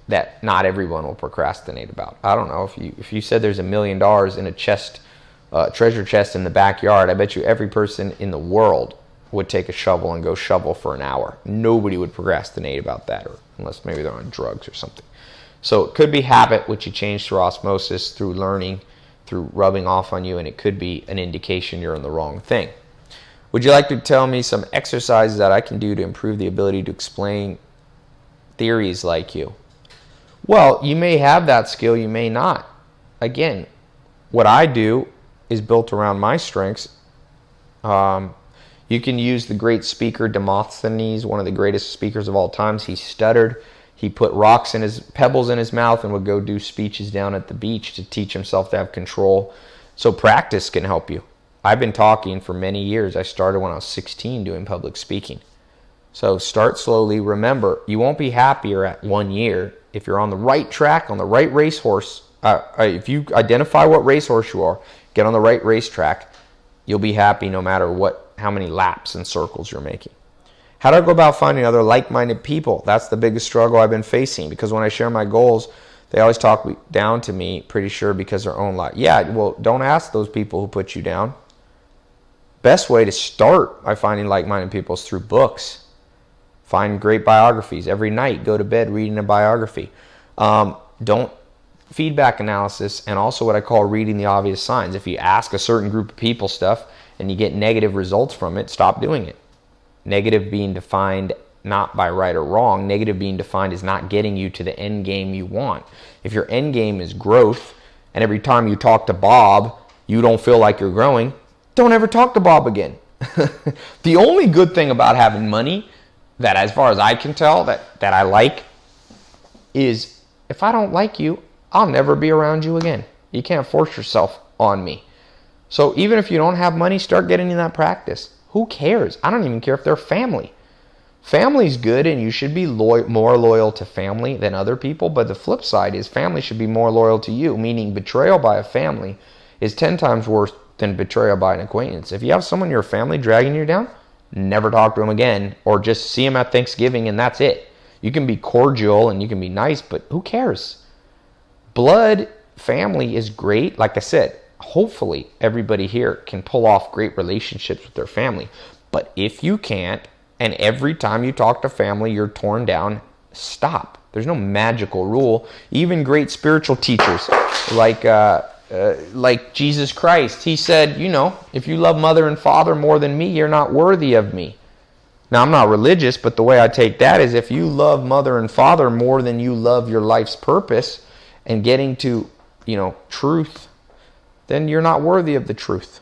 that not everyone will procrastinate about. I don't know, if you said there's $1 million in a treasure chest in the backyard, I bet you every person in the world would take a shovel and go shovel for an hour. Nobody would procrastinate about that, or unless maybe they're on drugs or something. So it could be habit, which you change through osmosis, through learning, through rubbing off on you, and it could be an indication you're in the wrong thing. Would you like to tell me some exercises that I can do to improve the ability to explain theories like you? Well, you may have that skill, you may not. Again, what I do is built around my strengths. You can use the great speaker Demosthenes, one of the greatest speakers of all times. He stuttered. He put pebbles in his mouth and would go do speeches down at the beach to teach himself to have control. So practice can help you. I've been talking for many years. I started when I was 16 doing public speaking. So start slowly. Remember, you won't be happier at 1 year. If you're on the right track, on the right racehorse, if you identify what racehorse you are, get on the right racetrack, you'll be happy no matter how many laps and circles you're making. How do I go about finding other like-minded people? That's the biggest struggle I've been facing, because when I share my goals, they always talk down to me, pretty sure because their own life. Yeah, well, don't ask those people who put you down. Best way to start by finding like-minded people is through books. Find great biographies. Every night, go to bed reading a biography. Feedback analysis, and also what I call reading the obvious signs. If you ask a certain group of people stuff and you get negative results from it, stop doing it. Negative being defined not by right or wrong. Negative being defined as not getting you to the end game you want. If your end game is growth, and every time you talk to Bob, you don't feel like you're growing, don't ever talk to Bob again. The only good thing about having money, that as far as I can tell, that I like, is if I don't like you, I'll never be around you again. You can't force yourself on me. So even if you don't have money, start getting in that practice. Who cares? I don't even care if they're family. Family's good, and you should be more loyal to family than other people. But the flip side is family should be more loyal to you, meaning betrayal by a family is 10 times worse than betrayal by an acquaintance. If you have someone in your family dragging you down, never talk to them again, or just see them at Thanksgiving and that's it. You can be cordial and you can be nice, but who cares? Blood family is great. Like I said, hopefully everybody here can pull off great relationships with their family. But if you can't, and every time you talk to family you're torn down, stop. There's no magical rule. Even great spiritual teachers like Jesus Christ, he said, if you love mother and father more than me, you're not worthy of me. Now, I'm not religious, but the way I take that is if you love mother and father more than you love your life's purpose and getting to, truth, then you're not worthy of the truth.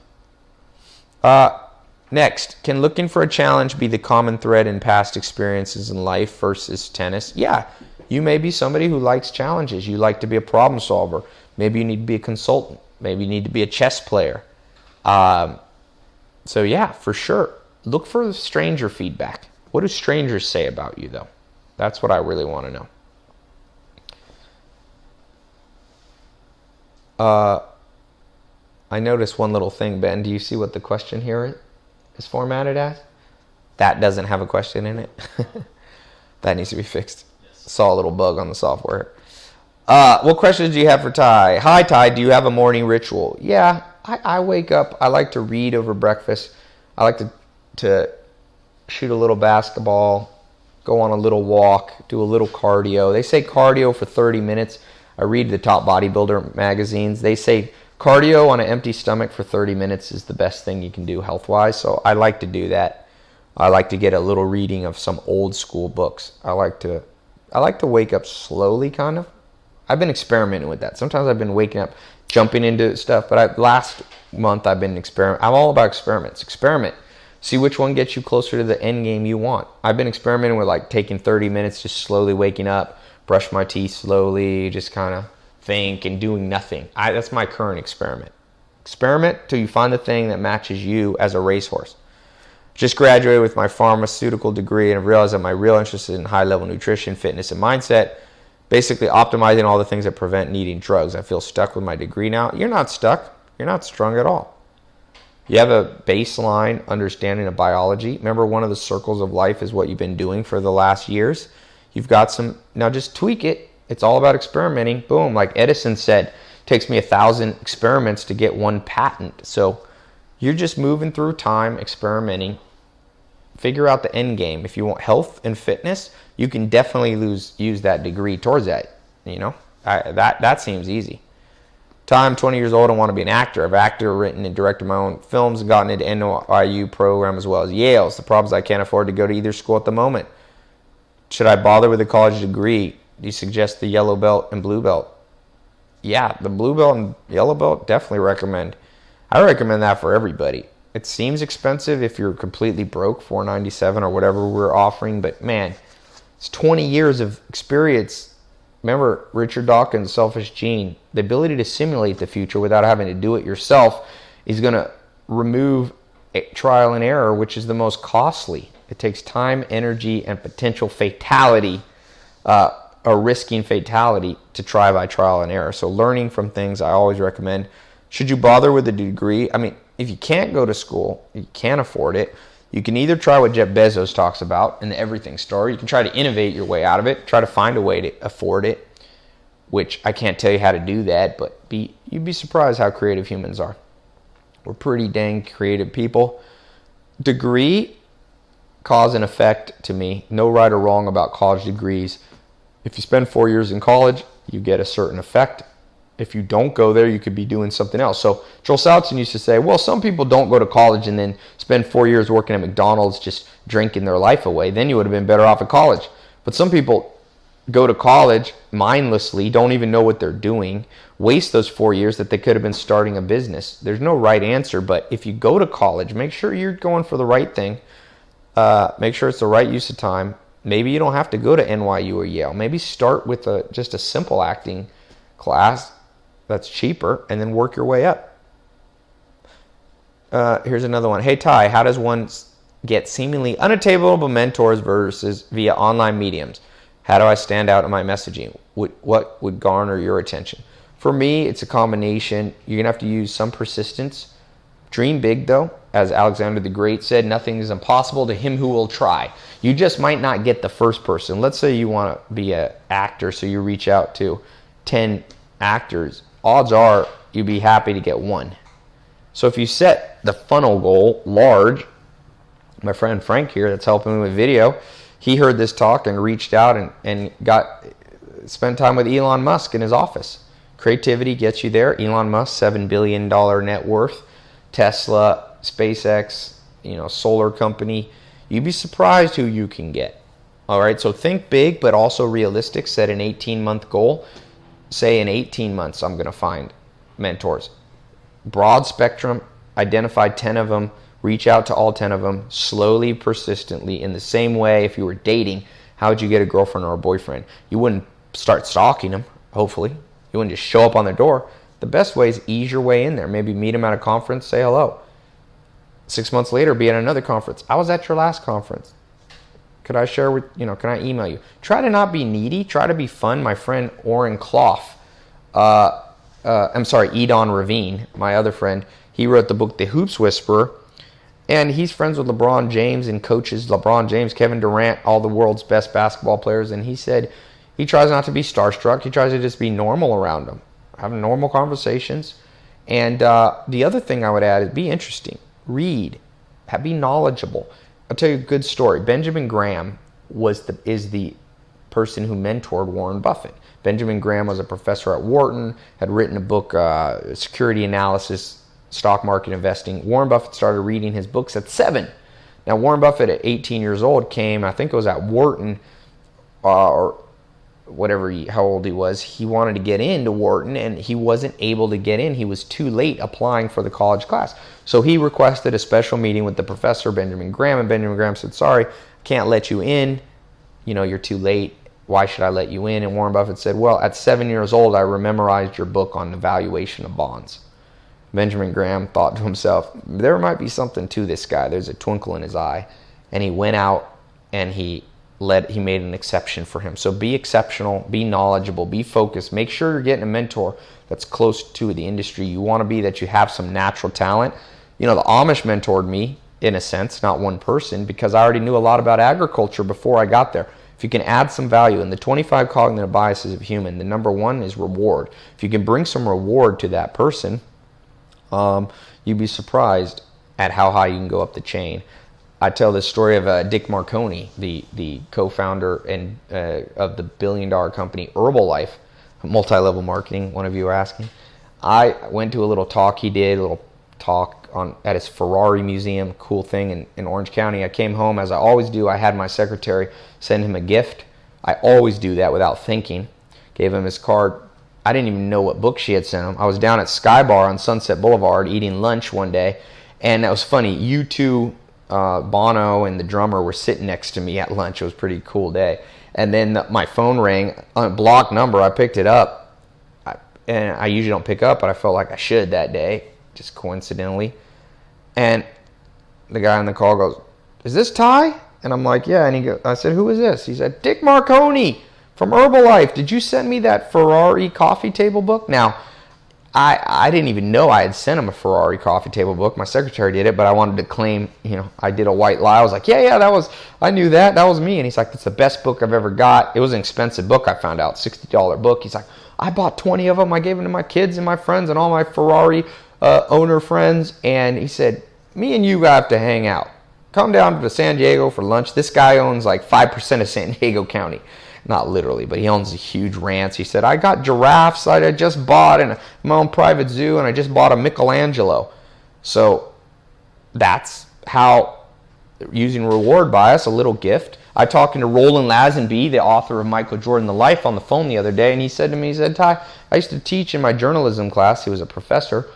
Next, can looking for a challenge be the common thread in past experiences in life versus tennis? Yeah, you may be somebody who likes challenges. You like to be a problem solver. Maybe you need to be a consultant. Maybe you need to be a chess player. So yeah, for sure. Look for stranger feedback. What do strangers say about you, though? That's what I really want to know. I noticed one little thing, Ben. Do you see what the question here is formatted as? That doesn't have a question in it. That needs to be fixed. Yes. Saw a little bug on the software. What questions do you have for Ty? Hi, Ty. Do you have a morning ritual? Yeah, I wake up. I like to read over breakfast. I like to shoot a little basketball, go on a little walk, do a little cardio. They say cardio for 30 minutes. I read the top bodybuilder magazines. They say cardio on an empty stomach for 30 minutes is the best thing you can do health-wise, so I like to do that. I like to get a little reading of some old school books. I like to wake up slowly, kind of. I've been experimenting with that. Sometimes I've been waking up, jumping into stuff, but last month I've been experimenting. I'm all about experiments. Experiment. See which one gets you closer to the end game you want. I've been experimenting with like taking 30 minutes, just slowly waking up, brush my teeth slowly, just kind of think and doing nothing. That's my current experiment. Experiment till you find the thing that matches you as a racehorse. Just graduated with my pharmaceutical degree and have realized that my real interest is in high-level nutrition, fitness, and mindset. Basically optimizing all the things that prevent needing drugs. I feel stuck with my degree now. You're not stuck. You're not strung at all. You have a baseline understanding of biology. Remember, one of the circles of life is what you've been doing for the last years. You've got some, now just tweak it. It's all about experimenting. Boom, like Edison said, it takes me 1,000 experiments to get one patent. So you're just moving through time, experimenting. Figure out the end game. If you want health and fitness, you can definitely use that degree towards that. That seems easy. I'm 20 years old and want to be an actor. I've acted, written, and directed my own films and gotten into NYU program as well as Yale's. The problem is I can't afford to go to either school at the moment. Should I bother with a college degree? Do you suggest the yellow belt and blue belt? Yeah, the blue belt and yellow belt, definitely recommend. I recommend that for everybody. It seems expensive if you're completely broke, $497 or whatever we're offering, but man, it's 20 years of experience. Remember Richard Dawkins' Selfish Gene, the ability to simulate the future without having to do it yourself is going to remove trial and error, which is the most costly. It takes time, energy, and potential fatality, or risking fatality to try by trial and error. So learning from things, I always recommend. Should you bother with a degree? I mean, if you can't go to school, you can't afford it, you can either try what Jeff Bezos talks about in the Everything Store. You can try to innovate your way out of it, try to find a way to afford it, which I can't tell you how to do that, but you'd be surprised how creative humans are. We're pretty dang creative people. Degree, cause and effect to me. No right or wrong about college degrees. If you spend 4 years in college, you get a certain effect. If you don't go there, you could be doing something else. So Joel Salatin used to say, well, some people don't go to college and then spend 4 years working at McDonald's just drinking their life away. Then you would have been better off at college. But some people go to college mindlessly, don't even know what they're doing, waste those 4 years that they could have been starting a business. There's no right answer, but if you go to college, make sure you're going for the right thing. Make sure it's the right use of time. Maybe you don't have to go to NYU or Yale. Maybe start with just a simple acting class that's cheaper, and then work your way up. Here's another one. Hey, Ty, how does one get seemingly unattainable mentors versus via online mediums? How do I stand out in my messaging? What would garner your attention? For me, it's a combination. You're going to have to use some persistence. Dream big, though. As Alexander the Great said, nothing is impossible to him who will try. You just might not get the first person. Let's say you want to be an actor, so you reach out to 10 actors. Odds are you'd be happy to get one. So if you set the funnel goal large, my friend Frank here that's helping me with video, he heard this talk and reached out and spent time with Elon Musk in his office. Creativity gets you there. Elon Musk, $7 billion net worth. Tesla, SpaceX, solar company. You'd be surprised who you can get. All right, so think big, but also realistic. Set an 18-month goal. Say in 18 months, I'm going to find mentors. Broad spectrum, identify 10 of them, reach out to all 10 of them, slowly, persistently. In the same way, if you were dating, how would you get a girlfriend or a boyfriend? You wouldn't start stalking them, hopefully. You wouldn't just show up on their door. The best way is ease your way in there. Maybe meet them at a conference, say hello. 6 months later, be at another conference. I was at your last conference. Could I share with, can I email you? Try to not be needy. Try to be fun. My friend Oren Clough, Edon Ravine, my other friend, he wrote the book The Hoops Whisperer, and he's friends with LeBron James and coaches LeBron James, Kevin Durant, all the world's best basketball players, and he said he tries not to be starstruck. He tries to just be normal around them, have normal conversations. And the other thing I would add is be interesting. Read. Be knowledgeable. I'll tell you a good story. Benjamin Graham is the person who mentored Warren Buffett. Benjamin Graham was a professor at Wharton, had written a book, Security Analysis, Stock Market Investing. Warren Buffett started reading his books at 7. Now, Warren Buffett at 18 years old came, I think it was at Wharton, or whatever, how old he was. He wanted to get into Wharton, and he wasn't able to get in. He was too late applying for the college class. So he requested a special meeting with the professor, Benjamin Graham, and Benjamin Graham said, sorry, can't let you in. You're too late. Why should I let you in? And Warren Buffett said, well, at 7 years old, I memorized your book on the valuation of bonds. Benjamin Graham thought to himself, there might be something to this guy. There's a twinkle in his eye. And he went out and he made an exception for him. So be exceptional, be knowledgeable, be focused. Make sure you're getting a mentor that's close to the industry you want to be, that you have some natural talent. The Amish mentored me, in a sense, not one person, because I already knew a lot about agriculture before I got there. If you can add some value in the 25 cognitive biases of human, the number one is reward. If you can bring some reward to that person, you'd be surprised at how high you can go up the chain. I tell this story of Dick Marconi, the co-founder of the billion-dollar company Herbalife, multi-level marketing, one of you are asking. I went to a little talk he did, a little talk at his Ferrari museum, cool thing in Orange County. I came home, as I always do. I had my secretary send him a gift. I always do that without thinking. Gave him his card. I didn't even know what book she had sent him. I was down at Sky Bar on Sunset Boulevard eating lunch one day, and that was funny. U2, Bono, and the drummer were sitting next to me at lunch. It was a pretty cool day. And then my phone rang on a blocked number. I picked it up, and I usually don't pick up, but I felt like I should that day, just coincidentally. And the guy on the call goes, "Is this Ty?" And I'm like, "Yeah." And I said, "Who is this?" He said, "Dick Marconi from Herbalife. Did you send me that Ferrari coffee table book?" Now, I didn't even know I had sent him a Ferrari coffee table book. My secretary did it, but I wanted to claim, I did a white lie. I was like, yeah, I knew that. That was me. And he's like, "It's the best book I've ever got." It was an expensive book, I found out, $60 book. He's like, "I bought 20 of them. I gave them to my kids and my friends and all my Ferrari owner friends." And he said, "Me and you have to hang out. Come down to San Diego for lunch." This guy owns like 5% of San Diego County. Not literally, but he owns a huge ranch. He said, "I got giraffes I just bought and my own private zoo, and I just bought a Michelangelo." So that's how, using reward bias, a little gift. I talked to Roland Lazenby, the author of Michael Jordan, The Life, on the phone the other day, and he said to me, "Ty, I used to teach in my journalism class." He was a professor.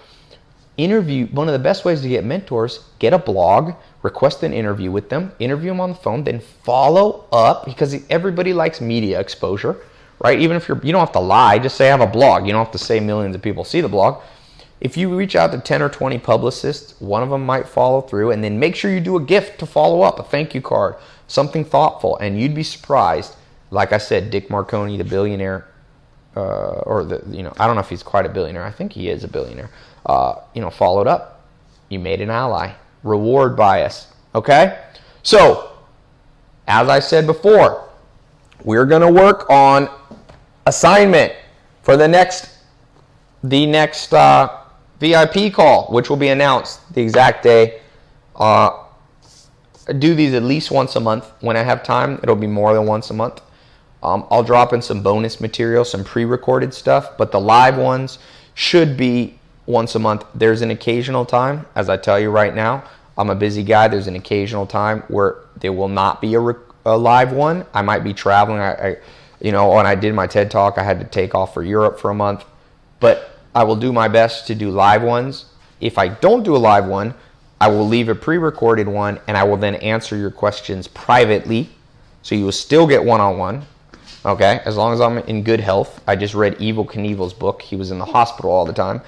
One of the best ways to get mentors, get a blog, request an interview with them, interview them on the phone, then follow up, because everybody likes media exposure, right? Even if you don't have to lie, just say I have a blog. You don't have to say millions of people see the blog. If you reach out to 10 or 20 publicists, one of them might follow through, and then make sure you do a gift to follow up, a thank you card, something thoughtful, and you'd be surprised. Like I said, Dick Marconi, the billionaire, I don't know if he's quite a billionaire. I think he is a billionaire. Followed up. You made an ally. Reward bias. Okay? So, as I said before, we're going to work on assignment for the next VIP call, which will be announced the exact day. I do these at least once a month. When I have time, it'll be more than once a month. I'll drop in some bonus material, some pre-recorded stuff, but the live ones should be once a month. There's an occasional time, as I tell you right now, I'm a busy guy. There's an occasional time where there will not be a live one. I might be traveling. When I did my TED Talk, I had to take off for Europe for a month. But I will do my best to do live ones. If I don't do a live one, I will leave a pre-recorded one, and I will then answer your questions privately. So you will still get one-on-one, okay, as long as I'm in good health. I just read Evel Knievel's book. He was in the hospital all the time.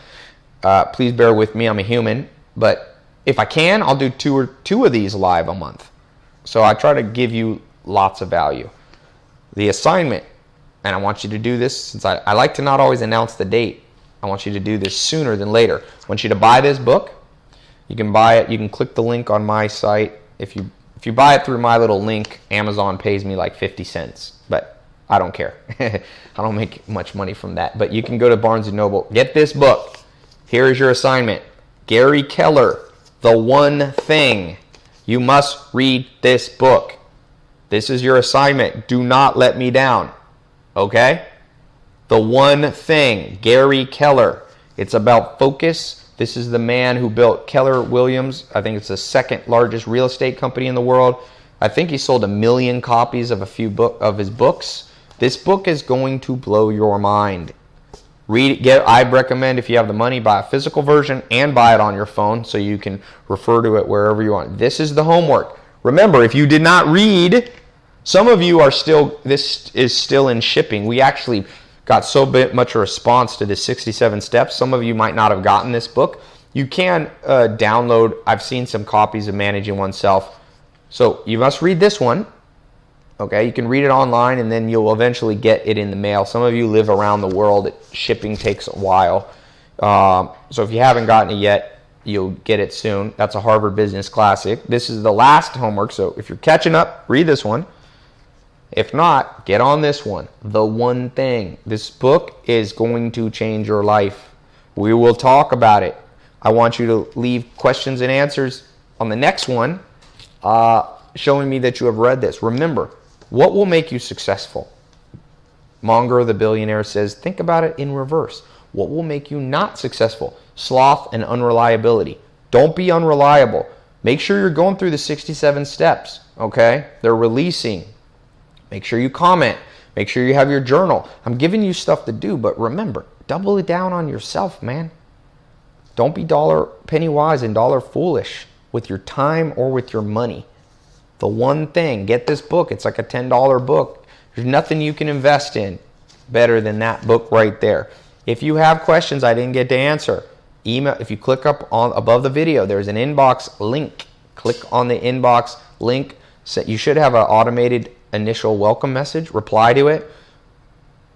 Please bear with me. I'm a human. But if I can, I'll do two of these live a month. So I try to give you lots of value. The assignment, and I want you to do this, since I like to not always announce the date. I want you to do this sooner than later. I want you to buy this book. You can buy it. You can click the link on my site. If you buy it through my little link, Amazon pays me like 50 cents. But I don't care. I don't make much money from that. But you can go to Barnes & Noble. Get this book. Here is your assignment. Gary Keller, The One Thing. You must read this book. This is your assignment. Do not let me down. Okay? The One Thing. Gary Keller. It's about focus. This is the man who built Keller Williams. I think it's the second largest real estate company in the world. I think he sold 1 million copies of of his books. This book is going to blow your mind. Read it. I'd recommend, if you have the money, buy a physical version and buy it on your phone so you can refer to it wherever you want. This is the homework. Remember, if you did not read, some of you are still, this is still in shipping. We actually got so much a response to the 67 steps. Some of you might not have gotten this book. You can download. I've seen some copies of Managing Oneself. So you must read this one. Okay, you can read it online, and then you'll eventually get it in the mail. Some of you live around the world. Shipping takes a while. So if you haven't gotten it yet, you'll get it soon. That's a Harvard Business Classic. This is the last homework, so if you're catching up, read this one. If not, get on this one. The One Thing. This book is going to change your life. We will talk about it. I want you to leave questions and answers on the next one, showing me that you have read this. Remember, what will make you successful? Munger, the billionaire, says, think about it in reverse. What will make you not successful? Sloth and unreliability. Don't be unreliable. Make sure you're going through the 67 steps, okay? They're releasing. Make sure you comment. Make sure you have your journal. I'm giving you stuff to do, but remember, double it down on yourself, man. Don't be penny wise and dollar foolish with your time or with your money. The One Thing. Get this book. It's like a $10 book. There's nothing you can invest in better than that book right there. If you have questions I didn't get to answer, email. If you click up on above the video, there's an inbox link. Click on the inbox link. You should have an automated initial welcome message. Reply to it.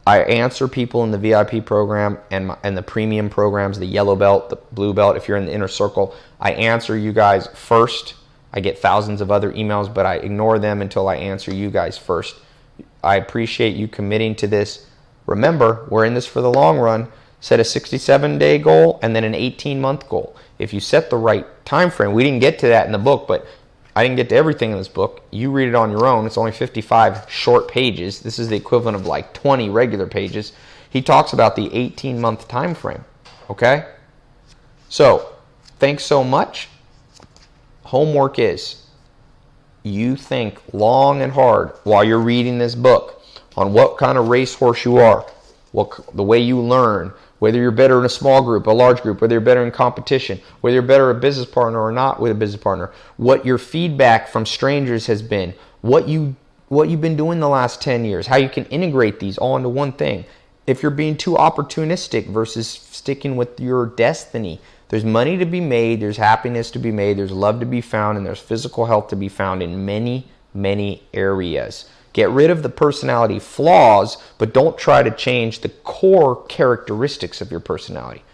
I answer people in the VIP program and the premium programs, the yellow belt, the blue belt. If you're in the inner circle, I answer you guys first. I get thousands of other emails, but I ignore them until I answer you guys first. I appreciate you committing to this. Remember, we're in this for the long run. Set a 67-day goal and then an 18-month goal. If you set the right time frame, we didn't get to that in the book, but I didn't get to everything in this book. You read it on your own. It's only 55 short pages. This is the equivalent of like 20 regular pages. He talks about the 18-month time frame. Okay? So, thanks so much. Homework is, you think long and hard while you're reading this book on what kind of racehorse you are, the way you learn, whether you're better in a small group, a large group, whether you're better in competition, whether you're better a business partner or not with a business partner, what your feedback from strangers has been, what you've been doing the last 10 years, how you can integrate these all into one thing. If you're being too opportunistic versus sticking with your destiny, there's money to be made, there's happiness to be made, there's love to be found, and there's physical health to be found in many, many areas. Get rid of the personality flaws, but don't try to change the core characteristics of your personality.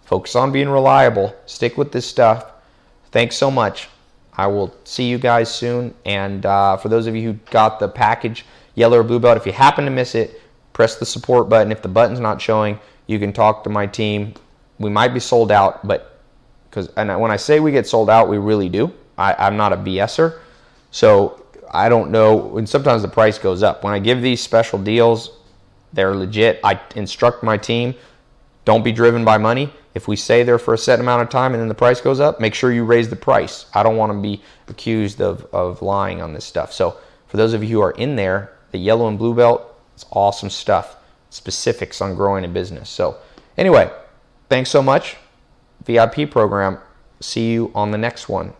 Focus on being reliable. Stick with this stuff. Thanks so much. I will see you guys soon. And for those of you who got the package, yellow or blue belt, if you happen to miss it, press the support button. If the button's not showing, you can talk to my team. We might be sold out, but when I say we get sold out, we really do. I'm not a BSer. So I don't know, and sometimes the price goes up. When I give these special deals, they're legit. I instruct my team, don't be driven by money. If we say they're for a set amount of time and then the price goes up, make sure you raise the price. I don't want to be accused of lying on this stuff. So for those of you who are in there, the yellow and blue belt, it's awesome stuff. Specifics on growing a business. So anyway, thanks so much. VIP program. See you on the next one.